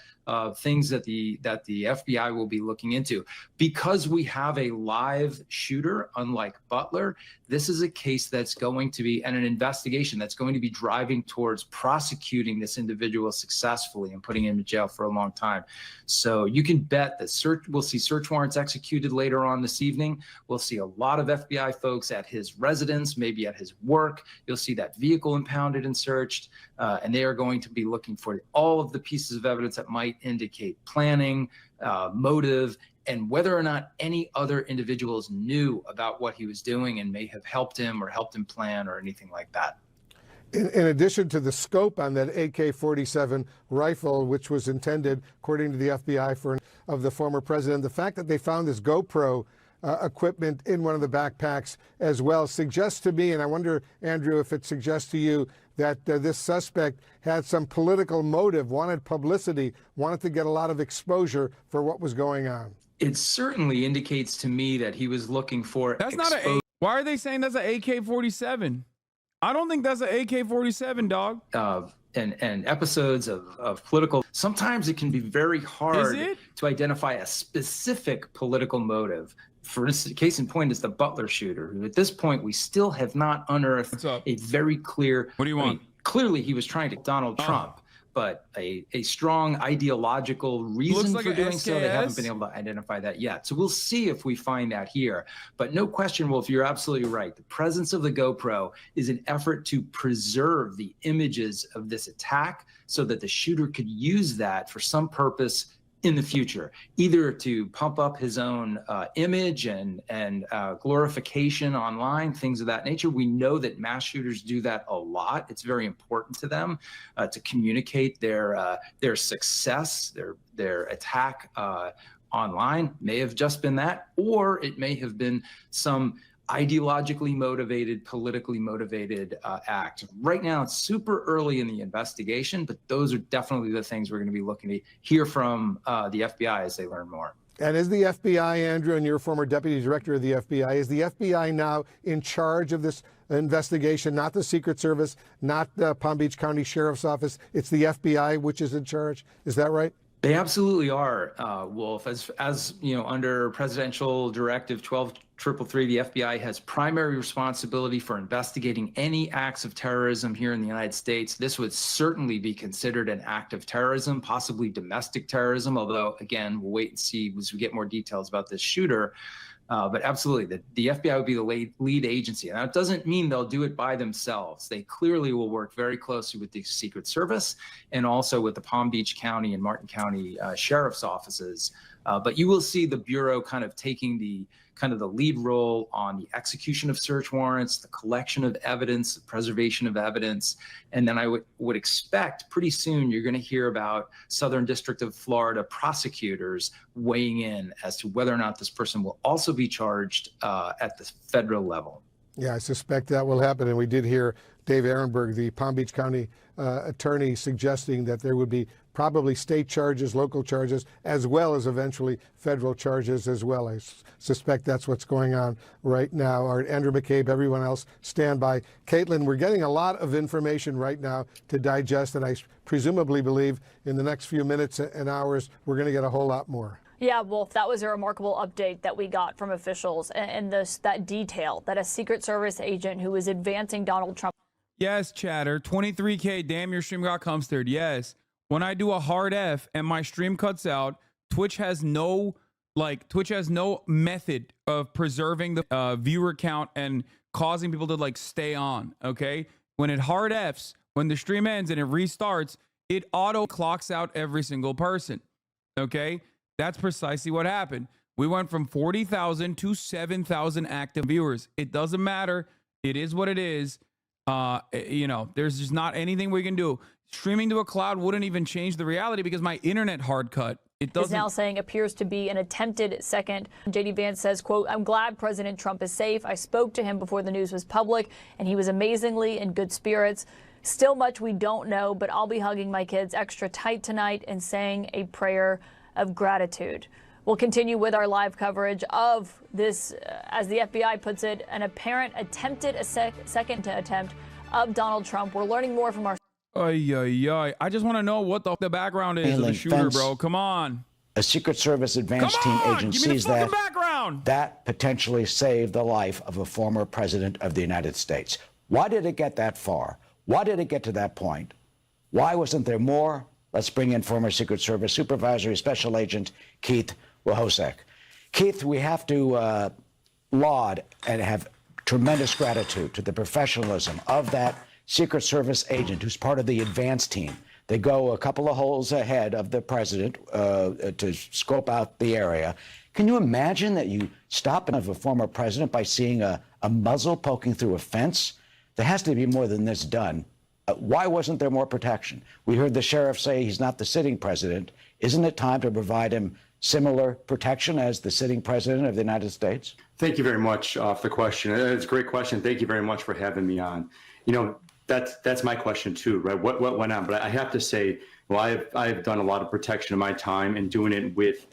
things that the FBI will be looking into. Because we have a live shooter, unlike Butler, this is a case that's going to be, and an investigation that's going to be driving towards prosecuting this individual successfully and putting him in jail for a long time. So you can bet that we'll see search warrants executed later on this evening. We'll see a lot of FBI folks at his residence, maybe at his work. You'll see that vehicle impounded and searched, and they are going to be looking for all of the pieces of evidence that might indicate planning, motive, and whether or not any other individuals knew about what he was doing and may have helped him or helped him plan or anything like that. In addition to the scope on that AK-47 rifle, which was intended, according to the FBI, of the former president, the fact that they found this GoPro equipment in one of the backpacks as well suggests to me, and I wonder, Andrew, if it suggests to you that this suspect had some political motive, wanted publicity, wanted to get a lot of exposure for what was going on. It certainly indicates to me that he was looking for. That's not an. Why are they saying that's an AK-47? I don't think that's an AK-47, dog. And episodes of political. Sometimes it can be very hard to identify a specific political motive. For instance, case in point is the Butler shooter, who at this point we still have not unearthed a very clear. What do you want? I mean, clearly he was trying to Donald Trump, but a strong ideological reason for doing so, they haven't been able to identify that yet. So we'll see if we find that here. But no question, Wolf, you're absolutely right. The presence of the GoPro is an effort to preserve the images of this attack so that the shooter could use that for some purpose in the future, either to pump up his own image and glorification online, things of that nature. We know that mass shooters do that a lot. It's very important to them to communicate their success, their attack online. May have just been that, or it may have been some ideologically motivated, politically motivated act. Right now, it's super early in the investigation, but those are definitely the things we're going to be looking to hear from the FBI as they learn more. And is the FBI, Andrew, and you're former deputy director of the FBI, is the FBI now in charge of this investigation, not the Secret Service, not the Palm Beach County Sheriff's Office? It's the FBI which is in charge. Is that right? They absolutely are, Wolf. As you know, under Presidential Directive 12333, the FBI has primary responsibility for investigating any acts of terrorism here in the United States. This would certainly be considered an act of terrorism, possibly domestic terrorism, although, again, we'll wait and see as we get more details about this shooter. But absolutely, the FBI would be the lead agency. And that doesn't mean they'll do it by themselves. They clearly will work very closely with the Secret Service and also with the Palm Beach County and Martin County Sheriff's offices. But you will see the Bureau kind of taking the lead role on the execution of search warrants, the collection of evidence, the preservation of evidence. And then I would expect pretty soon you're going to hear about Southern District of Florida prosecutors weighing in as to whether or not this person will also be charged at the federal level. Yeah, I suspect that will happen. And we did hear Dave Ehrenberg, the Palm Beach County attorney, suggesting that there would be probably state charges, local charges, as well as eventually federal charges as well. I suspect that's what's going on right now. All right, Andrew McCabe, everyone else, stand by. Caitlin, we're getting a lot of information right now to digest, and I presumably believe in the next few minutes and hours we're going to get a whole lot more. Yeah, Wolf, that was a remarkable update that we got from officials, and that detail that a Secret Service agent who was advancing Donald Trump. Yes, chatter. 23K. Damn, your stream got cumstered. Yes. When I do a hard F and my stream cuts out, Twitch has no method of preserving the viewer count and causing people to like stay on. Okay. When it hard Fs, when the stream ends and it restarts, it auto clocks out every single person. Okay. That's precisely what happened. We went from 40,000 to 7,000 active viewers. It doesn't matter. It is what it is. There's just not anything we can do. Streaming to a cloud wouldn't even change the reality because my internet hard cut. It doesn't. Is now saying appears to be an attempted second. JD Vance says, quote, "I'm glad President Trump is safe. I spoke to him before the news was public, and he was amazingly in good spirits. Still much we don't know, but I'll be hugging my kids extra tight tonight and saying a prayer of gratitude." We'll continue with our live coverage of this, as the FBI puts it, an apparent attempted second attempt of Donald Trump. We're learning more from our... I just want to know what the background is of the shooter, bro. Come on. A Secret Service advance team agent sees that potentially saved the life of a former president of the United States. Why did it get that far? Why did it get to that point? Why wasn't there more? Let's bring in former Secret Service Supervisory Special Agent Keith Wojcik. Keith, we have to laud and have tremendous gratitude to the professionalism of that Secret Service agent who's part of the advance team. They go a couple of holes ahead of the president to scope out the area. Can you imagine that you stop of a former president by seeing a muzzle poking through a fence? There has to be more than this done. Why wasn't there more protection? We heard the sheriff say he's not the sitting president. Isn't it time to provide him similar protection as the sitting president of the United States? Thank you very much for the question. It's a great question. Thank you very much for having me on. That's my question too, right? What went on? But I have to say, I've done a lot of protection in my time and doing it with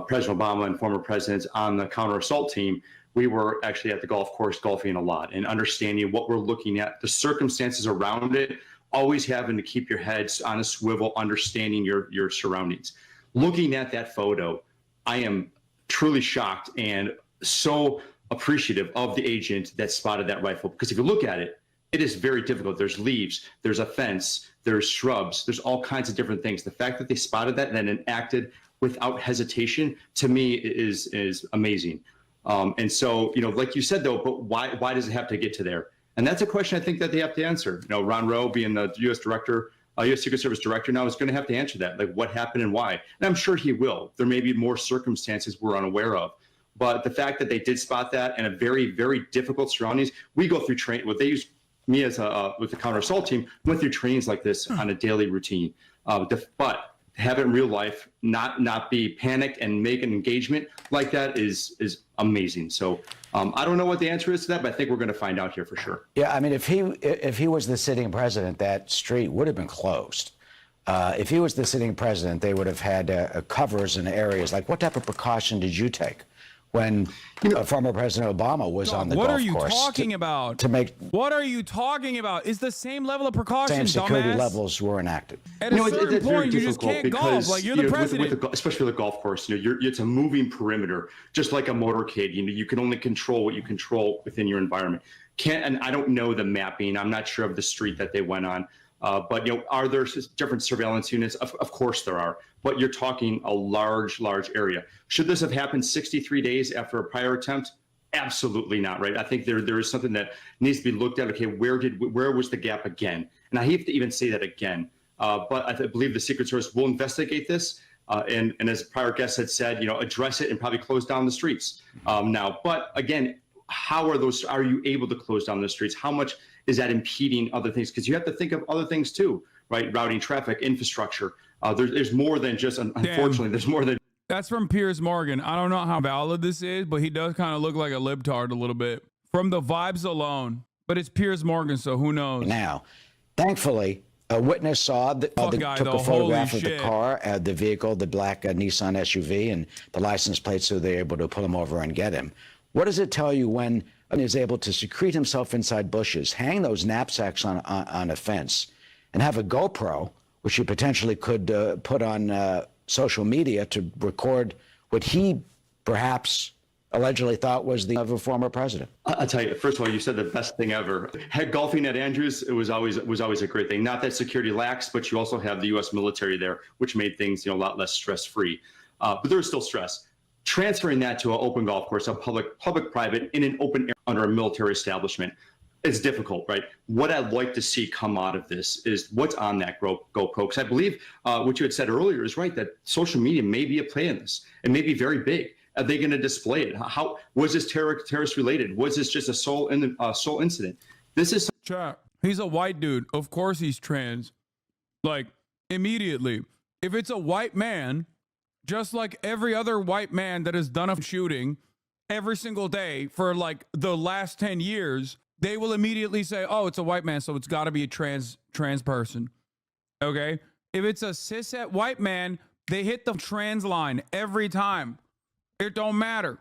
President Obama and former presidents on the counter assault team. We were actually at the golf course golfing a lot and understanding what we're looking at, the circumstances around it, always having to keep your heads on a swivel, understanding your surroundings. Looking at that photo, I am truly shocked and so appreciative of the agent that spotted that rifle. Because if you look at it, it is very difficult. There's leaves, there's a fence, there's shrubs, there's all kinds of different things. The fact that they spotted that and then acted without hesitation, to me, is amazing. And so, like you said, though, but why does it have to get to there? And that's a question I think that they have to answer. Ron Rowe, being the U.S. Secret Service director now, is going to have to answer that, like what happened and why. And I'm sure he will. There may be more circumstances we're unaware of. But the fact that they did spot that in a very, very difficult surroundings, we go through training. What they use me as with the counter assault team went through trainings like this on a daily routine. But have it in real life, not be panicked and make an engagement like that is amazing. So I don't know what the answer is to that, but I think we're going to find out here for sure. Yeah, I mean, if he was the sitting president, that street would have been closed. If he was the sitting president, they would have had covers in areas. Like, what type of precaution did you take when former President Obama was on the golf course? What are you talking about? What are you talking about? It's the same level of precaution, same security dumbass. levels were enacted. At a certain point, you just can't golf. Like, you're the president. Especially with the golf course, it's a moving perimeter, just like a motorcade. You can only control what you control within your environment. And I don't know the mapping. I'm not sure of the street that they went on. But are there different surveillance units? Of course there are. But you're talking a large area. Should this have happened 63 days after a prior attempt? Absolutely not, right? I think there is something that needs to be looked at. Okay, where was the gap again? And I hate to even say that again. But I believe the Secret Service will investigate this. And as prior guests had said, address it and probably close down the streets now. But again, are you able to close down the streets? How much is that impeding other things? Because you have to think of other things too, right? Routing traffic, infrastructure. There's more than just, unfortunately, there's more than. That's from Piers Morgan. I don't know how valid this is, but he does kind of look like a libtard a little bit from the vibes alone. But it's Piers Morgan, so who knows? Now, thankfully, a witness took a photograph of the car, the vehicle, the black Nissan SUV, and the license plate, so they're able to pull him over and get him. What does it tell you when he is able to secrete himself inside bushes, hang those knapsacks on a fence, and have a GoPro, which you potentially could put on social media to record what he perhaps allegedly thought was the of a former president. I'll tell you, first of all, you said the best thing ever. Golfing at Andrews, it was always a great thing. Not that security lacks, but you also have the U.S. military there, which made things, a lot less stress-free. But there was still stress. Transferring that to an open golf course, a public-private, in an open area under a military establishment, is difficult, right? What I'd like to see come out of this is what's on that GoPro. Because I believe what you had said earlier is right, that social media may be a play in this. It may be very big. Are they going to display it? How was this terrorist related? Was this just a sole incident? This is chat. He's a white dude. Of course he's trans. Like immediately. If it's a white man, just like every other white man that has done a shooting every single day for like the last 10 years, they will immediately say, "Oh, it's a white man, so it's got to be a trans person." Okay? If it's a cishet white man, they hit the trans line every time. It don't matter.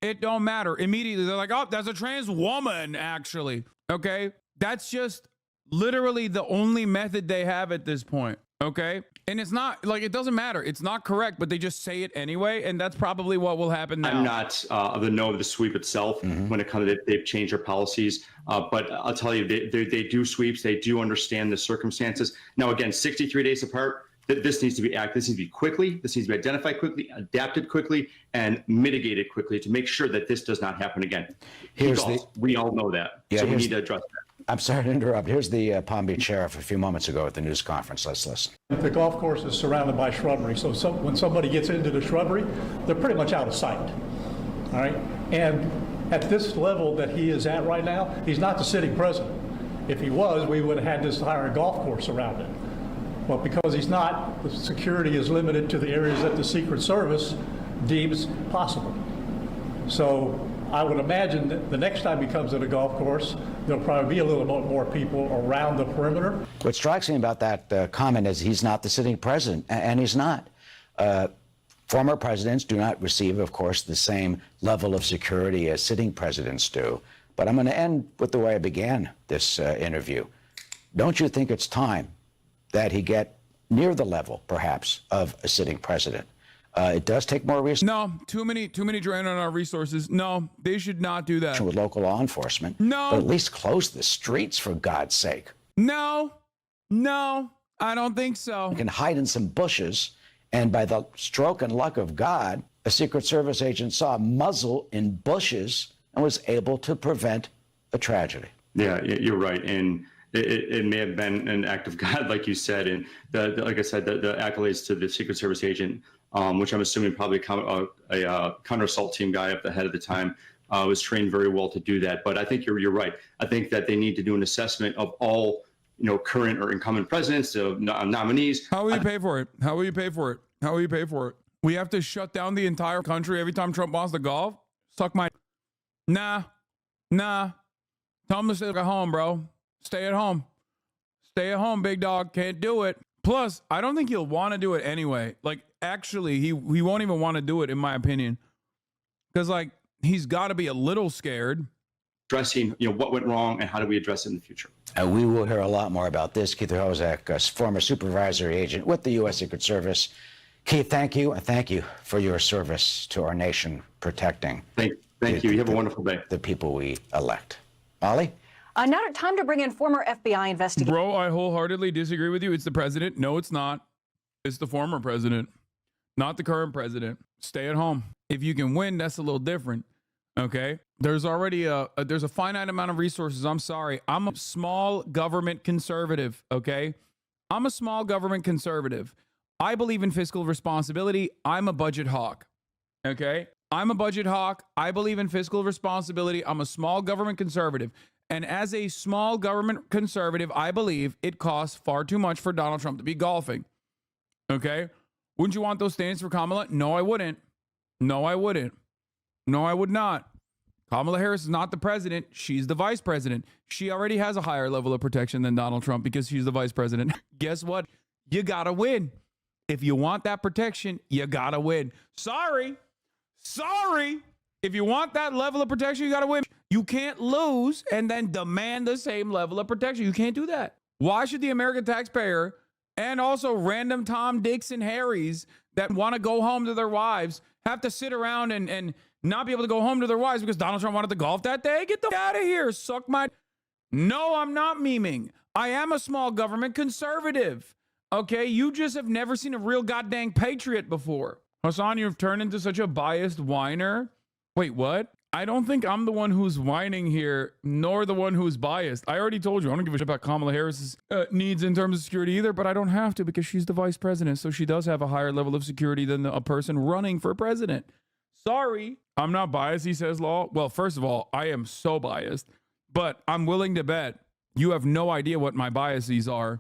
It don't matter. Immediately, they're like, "Oh, that's a trans woman, actually." Okay? That's just literally the only method they have at this point. Okay? And it's not, like, it doesn't matter. It's not correct, but they just say it anyway, and that's probably what will happen now. I'm not of the sweep itself when it comes to they've changed their policies. But I'll tell you, they do sweeps. They do understand the circumstances. Now, again, 63 days apart, this needs to be acted. This needs to be quickly. This needs to be identified quickly, adapted quickly, and mitigated quickly to make sure that this does not happen again. We all know that. Yeah, so we need to address that. I'm sorry to interrupt. Here's the Palm Beach sheriff a few moments ago at the news conference. Let's listen. The golf course is surrounded by shrubbery, so when somebody gets into the shrubbery, they're pretty much out of sight. All right? And at this level that he is at right now, he's not the sitting president. If he was, we would have had this entire golf course around it. But because he's not, the security is limited to the areas that the Secret Service deems possible. So I would imagine that the next time he comes to the golf course, there'll probably be a little bit more people around the perimeter. What strikes me about that comment is he's not the sitting president, and he's not. Former presidents do not receive, of course, the same level of security as sitting presidents do. But I'm going to end with the way I began this interview. Don't you think it's time that he get near the level, perhaps, of a sitting president? It does take more resources. No, too many drain on our resources. No, they should not do that. With local law enforcement. No. But at least close the streets, for God's sake. No, I don't think so. You can hide in some bushes, and by the stroke and luck of God, a Secret Service agent saw a muzzle in bushes and was able to prevent a tragedy. Yeah, you're right. And it may have been an act of God, like you said. And like I said, the accolades to the Secret Service agent, which I'm assuming probably a counter-assault team guy up the head at the time, was trained very well to do that. But I think you're right. I think that they need to do an assessment of all, current or incumbent presidents, nominees. How will you pay for it? How will you pay for it? How will you pay for it? We have to shut down the entire country every time Trump wants to golf? Suck my... Nah. Tell him to stay at home, bro. Stay at home. Stay at home, big dog. Can't do it. Plus, I don't think he'll want to do it anyway. Like, actually, he won't even want to do it, in my opinion. Because, like, he's got to be a little scared. Addressing, what went wrong and how do we address it in the future? We will hear a lot more about this. Keith Hozak, a former supervisory agent with the U.S. Secret Service. Keith, thank you, and thank you for your service to our nation, protecting. Thank you. You have a wonderful day. The people we elect. Ollie? Now time to bring in former FBI investigator. Bro, I wholeheartedly disagree with you. It's the president. No, it's not. It's the former president, not the current president. Stay at home. If you can win, that's a little different. Okay? There's already there's a finite amount of resources. I'm sorry. I'm a small government conservative. Okay? I'm a small government conservative. I believe in fiscal responsibility. I'm a budget hawk. Okay? I'm a budget hawk. I believe in fiscal responsibility. I'm a small government conservative. And as a small government conservative, I believe it costs far too much for Donald Trump to be golfing. Okay? Wouldn't you want those standards for Kamala? No, I wouldn't. No, I wouldn't. No, I would not. Kamala Harris is not the president. She's the vice president. She already has a higher level of protection than Donald Trump because she's the vice president. Guess what? You got to win. If you want that protection, you got to win. Sorry. If you want that level of protection, you got to win. You can't lose and then demand the same level of protection. You can't do that. Why should the American taxpayer And also random Tom, Dicks, and Harrys that want to go home to their wives have to sit around and not be able to go home to their wives because Donald Trump wanted to golf that day. Get the out of here. Suck my... No, I'm not memeing. I am a small government conservative. Okay, you just have never seen a real goddamn patriot before. Hasan, you've turned into such a biased whiner. Wait, what? I don't think I'm the one who's whining here, nor the one who's biased. I already told you, I don't give a shit about Kamala Harris's needs in terms of security either, but I don't have to because she's the vice president, so she does have a higher level of security than a person running for president. Sorry, I'm not biased, he says, Law. Well, first of all, I am so biased, but I'm willing to bet you have no idea what my biases are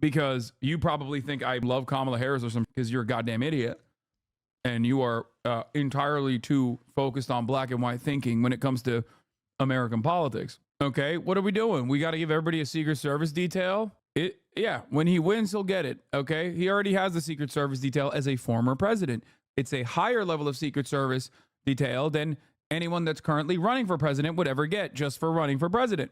because you probably think I love Kamala Harris or something because you're a goddamn idiot. And you are entirely too focused on black and white thinking when it comes to American politics. Okay, what are we doing? We got to give everybody a Secret Service detail? Yeah, when he wins, he'll get it. Okay, he already has the Secret Service detail as a former president. It's a higher level of Secret Service detail than anyone that's currently running for president would ever get just for running for president.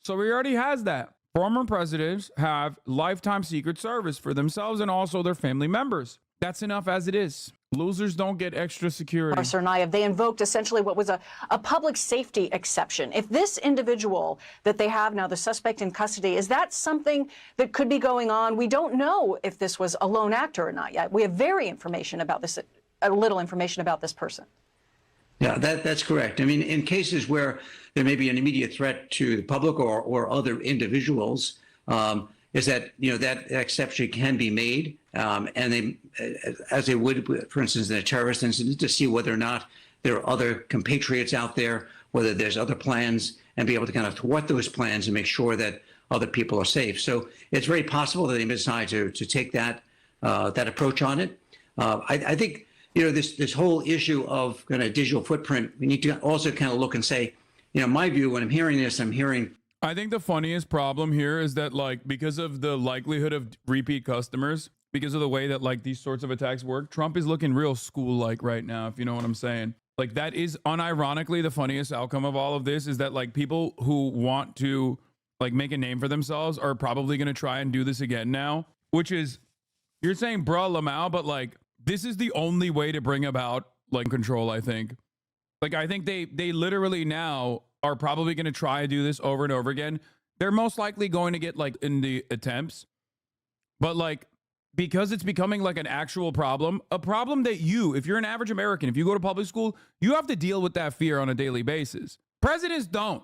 So he already has that. Former presidents have lifetime Secret Service for themselves and also their family members. That's enough as it is. Losers don't get extra security. HasanAbi, they invoked essentially what was a public safety exception. If this individual that they have now, the suspect in custody, is that something that could be going on? We don't know if this was a lone actor or not yet. We have very information about this, a little information about this person. Yeah, that's correct. I mean, in cases where there may be an immediate threat to the public or other individuals, is that, that exception can be made, and they, as they would, for instance, in a terrorist incident, to see whether or not there are other compatriots out there, whether there's other plans, and be able to kind of thwart those plans and make sure that other people are safe. So it's very possible that they may decide to take that approach on it. I think, this whole issue of kind of digital footprint, we need to also kind of look and say, my view, when I'm hearing this, I'm hearing. I think the funniest problem here is that, because of the likelihood of repeat customers, because of the way that, these sorts of attacks work, Trump is looking real school-like right now, if you know what I'm saying. That is unironically the funniest outcome of all of this is that, people who want to, make a name for themselves are probably going to try and do this again now, which is, you're saying, bruh, Lamau, but, this is the only way to bring about, control, I think. I think they literally now are probably going to try and do this over and over again. They're most likely going to get in the attempts, but because it's becoming an actual problem, a problem that if you're an average American, if you go to public school, you have to deal with that fear on a daily basis. Presidents don't,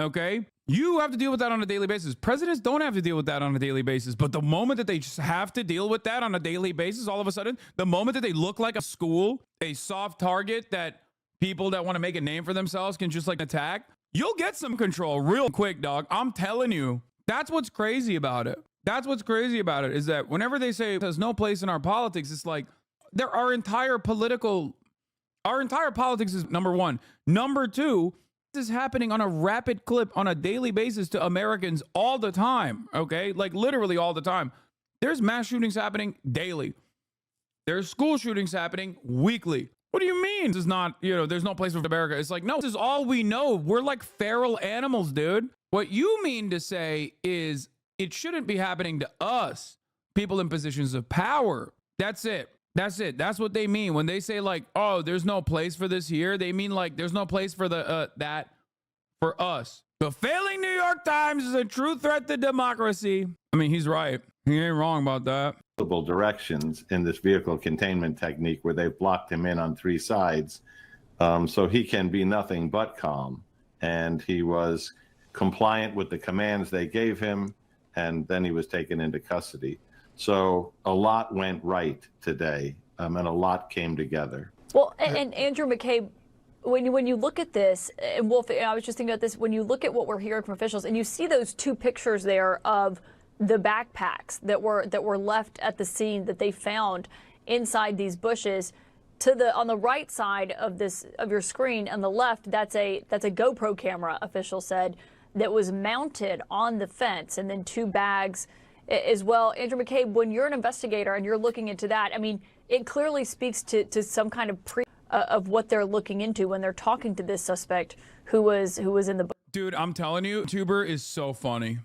okay? You have to deal with that on a daily basis. Presidents don't have to deal with that on a daily basis, but the moment that they just have to deal with that on a daily basis, all of a sudden, the moment that they look like a school, a soft target that people that want to make a name for themselves can just attack, you'll get some control real quick, dog. I'm telling you. That's what's crazy about it. That's what's crazy about it is that whenever they say there's no place in our politics, it's our entire politics is number one. Number two, this is happening on a rapid clip on a daily basis to Americans all the time. Okay. Literally all the time. There's mass shootings happening daily. There's school shootings happening weekly. What do you mean? This is not, there's no place for America. It's no, this is all we know. We're like feral animals, dude. What you mean to say is it shouldn't be happening to us, people in positions of power. That's it. That's it. That's what they mean. When they say oh, there's no place for this here, they mean there's no place for that for us. The failing New York Times is a true threat to democracy. I mean, he's right. He ain't wrong about that. Directions in this vehicle containment technique where they've blocked him in on three sides, so he can be nothing but calm. And he was compliant with the commands they gave him, and then he was taken into custody. So a lot went right today, and a lot came together. Well, and Andrew McCabe, when you look at this, and Wolf, I was just thinking about this, when you look at what we're hearing from officials, and you see those two pictures there of the backpacks that were left at the scene that they found inside these bushes, on the right side of your screen on the left, that's a GoPro camera, official said, that was mounted on the fence, and then two bags as well. Andrew McCabe, when you're an investigator and you're looking into that, I mean, it clearly speaks to some kind of of what they're looking into when they're talking to this suspect who was in the. Dude, I'm telling you, YouTuber is so funny.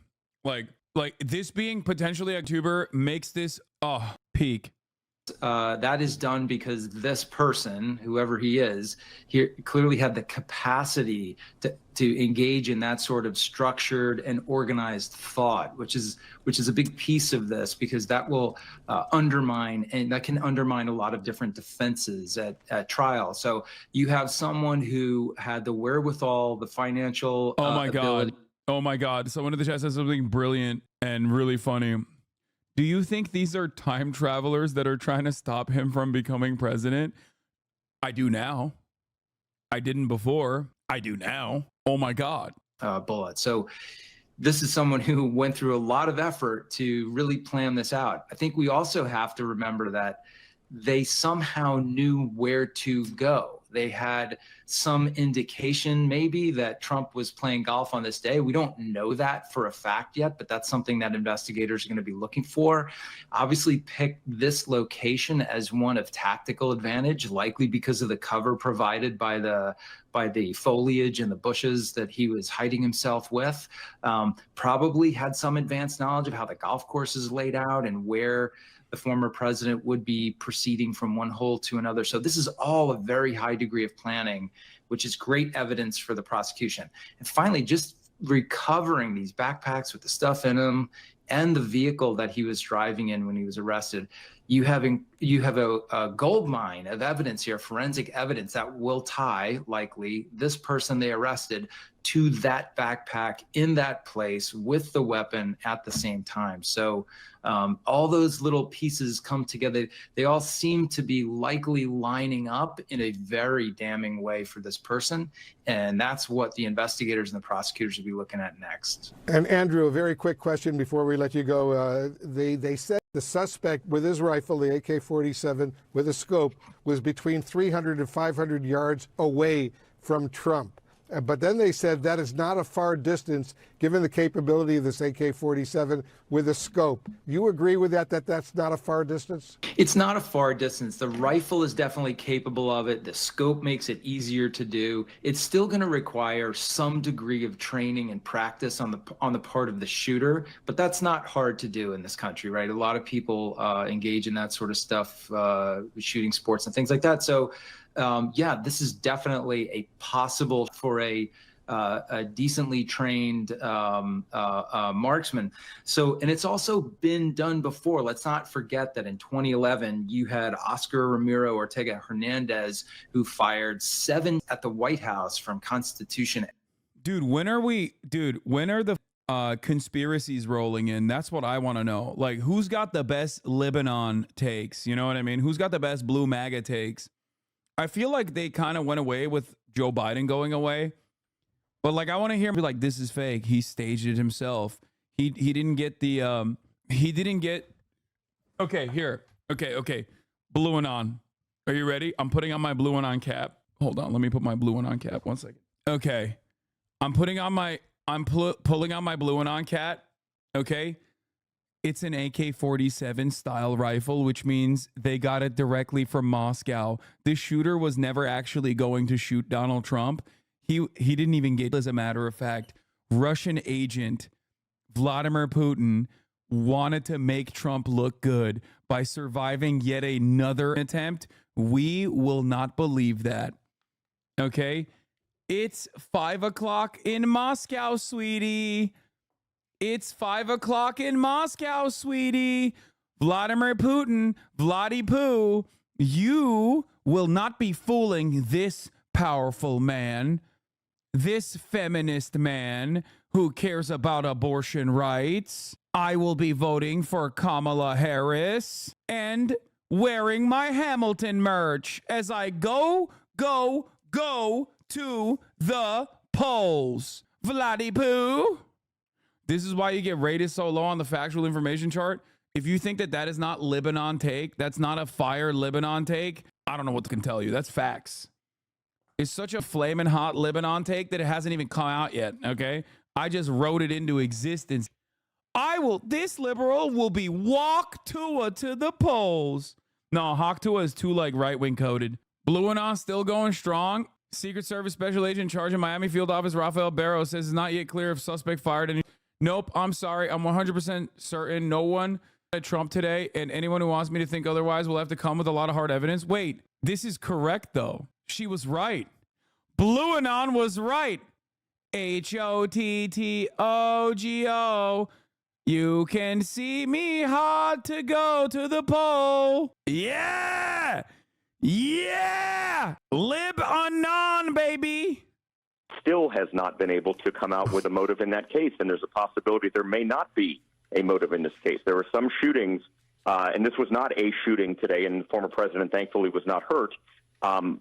Like this being potentially a tuber makes this peak. That is done because this person, whoever he is, he clearly had the capacity to engage in that sort of structured and organized thought, which is a big piece of this, because that will undermine, and that can undermine a lot of different defenses at trial. So you have someone who had the wherewithal, the financial ability. Oh my God. Someone in the chat says something brilliant and really funny. Do you think these are time travelers that are trying to stop him from becoming president? I do now. I didn't before. I do now. Oh my God. Bullet. So this is someone who went through a lot of effort to really plan this out. I think we also have to remember that they somehow knew where to go. They had some indication maybe that Trump was playing golf on this day. We don't know that for a fact yet, but that's something that investigators are going to be looking for. Obviously picked this location as one of tactical advantage, likely because of the cover provided by the foliage and the bushes that he was hiding himself with. Probably had some advanced knowledge of how the golf course is laid out and where the former president would be proceeding from one hole to another. So this is all a very high degree of planning, which is great evidence for the prosecution. And finally, just recovering these backpacks with the stuff in them and the vehicle that he was driving in when he was arrested. You have a gold mine of evidence here, forensic evidence that will tie, likely, this person they arrested to that backpack in that place with the weapon at the same time. So all those little pieces come together. They all seem to be likely lining up in a very damning way for this person. And that's what the investigators and the prosecutors will be looking at next. And Andrew, a very quick question before we let you go. They said the suspect with his rifle, the AK-47 with a scope, was between 300 and 500 yards away from Trump. But then they said that is not a far distance, given the capability of this AK-47 with a scope. You agree with that, that's not a far distance? It's not a far distance. The rifle is definitely capable of it. The scope makes it easier to do. It's still going to require some degree of training and practice on the part of the shooter, but that's not hard to do in this country, right? A lot of people engage in that sort of stuff, shooting sports and things like that. So yeah, this is definitely a possible for a decently trained marksman. So, and it's also been done before. Let's not forget that in 2011, you had Oscar Ramiro Ortega Hernandez, who fired 7 at the White House from Constitution. Dude, when are the conspiracies rolling in? That's what I want to know. Like, who's got the best Lebanon takes? You know what I mean? Who's got the best blue MAGA takes? I feel like they kind of went away with Joe Biden going away. But like, I want to hear him be like, this is fake. He staged it himself. He didn't get the, okay, here. Okay. Blue and on. Are you ready? I'm putting on my blue and on cap. Hold on. Let me put my blue and on cap. 1 second. Okay. I'm pulling on my blue and on cap. Okay. It's an AK-47 style rifle, which means they got it directly from Moscow. The shooter was never actually going to shoot Donald Trump. He didn't even get, as a matter of fact, Russian agent Vladimir Putin wanted to make Trump look good by surviving yet another attempt. We will not believe that. Okay? It's 5 o'clock in Moscow, sweetie. It's 5 o'clock in Moscow, sweetie. Vladimir Putin, Vladdy Poo, you will not be fooling this powerful man, this feminist man who cares about abortion rights. I will be voting for Kamala Harris and wearing my Hamilton merch as I go to the polls. Vladdy Poo. This is why you get rated so low on the factual information chart. If you think that is not Lebanon take, that's not a fire Lebanon take, I don't know what to tell you. That's facts. It's such a flaming hot Lebanon take that it hasn't even come out yet, okay? I just wrote it into existence. This liberal will be walk Tua to the polls. No, Hawk Tua is too like right-wing coded. Blue and on still going strong. Secret Service Special Agent in charge of Miami Field Office Rafael Barrow says it's not yet clear if suspect fired any. Nope, I'm sorry. I'm 100% certain no one at Trump today, and anyone who wants me to think otherwise will have to come with a lot of hard evidence. Wait, this is correct, though. She was right. Blue Anon was right. HOTTOGO. You can see me hard to go to the poll. Yeah! Yeah! Lib Anon, baby! Still has not been able to come out with a motive in that case, and there's a possibility there may not be a motive in this case. There were some shootings, and this was not a shooting today, and the former president thankfully was not hurt,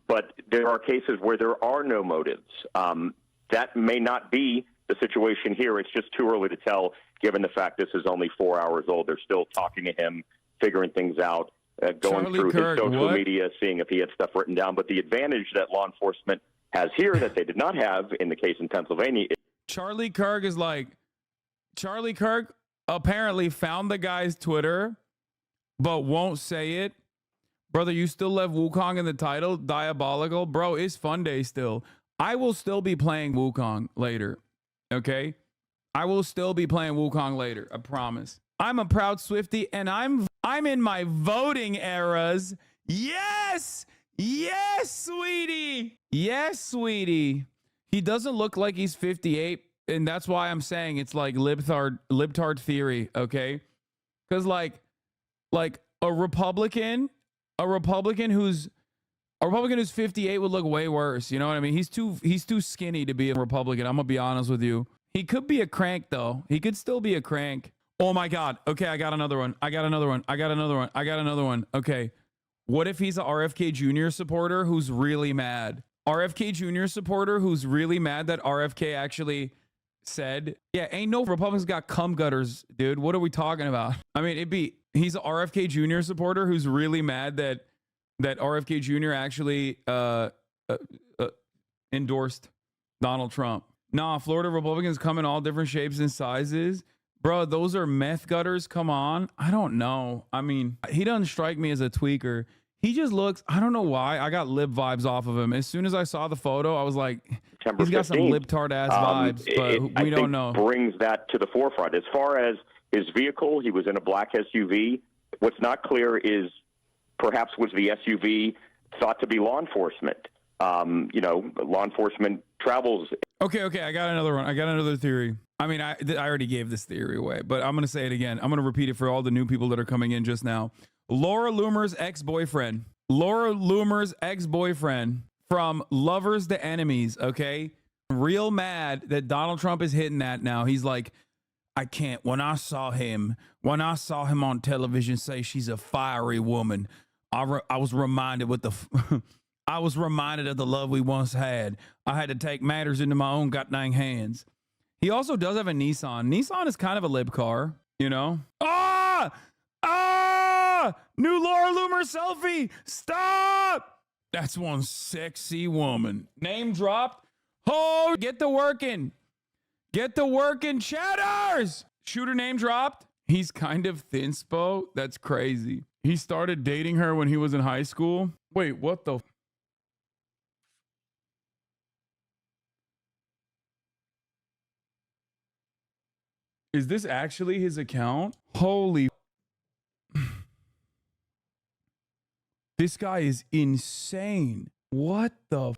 but there are cases where there are no motives. That may not be the situation here. It's just too early to tell, given the fact this is only 4 hours old. They're still talking to him, figuring things out, going through his social media, seeing if he had stuff written down. But the advantage that law enforcement has here that they did not have in the case in Pennsylvania. Charlie Kirk is like, Charlie Kirk apparently found the guy's Twitter, but won't say it. Brother, you still left Wukong in the title? Diabolical. Bro, it's fun day still. I will still be playing Wukong later, okay? I will still be playing Wukong later, I promise. I'm a proud Swiftie, and I'm in my voting eras. Yes! Yes, sweetie! Yes, sweetie. He doesn't look like he's 58, and that's why I'm saying it's like libtard theory, okay? Because like a Republican who's 58 would look way worse. You know what I mean? He's too skinny to be a Republican. I'm gonna be honest with you. He could be a crank though. He could still be a crank. Oh my God. Okay, I got another one. Okay. What if he's a RFK Jr. supporter who's really mad? RFK Jr. supporter who's really mad that RFK actually said, yeah, ain't no Republicans got cum gutters, dude. What are we talking about? I mean, he's a RFK Jr. supporter who's really mad that RFK Jr. actually endorsed Donald Trump. Nah, Florida Republicans come in all different shapes and sizes. Bro, those are meth gutters. Come on. I don't know. I mean, he doesn't strike me as a tweaker. He just looks, I don't know why. I got lib vibes off of him. As soon as I saw the photo, I was like, he's got some libtard ass vibes, but we don't know. Brings that to the forefront. As far as his vehicle, he was in a black SUV. What's not clear is perhaps was the SUV thought to be law enforcement. Law enforcement travels. Okay. I got another one. I got another theory. I mean, I already gave this theory away, but I'm going to say it again. I'm going to repeat it for all the new people that are coming in just now. Laura Loomer's ex-boyfriend from Lovers to Enemies, okay? Real mad that Donald Trump is hitting that now. He's like, I can't. When I saw him on television say she's a fiery woman, I was reminded I was reminded of the love we once had. I had to take matters into my own goddamn hands. He also does have a Nissan. Nissan is kind of a lib car, you know? New Laura Loomer selfie. Stop. That's one sexy woman. Name dropped. Oh, get the working. Chatters. Shooter name dropped. He's kind of thinspo. That's crazy. He started dating her when he was in high school. Wait, what the? Is this actually his account? Holy. This guy is insane. What the?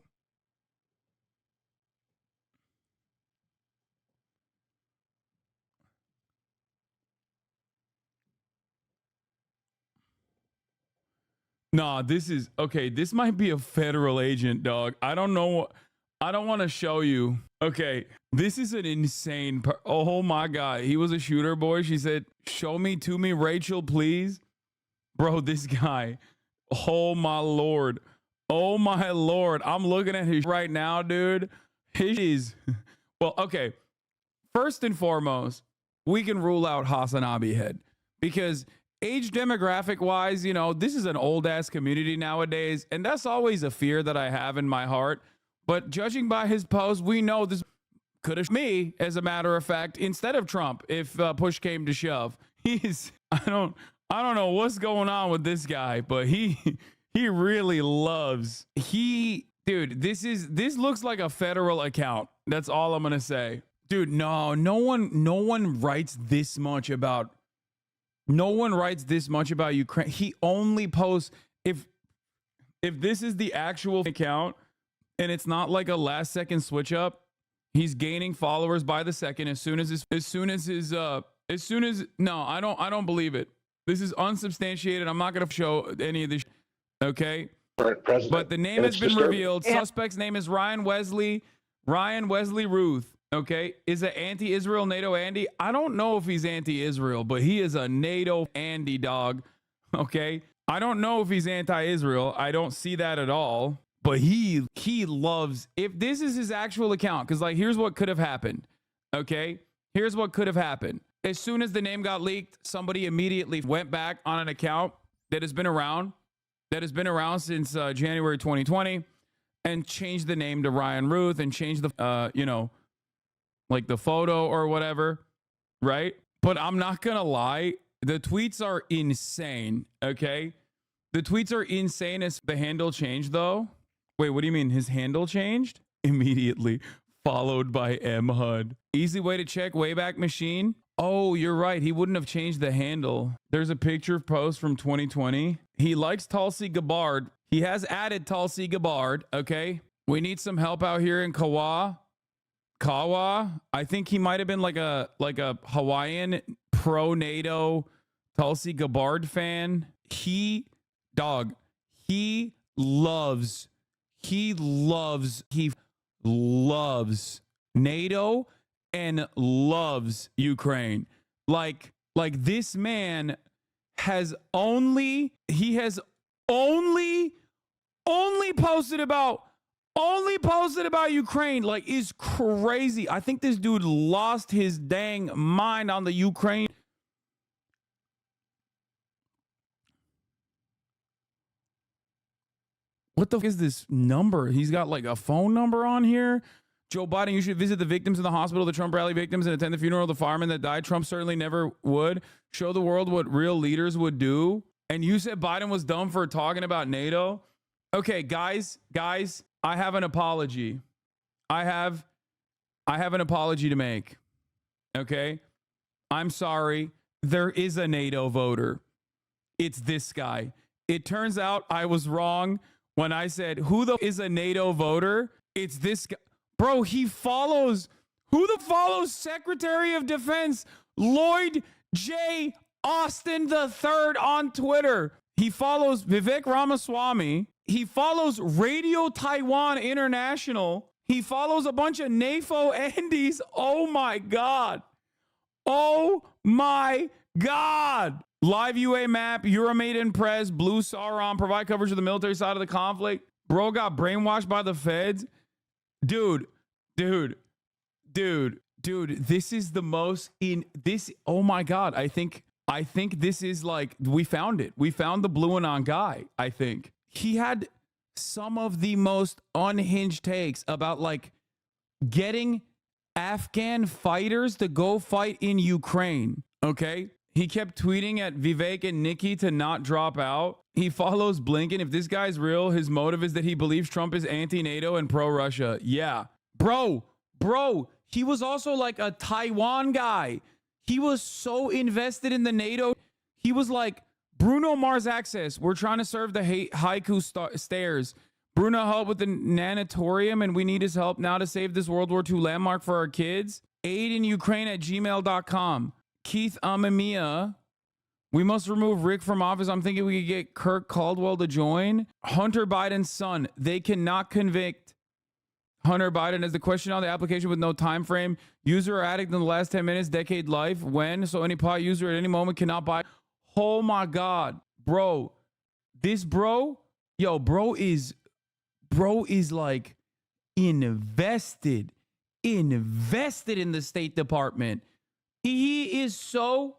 Nah, this is okay. This might be a federal agent, dog. I don't know. I don't want to show you. Okay, this is an insane. Oh my God, he was a shooter boy. She said, "Show me to me, Rachel, please." Bro, this guy. Oh my Lord. Oh my Lord. I'm looking at his right now, dude. His well, okay. First and foremost, we can rule out HasanAbi head because age demographic wise, you know, this is an old ass community nowadays, and that's always a fear that I have in my heart. But judging by his post, we know this could have me, as a matter of fact, instead of Trump, if push came to shove. I don't know what's going on with this guy, but he really loves. Dude, this looks like a federal account. That's all I'm gonna say. Dude, no one writes this much about Ukraine. He only posts if this is the actual account and it's not like a last second switch up. He's gaining followers by the second no, I don't believe it. This is unsubstantiated. I'm not going to show any of this. Okay. But the name has been revealed. Suspect's name is Ryan Wesley Ruth. Okay. Is an anti-Israel NATO Andy. I don't know if he's anti-Israel, but he is a NATO Andy dog. Okay. I don't know if he's anti-Israel. I don't see that at all. But he loves, if this is his actual account, because like, here's what could have happened. Okay. Here's what could have happened. As soon as the name got leaked, somebody immediately went back on an account that has been around since January 2020 and changed the name to Ryan Ruth and changed the, like the photo or whatever. Right. But I'm not going to lie. The tweets are insane. Okay. The tweets are insane as the handle changed though. Wait, what do you mean? His handle changed? Immediately followed by M HUD. Easy way to check Wayback Machine. Oh, you're right. He wouldn't have changed the handle. There's a picture post from 2020. He likes Tulsi Gabbard. He has added Tulsi Gabbard. Okay. We need some help out here in Kawa. I think he might have been like a Hawaiian pro NATO Tulsi Gabbard fan. He loves NATO and loves Ukraine. Like this man has only posted about Ukraine. Like, is crazy. I think this dude lost his dang mind on the Ukraine. What the fuck is this number? He's got like a phone number on here. Joe Biden, you should visit the victims in the hospital, the Trump rally victims, and attend the funeral of the firemen that died. Trump certainly never would. Show the world what real leaders would do. And you said Biden was dumb for talking about NATO. Okay, guys, I have an apology. I have an apology to make. Okay? I'm sorry. There is a NATO voter. It's this guy. It turns out I was wrong when I said, who the is a NATO voter? It's this guy. Bro, he follows, follows Secretary of Defense Lloyd J. Austin III on Twitter. He follows Vivek Ramaswamy. He follows Radio Taiwan International. He follows a bunch of NAFO Andes. Oh my God. Oh my God. Live UA map, Euromaidan Press, Blue Sauron, provide coverage of the military side of the conflict. Bro got brainwashed by the feds. Dude, this is the most oh my God. I think this is like, we found it. We found the Blue Anon guy. I think he had some of the most unhinged takes about like getting Afghan fighters to go fight in Ukraine. Okay. He kept tweeting at Vivek and Nikki to not drop out. He follows Blinken. If this guy's real, his motive is that he believes Trump is anti-NATO and pro-Russia. Yeah. Bro, he was also like a Taiwan guy. He was so invested in the NATO. He was like, Bruno Mars Access. We're trying to serve the haiku stairs. Bruno help with the nanatorium, and we need his help now to save this World War II landmark for our kids. Aid in Ukraine at gmail.com. Keith Amamiya. We must remove Rick from office. I'm thinking we could get Kirk Caldwell to join. Hunter Biden's son. They cannot convict Hunter Biden as the question on the application with no time frame. User or addict in the last 10 minutes, decade life. When? So any pot user at any moment cannot buy. Oh my God. Bro. This bro is like invested in the State Department. He is so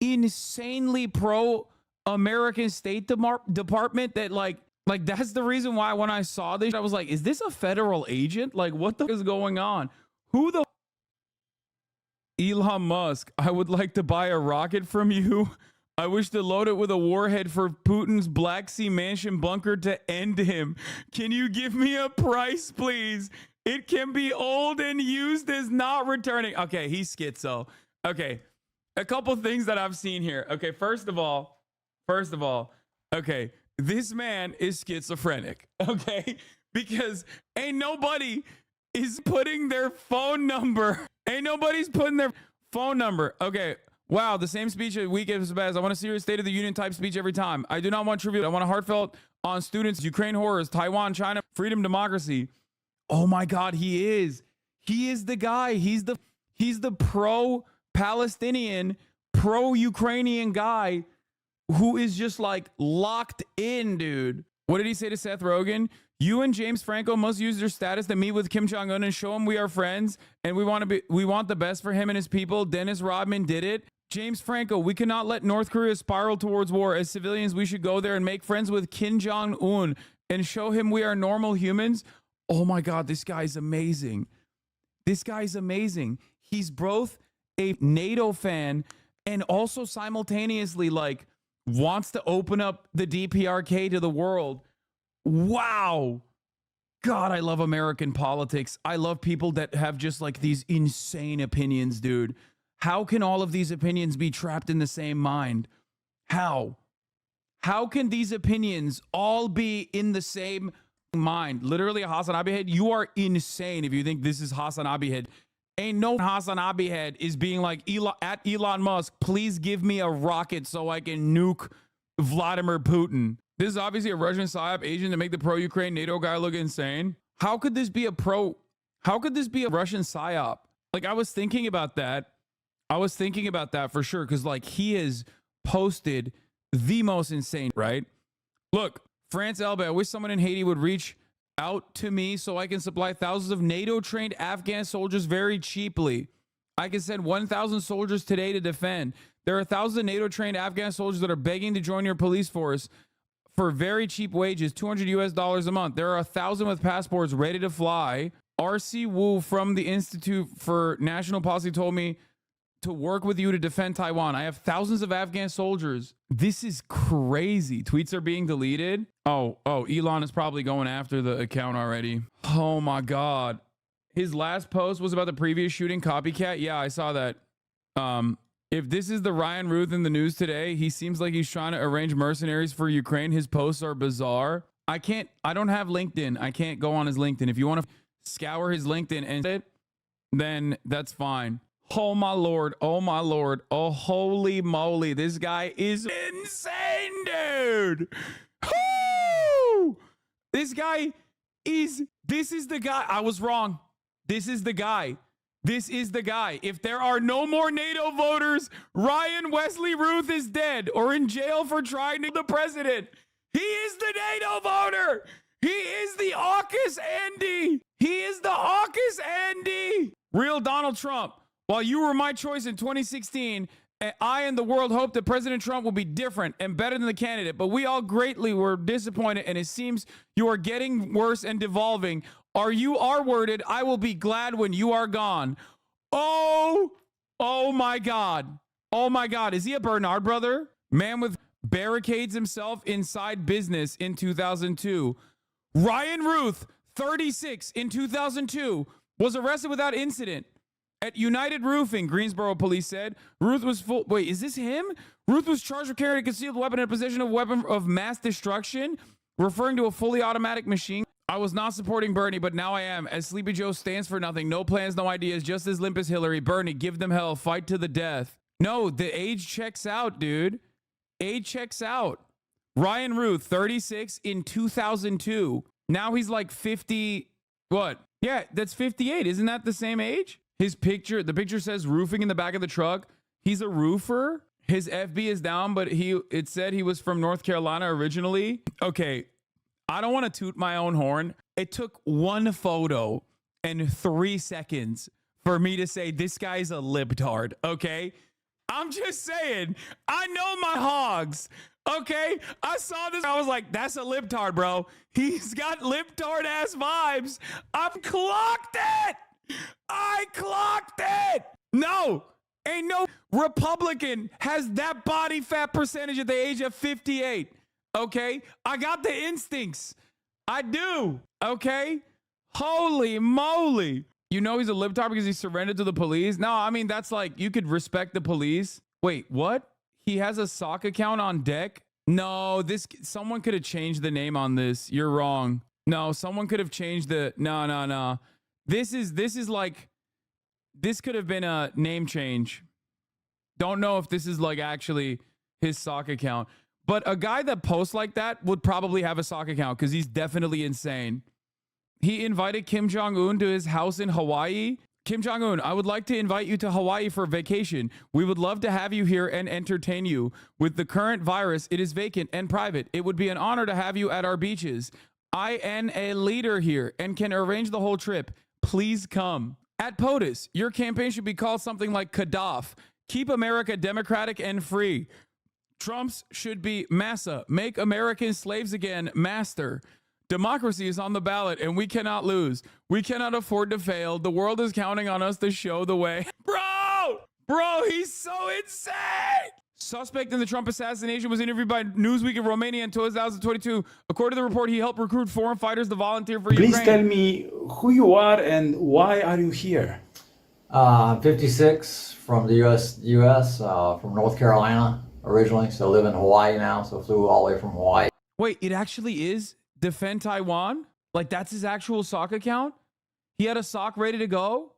insanely pro-American State Department that like that's the reason why when I saw this, I was like, is this a federal agent? Like, what the is going on? Who the Elon Musk, I would like to buy a rocket from you. I wish to load it with a warhead for Putin's Black Sea Mansion bunker to end him. Can you give me a price, please? It can be old and used as not returning. Okay, he's schizo. Okay, a couple things that I've seen here. Okay, first of all, okay, this man is schizophrenic. Okay, because ain't nobody is putting their phone number. Ain't nobody's putting their phone number. Okay. Wow, the same speech a week is best. I want a serious State of the Union type speech every time. I do not want tribute. I want a heartfelt on students, Ukraine horrors, Taiwan, China, freedom, democracy. Oh my God, he is. He is the guy. He's the pro-Palestinian, pro-Ukrainian guy who is just like locked in, dude. What did he say to Seth Rogen? You and James Franco must use your status to meet with Kim Jong-un and show him we are friends and we want the best for him and his people. Dennis Rodman did it. James Franco, we cannot let North Korea spiral towards war. As civilians, we should go there and make friends with Kim Jong-un and show him we are normal humans. Oh my God, this guy's amazing. This guy's amazing. He's both a NATO fan and also simultaneously like wants to open up the DPRK to the world. Wow. God, I love American politics. I love people that have just like these insane opinions, dude. How can all of these opinions be trapped in the same mind? How? How can these opinions all be in the same mind? Literally a HasanAbi head. You are insane if you think this is HasanAbi head. Ain't no HasanAbi head is being like Elon Musk, please give me a rocket so I can nuke Vladimir Putin. This is obviously a Russian psyop agent to make the pro-Ukraine NATO guy look insane. How could this be a Russian psyop? Like I was thinking about that for sure. Cause like he has posted the most insane, right? Look, France Elba, I wish someone in Haiti would reach out to me so I can supply thousands of NATO trained Afghan soldiers very cheaply. I can send 1,000 soldiers today to defend. There are thousands of NATO trained Afghan soldiers that are begging to join your police force for very cheap wages, $200 a month. There are 1,000 with passports ready to fly. RC Wu from the Institute for National Policy told me to work with you to defend Taiwan. I have thousands of Afghan soldiers. This is crazy. Tweets are being deleted. Oh, Elon is probably going after the account already. Oh my God. His last post was about the previous shooting copycat. Yeah, I saw that. If this is the Ryan Ruth in the news today, he seems like he's trying to arrange mercenaries for Ukraine. His posts are bizarre. I don't have LinkedIn. I can't go on his LinkedIn. If you want to scour his LinkedIn and then that's fine. Oh my Lord. Oh my Lord. Oh, holy moly. This guy is insane, dude. Woo! This is the guy. I was wrong. This is the guy. This is the guy. If there are no more NATO voters, Ryan Wesley Ruth is dead or in jail for trying to be the president. He is the NATO voter. He is the AUKUS Andy. He is the AUKUS Andy. Real Donald Trump. While you were my choice in 2016, I and the world hoped that President Trump will be different and better than the candidate, but we all greatly were disappointed, and it seems you are getting worse and devolving. Are you R-worded? I will be glad when you are gone. Oh my God. Oh my God. Is he a Bernard brother? Man with barricades himself inside business in 2002. Ryan Ruth, 36 in 2002, was arrested without incident at United Roofing, Greensboro police said. Ruth was wait, is this him? Ruth was charged with carrying a concealed weapon and possession of a weapon of mass destruction, referring to a fully automatic machine. I was not supporting Bernie, but now I am. As Sleepy Joe stands for nothing, no plans, no ideas, just as limp as Hillary. Bernie, give them hell, fight to the death. No, the age checks out, dude. Age checks out. Ryan Ruth, 36 in 2002. Now he's like 50. What? Yeah, that's 58. Isn't that the same age? His picture, the picture says roofing in the back of the truck. He's a roofer. His FB is down, but it said he was from North Carolina originally. Okay. I don't want to toot my own horn. It took one photo and 3 seconds for me to say this guy's a libtard, okay? I'm just saying, I know my hogs, okay? I saw this, I was like, that's a libtard, bro. He's got libtard-ass vibes. I've clocked it! I clocked it! No, ain't no Republican has that body fat percentage at the age of 58. Okay, I got the instincts. I do. Okay. Holy moly. You know he's a libtard because he surrendered to the police? No, I mean, that's like, you could respect the police. Wait, what? He has a sock account on deck? No, someone could have changed the name on this. You're wrong. No, someone could have changed no. This could have been a name change. Don't know if this is like actually his sock account. But a guy that posts like that would probably have a sock account because he's definitely insane. He invited Kim Jong-un to his house in Hawaii. Kim Jong-un, I would like to invite you to Hawaii for vacation. We would love to have you here and entertain you. With the current virus, it is vacant and private. It would be an honor to have you at our beaches. I am a leader here and can arrange the whole trip. Please come. At POTUS, your campaign should be called something like Kadaf. Keep America democratic and free. Trump's should be Massa. Make Americans slaves again. Master. Democracy is on the ballot and we cannot lose. We cannot afford to fail. The world is counting on us to show the way. Bro, he's so insane. Suspect in the Trump assassination was interviewed by Newsweek in Romania in 2022. According to the report, he helped recruit foreign fighters to volunteer for Ukraine. Please tell me who you are and why are you here? I'm 56 from the U.S. From North Carolina originally, so live in Hawaii now. So flew all the way from Hawaii. Wait, it actually is Defend Taiwan? Like that's his actual sock account? He had a sock ready to go?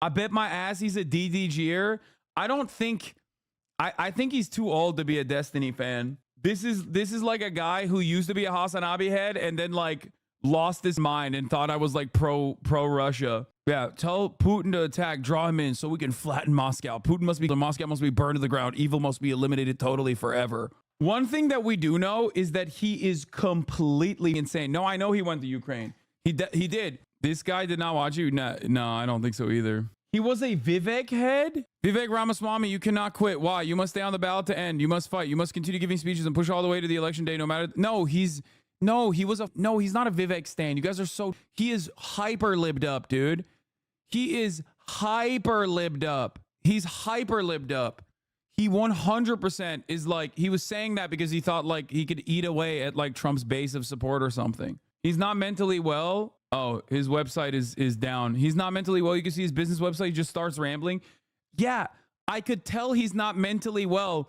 I bet my ass he's a DDGer. I think he's too old to be a Destiny fan. This is like a guy who used to be a HasanAbi head and then like lost his mind and thought I was like pro Russia. Yeah, tell Putin to attack, draw him in so we can flatten Moscow. Moscow must be burned to the ground. Evil must be eliminated totally forever. One thing that we do know is that he is completely insane. No, I know he went to Ukraine. He did. This guy did not watch you. No, I don't think so either. He was a Vivek head? Vivek Ramaswamy, you cannot quit. Why? You must stay on the ballot to end. You must fight. You must continue giving speeches and push all the way to the election day no matter. He's not a Vivek stan. You guys are he is hyper libbed up, dude. He is hyper libbed up. He's hyper libbed up. He 100% is like, he was saying that because he thought like he could eat away at like Trump's base of support or something. He's not mentally well. Oh, his website is down. He's not mentally well. You can see his business website. He just starts rambling. Yeah, I could tell he's not mentally well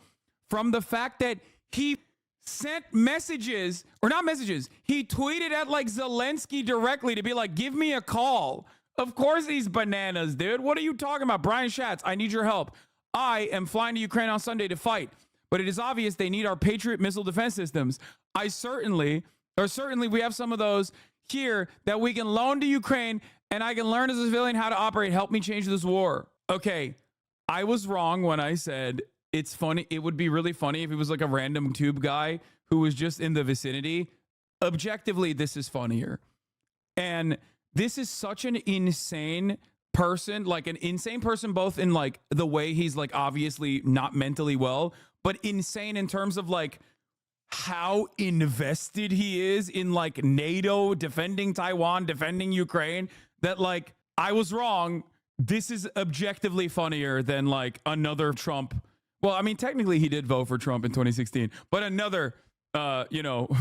from the fact that he sent messages, or not messages. He tweeted at like Zelensky directly to be like, give me a call. Of course he's bananas, dude. What are you talking about? Brian Schatz, I need your help. I am flying to Ukraine on Sunday to fight, but it is obvious they need our Patriot missile defense systems. Certainly we have some of those here that we can loan to Ukraine, and I can learn as a civilian how to operate. Help me change this war. Okay, I was wrong when I said it's funny. It would be really funny if it was like a random tube guy who was just in the vicinity. Objectively, this is funnier. And this is such an insane person, like an insane person, both in like the way he's like obviously not mentally well, but insane in terms of like how invested he is in like NATO, defending Taiwan, defending Ukraine, that like I was wrong. This is objectively funnier than like another Trump. Well, I mean, technically he did vote for Trump in 2016, but another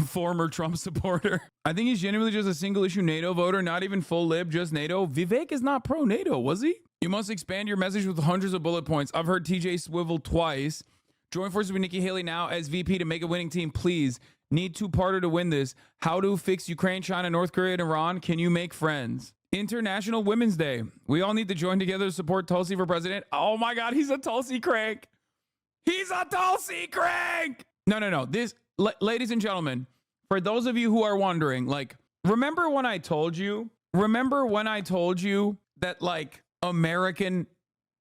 former Trump supporter. I think he's genuinely just a single issue NATO voter, not even full lib, just NATO. Vivek is not pro NATO, was he? You must expand your message with hundreds of bullet points. I've heard TJ swivel twice. Join forces with Nikki Haley now as VP to make a winning team, please. Need two-parter to win this. How to fix Ukraine, China, North Korea, and Iran. Can you make friends? International Women's Day. We all need to join together to support Tulsi for president. Oh my God, he's a Tulsi crank. He's a Tulsi crank. No. Ladies and gentlemen, for those of you who are wondering, like, remember when I told you that like the American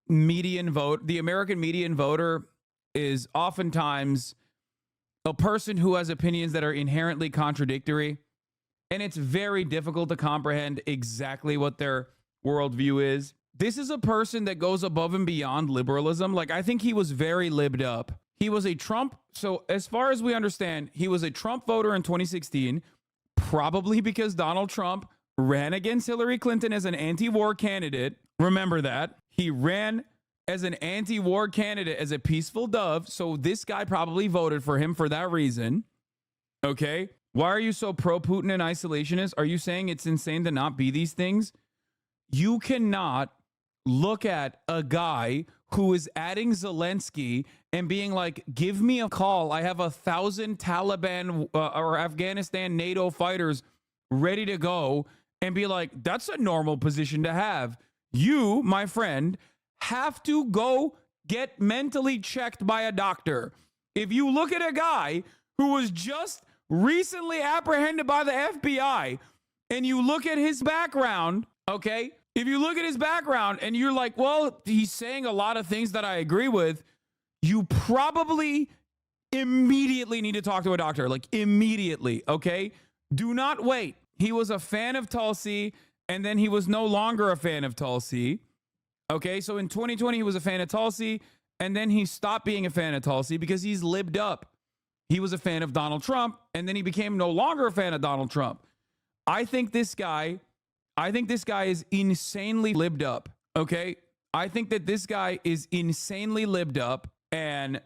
median voter is oftentimes a person who has opinions that are inherently contradictory, and it's very difficult to comprehend exactly what their worldview is. This is a person that goes above and beyond liberalism. Like, I think he was very libbed up. He was a Trump. So as far as we understand, he was a Trump voter in 2016, probably because Donald Trump ran against Hillary Clinton as an anti-war candidate. Remember that. He ran as an anti-war candidate, as a peaceful dove. So this guy probably voted for him for that reason. Okay. Why are you so pro-Putin and isolationist? Are you saying it's insane to not be these things? You cannot look at a guy who is adding Zelensky and being like, give me a call. I have 1,000 Taliban or Afghanistan NATO fighters ready to go, and be like, that's a normal position to have. You, my friend, have to go get mentally checked by a doctor. If you look at a guy who was just recently apprehended by the FBI and you look at his background, okay? If you look at his background and you're like, well, he's saying a lot of things that I agree with, you probably immediately need to talk to a doctor, like immediately, okay? Do not wait. He was a fan of Tulsi, and then he was no longer a fan of Tulsi. Okay, so in 2020, he was a fan of Tulsi, and then he stopped being a fan of Tulsi because he's libbed up. He was a fan of Donald Trump, and then he became no longer a fan of Donald Trump. I think this guy is insanely libbed up, okay? I think that this guy is insanely libbed up and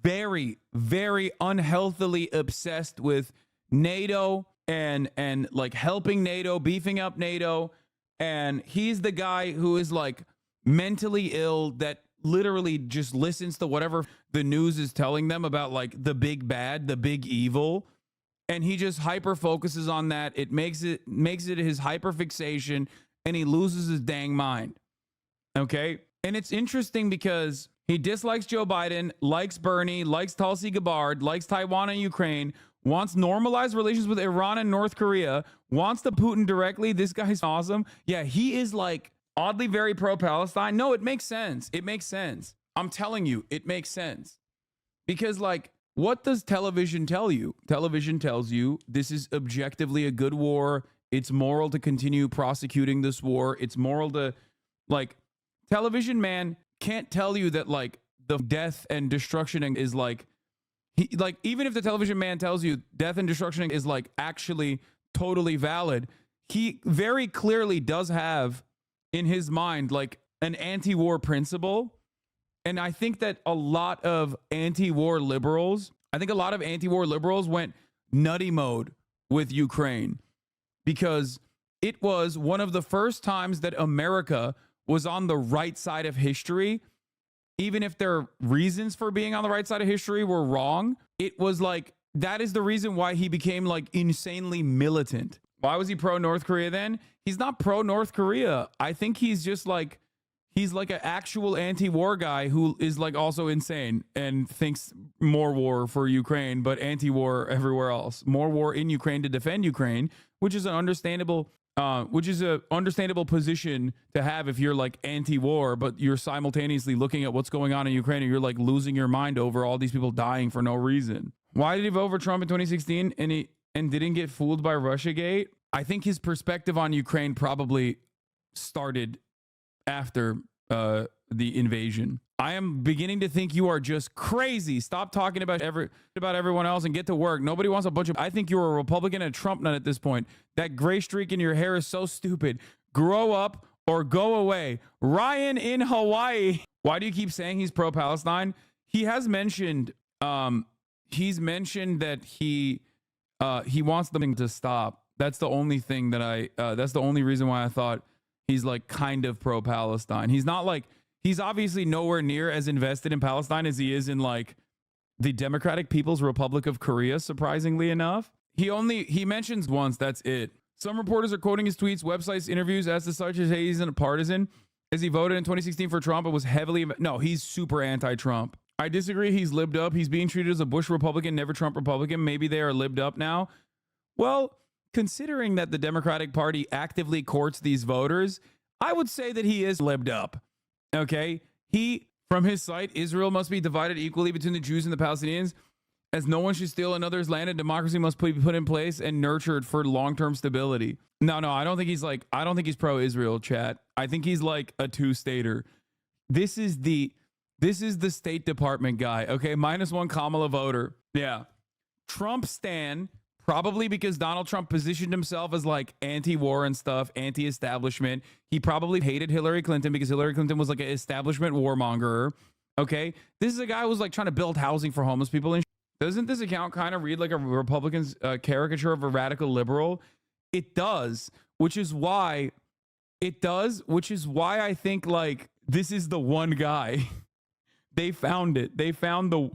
very, very unhealthily obsessed with NATO and like helping NATO, beefing up NATO. And he's the guy who is like mentally ill that literally just listens to whatever the news is telling them about, like the big bad, the big evil. And he just hyper focuses on that. It makes it his hyper fixation, and he loses his dang mind. Okay. And it's interesting because he dislikes Joe Biden, likes Bernie, likes Tulsi Gabbard, likes Taiwan and Ukraine, wants normalized relations with Iran and North Korea, wants to Putin directly. This guy's awesome. Yeah, he is like oddly very pro-Palestine. No, it makes sense. It makes sense. I'm telling you, it makes sense. Because like, what does television tell you? Television tells you this is objectively a good war. It's moral to continue prosecuting this war. It's moral to, like, television man can't tell you that like the death and destruction is like, even if the television man tells you death and destruction is like actually totally valid, he very clearly does have in his mind like an anti-war principle. And I think that a lot of anti-war liberals went nutty mode with Ukraine because it was one of the first times that America was on the right side of history. Even if their reasons for being on the right side of history were wrong, it was like, that is the reason why he became like insanely militant. Why was he pro North Korea then? He's not pro North Korea. I think he's just like, he's like an actual anti-war guy who is like also insane and thinks more war for Ukraine, but anti-war everywhere else. More war in Ukraine to defend Ukraine, which is an understandable position to have if you're like anti-war, but you're simultaneously looking at what's going on in Ukraine and you're like losing your mind over all these people dying for no reason. Why did he vote for Trump in 2016 and didn't get fooled by Russiagate? I think his perspective on Ukraine probably started after the invasion. I am beginning to think you are just crazy. Stop talking about everyone else and get to work. Nobody wants a bunch of... I think you're a Republican and a Trump nut at this point. That gray streak in your hair is so stupid. Grow up or go away. Ryan in Hawaii. Why do you keep saying he's pro-Palestine? He has mentioned... he's mentioned that he wants the thing to stop. That's the only thing that that's the only reason why I thought he's like kind of pro-Palestine. He's not like... He's obviously nowhere near as invested in Palestine as he is in like the Democratic People's Republic of Korea, surprisingly enough. He mentions once, that's it. Some reporters are quoting his tweets, websites, interviews as to such as he's a partisan. As he voted in 2016 for Trump, it was heavily... No, he's super anti-Trump. I disagree. He's libbed up. He's being treated as a Bush Republican, never Trump Republican. Maybe they are libbed up now. Well, considering that the Democratic Party actively courts these voters, I would say that he is libbed up. Okay, from his site, Israel must be divided equally between the Jews and the Palestinians, as no one should steal another's land, and democracy must be put in place and nurtured for long-term stability. No, I don't think he's pro-Israel, chat. I think he's like a two-stater. This is the State Department guy. Okay, -1 Kamala voter. Yeah, Trump stan. Probably because Donald Trump positioned himself as like anti-war and stuff, anti-establishment. He probably hated Hillary Clinton because Hillary Clinton was like an establishment warmonger. Okay. This is a guy who was like trying to build housing for homeless people. And Doesn't this account kind of read like a Republican's caricature of a radical liberal? It does, which is why I think like this is the one guy. They found it. They found the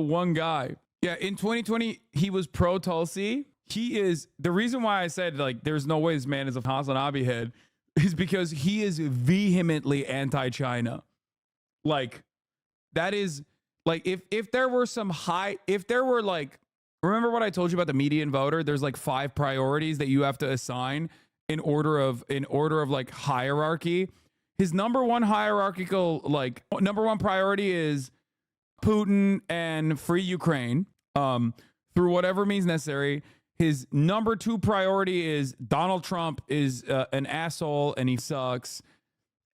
one guy. Yeah, in 2020 he was pro Tulsi. He is the reason why I said like there's no way this man is a HasanAbi head is because he is vehemently anti-China. Like that is like if there were like, remember what I told you about the median voter? There's like 5 priorities that you have to assign in order of like hierarchy. His number one priority is Putin and free Ukraine through whatever means necessary. His number 2 priority is Donald Trump is an asshole and he sucks.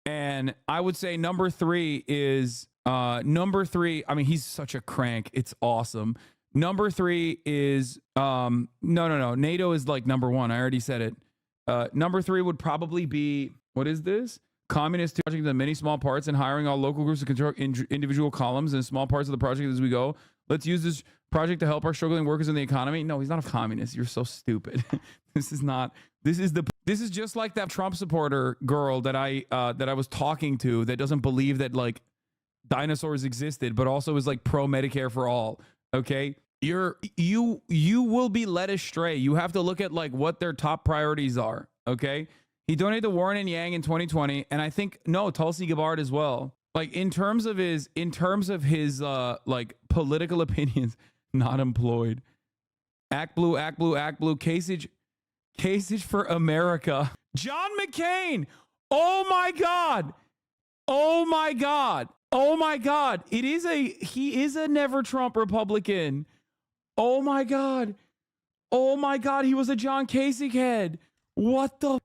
And I would say number 3 is I mean, he's such a crank. It's awesome. Number 3 is no. NATO is like number 1. I already said it. Number 3 would probably be, what is this? Communist project into many small parts and hiring all local groups to control individual columns and small parts of the project as we go. Let's use this project to help our struggling workers in the economy. No, he's not a communist. You're so stupid. This is just like that Trump supporter girl that I was talking to that doesn't believe that like dinosaurs existed, but also is like pro Medicare for all. Okay. You will be led astray. You have to look at like what their top priorities are. Okay. He donated to Warren and Yang in 2020. And I think, no, Tulsi Gabbard as well. Like in terms of his like political opinions, not employed. Act blue, act blue, act blue. Kasich for America. John McCain. Oh my God. Oh my God. Oh my God. He is a never Trump Republican. Oh my God. Oh my God. He was a John Kasich head. What the?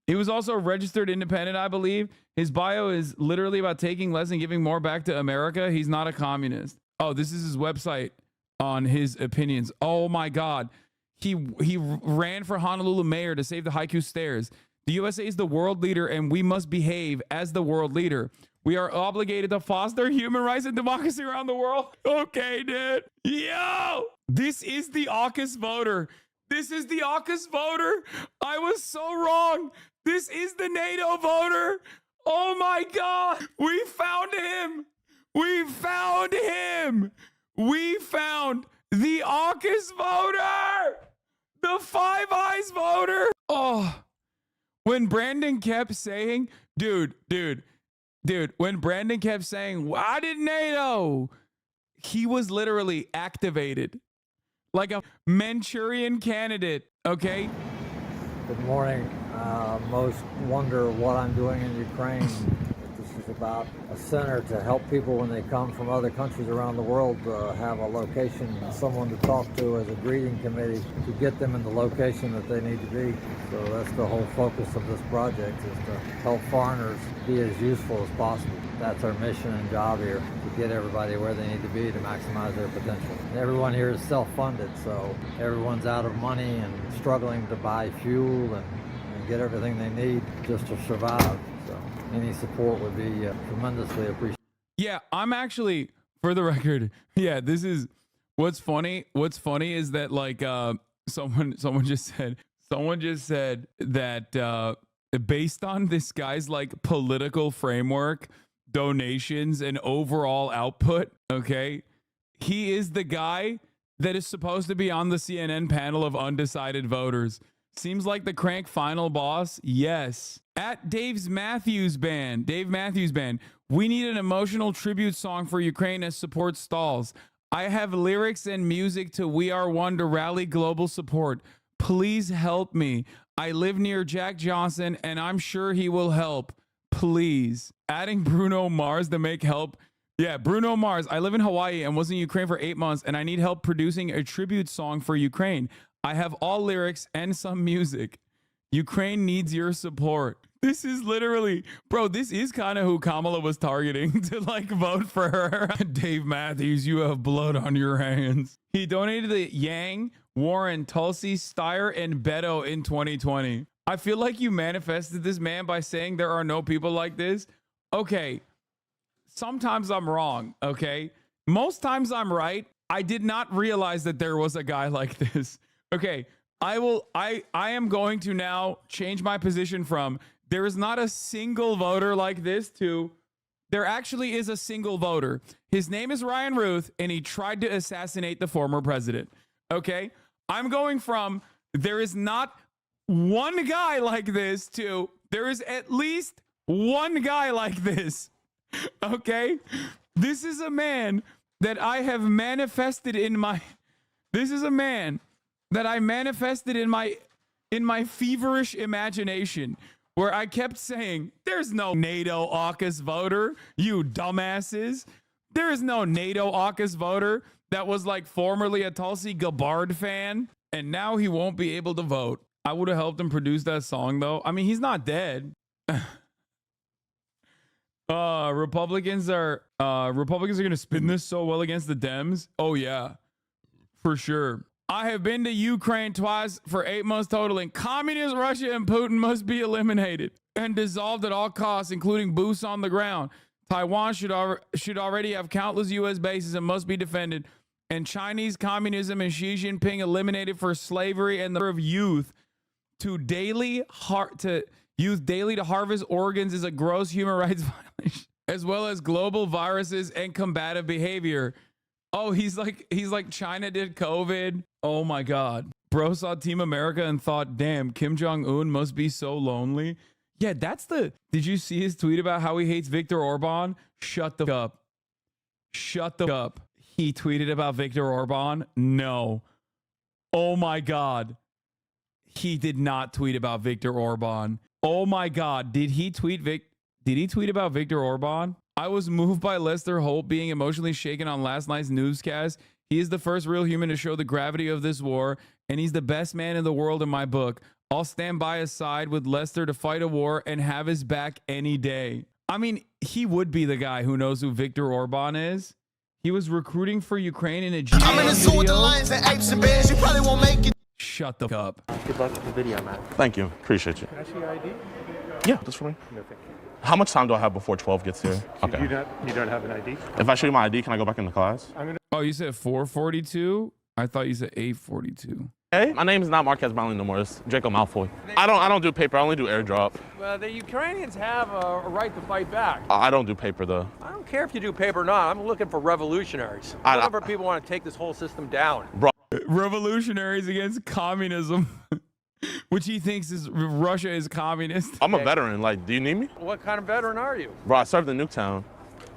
He was also a registered independent, I believe. His bio is literally about taking less and giving more back to America. He's not a communist. Oh, this is his website on his opinions. Oh my God. He ran for Honolulu mayor to save the Haiku Stairs. The USA is the world leader and we must behave as the world leader. We are obligated to foster human rights and democracy around the world. Okay, dude. Yo! This is the AUKUS voter. This is the AUKUS voter. I was so wrong. This is the NATO voter. Oh my God. We found him. We found him. We found the AUKUS voter. The Five Eyes voter. Oh, when Brandon kept saying, dude, when Brandon kept saying, why did NATO? He was literally activated like a Manchurian candidate. Okay. Good morning. Most wonder what I'm doing in Ukraine. This is about a center to help people when they come from other countries around the world have a location, someone to talk to as a greeting committee to get them in the location that they need to be. So that's the whole focus of this project, is to help foreigners be as useful as possible. That's our mission and job here, to get everybody where they need to be to maximize their potential. Everyone here is self-funded, so everyone's out of money and struggling to buy fuel and get everything they need just to survive. So any support would be tremendously appreciated. Yeah, I'm actually, for the record, yeah, this is what's funny. What's funny is that like someone just said that based on this guy's like political framework, donations, and overall output, okay, he is the guy that is supposed to be on the CNN panel of undecided voters. Seems like the crank final boss. Yes. At Dave Matthews Band, we need an emotional tribute song for Ukraine as support stalls. I have lyrics and music to We Are One to rally global support. Please help me. I live near Jack Johnson and I'm sure he will help. Please. Adding Bruno Mars to make help. Yeah, Bruno Mars. I live in Hawaii and was in Ukraine for 8 months and I need help producing a tribute song for Ukraine. I have all lyrics and some music. Ukraine needs your support. This is literally, bro, this is kind of who Kamala was targeting to like vote for her. Dave Matthews, you have blood on your hands. He donated to Yang, Warren, Tulsi, Steyer, and Beto in 2020. I feel like you manifested this man by saying there are no people like this. Okay. Sometimes I'm wrong, okay? Most times I'm right. I did not realize that there was a guy like this. Okay, I am going to now change my position from there is not a single voter like this to there actually is a single voter. His name is Ryan Ruth, and he tried to assassinate the former president. Okay, I'm going from there is not one guy like this to there is at least one guy like this. Okay, this is a man that I have manifested in my this is a man that I manifested in my feverish imagination, where I kept saying, there's no NATO AUKUS voter, you dumbasses. There is no NATO AUKUS voter that was like formerly a Tulsi Gabbard fan, and now he won't be able to vote. I would have helped him produce that song, though. I mean, he's not dead. Republicans are going to spin this so well against the Dems. Oh, yeah, for sure. I have been to Ukraine twice for 8 months total, and communist Russia and Putin must be eliminated and dissolved at all costs, including boots on the ground. Taiwan should already have countless U.S. bases and must be defended. And Chinese communism and Xi Jinping eliminated for slavery and the of youth to youth daily to harvest organs is a gross human rights violation, as well as global viruses and combative behavior. Oh, he's like China did COVID. Oh my God. Bro saw Team America and thought, damn, Kim Jong-un must be so lonely. Yeah, did you see his tweet about how he hates Viktor Orban? Shut the up. Shut the up. He tweeted about Viktor Orban? No. Oh my God. He did not tweet about Viktor Orban. Oh my God. Did he tweet about Viktor Orban? I was moved by Lester Holt being emotionally shaken on last night's newscast. He is the first real human to show the gravity of this war, and he's the best man in the world in my book. I'll stand by his side with Lester to fight a war and have his back any day. I mean, he would be the guy who knows who Viktor Orban is. He was recruiting for Ukraine in a GM I'm in a zoo with the lions and apes and bears. You probably won't make it. Shut the up. Good luck with the video, man. Thank you. Appreciate you. Can I see your ID? Yeah, that's for me. No, thank you. How much time do I have before 12 gets here? Okay. You don't have an ID? If I show you my ID, can I go back into class? Oh, you said 442? I thought you said 842. Hey, my name is not Marquez Brownlee no more. It's Draco Malfoy. I don't do paper. I only do airdrop. Well, the Ukrainians have a right to fight back. I don't do paper though. I don't care if you do paper or not. I'm looking for revolutionaries. A number of people want to take this whole system down. Bro. Revolutionaries against communism. Which he thinks is Russia is communist. I'm a veteran. Like, do you need me? What kind of veteran are you? Bro, I served in Nuketown.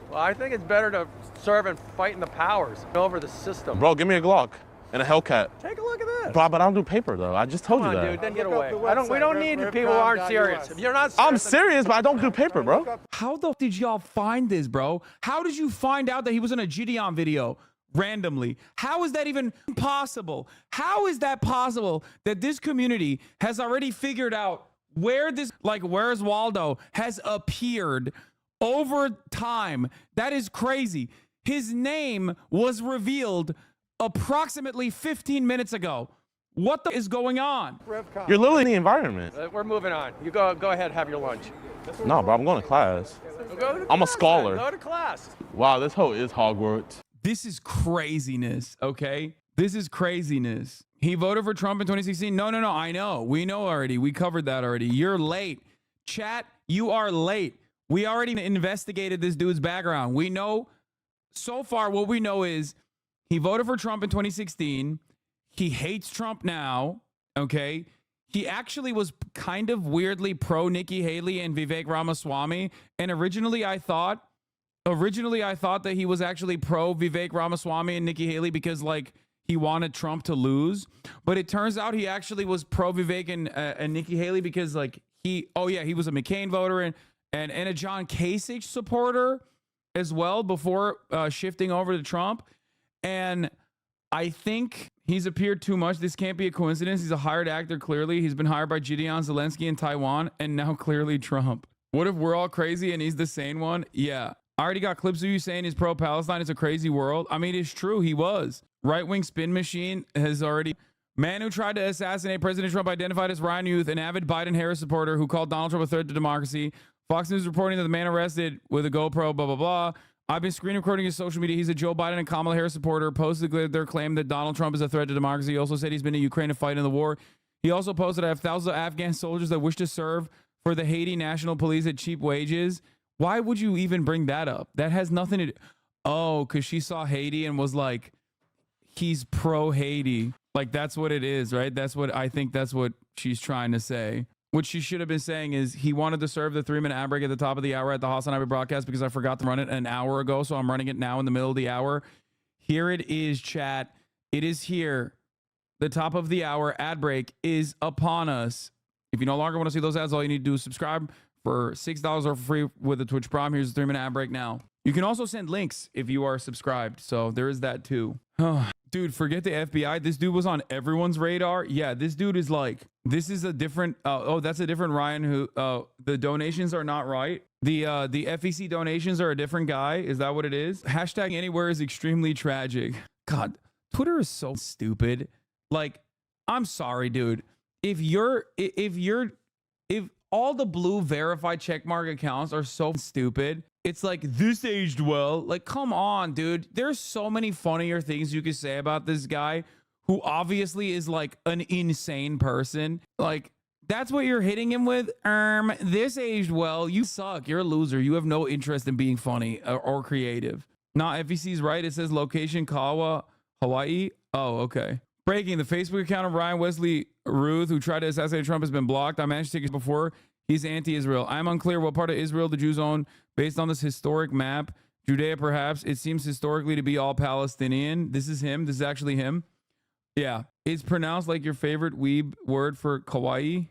Well, I think it's better to serve and fight in the powers over the system. Bro, give me a Glock and a Hellcat. Take a look at this. Bro, but I don't do paper though. I just told you that. Dude, then get away. We don't need people who aren't serious. If you're not serious, I'm serious, but I don't do paper, bro. How the did y'all find this, bro? How did you find out that he was in a Gideon video? Randomly. How is that even possible? How is that possible that this community has already figured out where this, like, Where's Waldo has appeared over time? That is crazy. His name was revealed approximately 15 minutes ago. What the is going on? You're literally in the environment. We're moving on. You go ahead, have your lunch. No, bro, I'm going to class. Go to I'm a class, scholar. Go to class. Wow, this whole is Hogwarts. This is craziness, okay? This is craziness. He voted for Trump in 2016. No, I know. We know already. We covered that already. You're late. Chat, you are late. We already investigated this dude's background. We know, so far, what we know is he voted for Trump in 2016. He hates Trump now, okay? He actually was kind of weirdly pro Nikki Haley and Vivek Ramaswamy. And originally I thought that he was actually pro Vivek Ramaswamy and Nikki Haley because, like, he wanted Trump to lose. But it turns out he actually was pro Vivek and Nikki Haley because, like, he was a McCain voter and a John Kasich supporter as well before shifting over to Trump. And I think he's appeared too much. This can't be a coincidence. He's a hired actor, clearly. He's been hired by Gideon Zelensky in Taiwan and now clearly Trump. What if we're all crazy and he's the sane one? Yeah. I already got clips of you saying he's pro-Palestine. It's a crazy world. I mean, it's true. He was. Right-wing spin machine has already... Man who tried to assassinate President Trump identified as Ryan Youth, an avid Biden-Harris supporter who called Donald Trump a threat to democracy. Fox News reporting that the man arrested with a GoPro, blah, blah, blah. I've been screen recording his social media. He's a Joe Biden and Kamala Harris supporter. Posted their claim that Donald Trump is a threat to democracy. He also said he's been in Ukraine to fight in the war. He also posted, I have thousands of Afghan soldiers that wish to serve for the Haiti National Police at cheap wages. Why would you even bring that up? That has nothing to do. Oh, because she saw Haiti and was like, he's pro Haiti. Like, that's what it is, right? That's what I think that's what she's trying to say. What she should have been saying is he wanted to serve the 3-minute ad break at the top of the hour at the HasanAbi broadcast because I forgot to run it an hour ago. So I'm running it now in the middle of the hour. Here it is, chat. It is here. The top of the hour ad break is upon us. If you no longer want to see those ads, all you need to do is subscribe for $6 or for free with a Twitch Prime. Here's the 3-minute ad break now. You can also send links if you are subscribed. So there is that too. Dude, forget the FBI. This dude was on everyone's radar. Yeah, this dude is like, this is a different, oh, that's a different Ryan who, the donations are not right. The FEC donations are a different guy. Is that what it is? Hashtag anywhere is extremely tragic. God, Twitter is so stupid. Like, I'm sorry, dude. If all the blue verified checkmark accounts are so stupid, it's like, this aged well. Like, come on, dude. There's so many funnier things you could say about this guy who obviously is like an insane person. Like, that's what you're hitting him with? This aged well. You suck. You're a loser. You have no interest in being funny or creative. Nah, FEC's right. It says location Kawa, Hawaii. Oh, okay. Breaking, the Facebook account of Ryan Wesley Ruth, who tried to assassinate Trump, has been blocked. I managed to take it before. He's anti-Israel. I'm unclear what part of Israel the Jews own based on this historic map. Judea, perhaps. It seems historically to be all Palestinian. This is him. This is actually him. Yeah. It's pronounced like your favorite weeb word for kawaii.